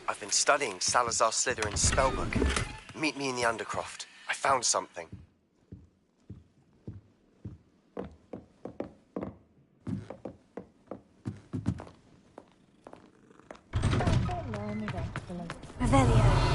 I've been studying Salazar Slytherin's spellbook. Meet me in the Undercroft. I found something. Revelio.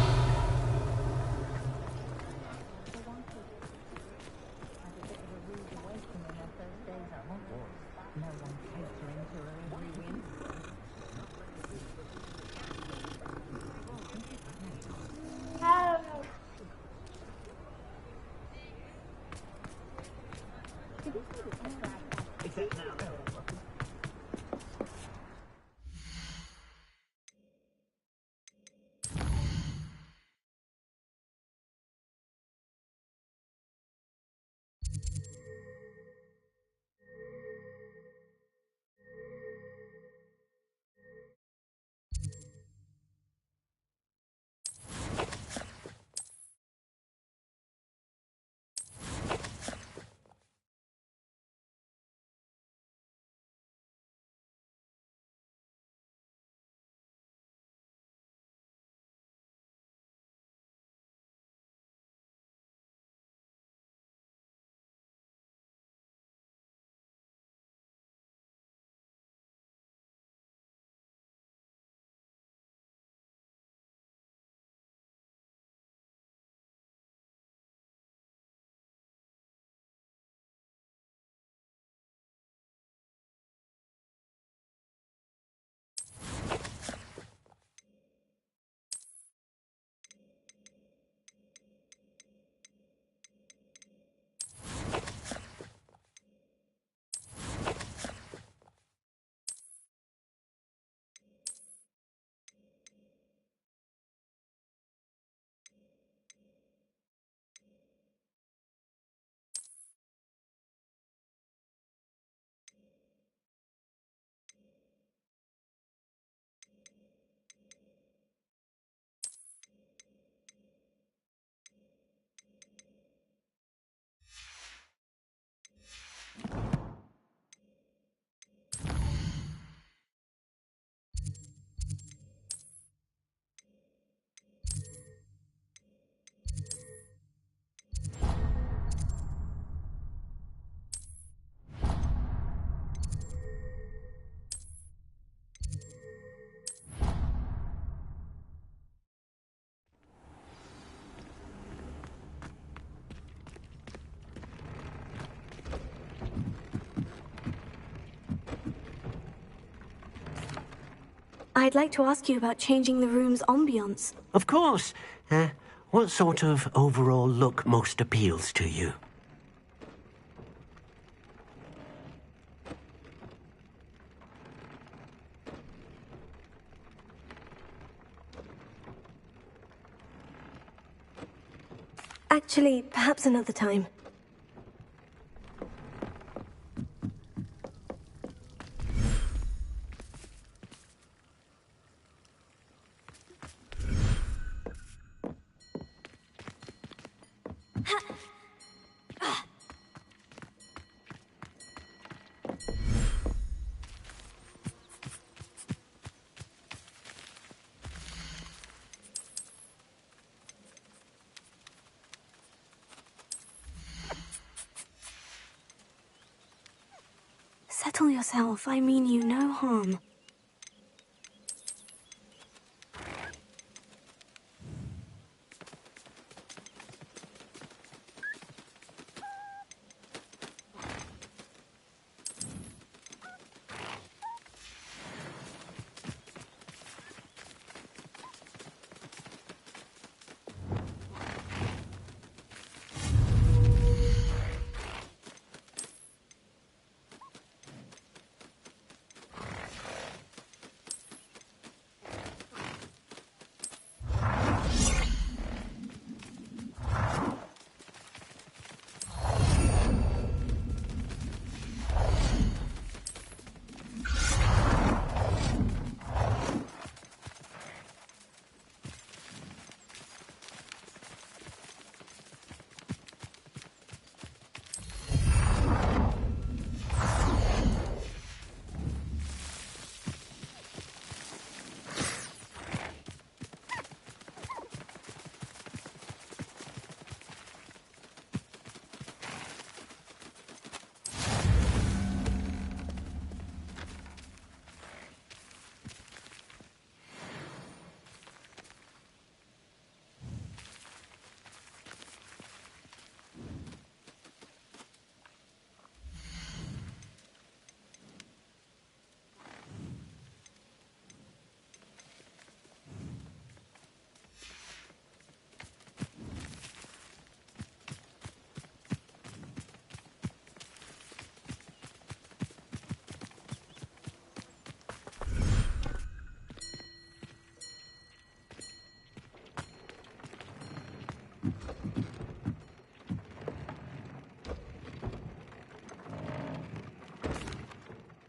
I'd like to ask you about changing the room's ambience. Of course. What sort of overall look most appeals to you? Actually, perhaps another time. Settle yourself. I mean you no harm.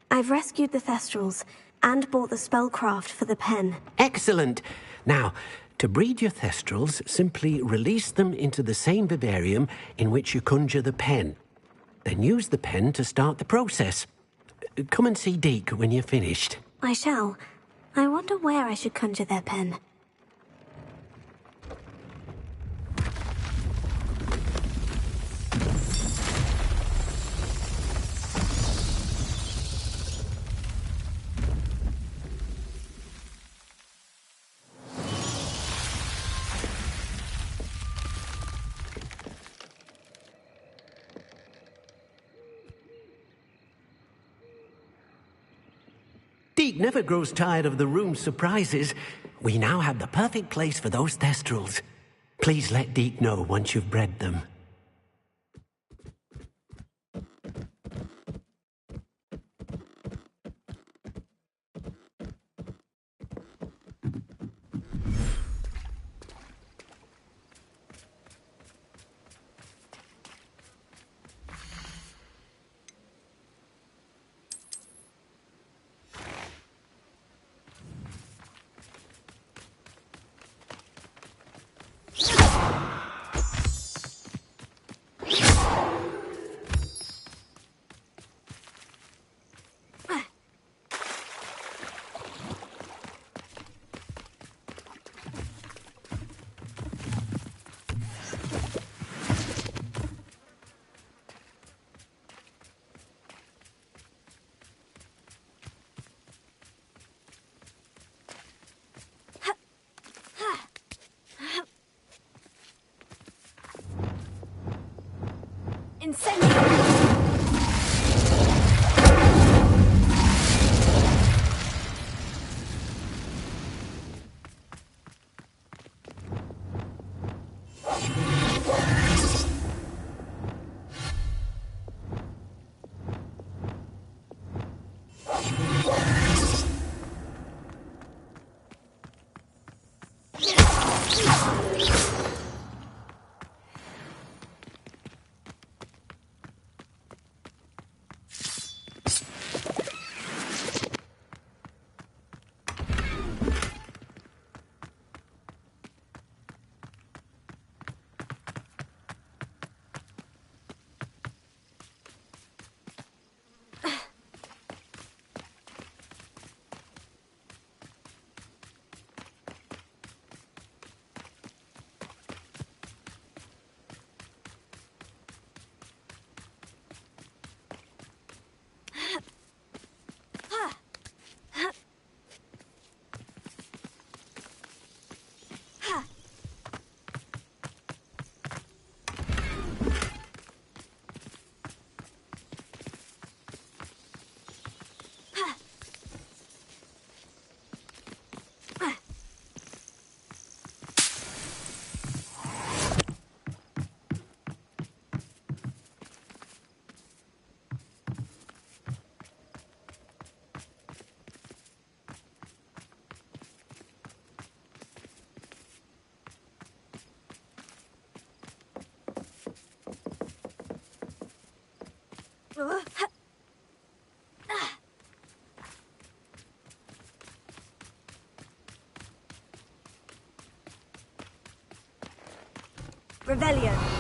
I've rescued the Thestrals and bought the spellcraft for the pen. Excellent. Now, to breed your Thestrals, simply release them into the same vivarium in which you conjure the pen. Then use the pen to start the process. Come and see Deke when you're finished. I shall. I wonder where I should conjure their pen. Deke never grows tired of the room's surprises. We now have the perfect place for those Thestrals. Please let Deke know once you've bred them. Revelio.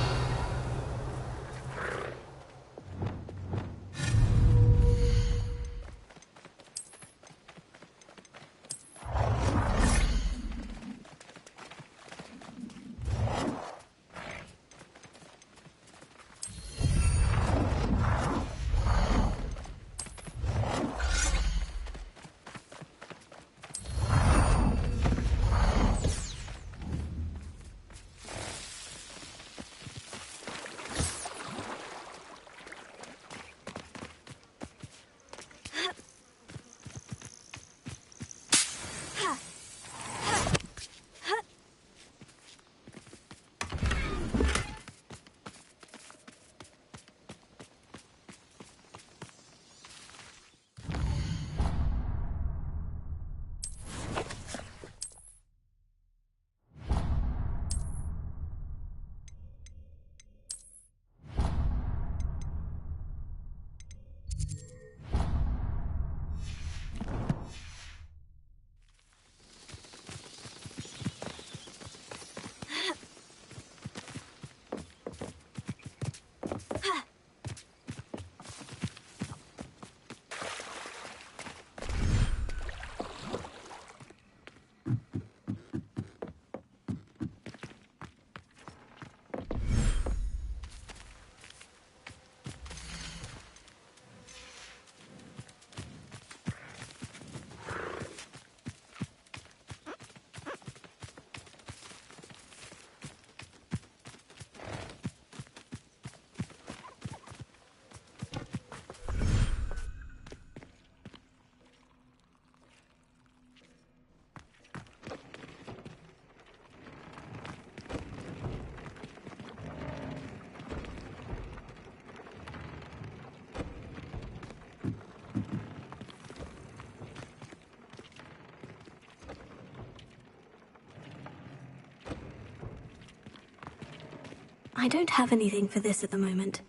I don't have anything for this at the moment.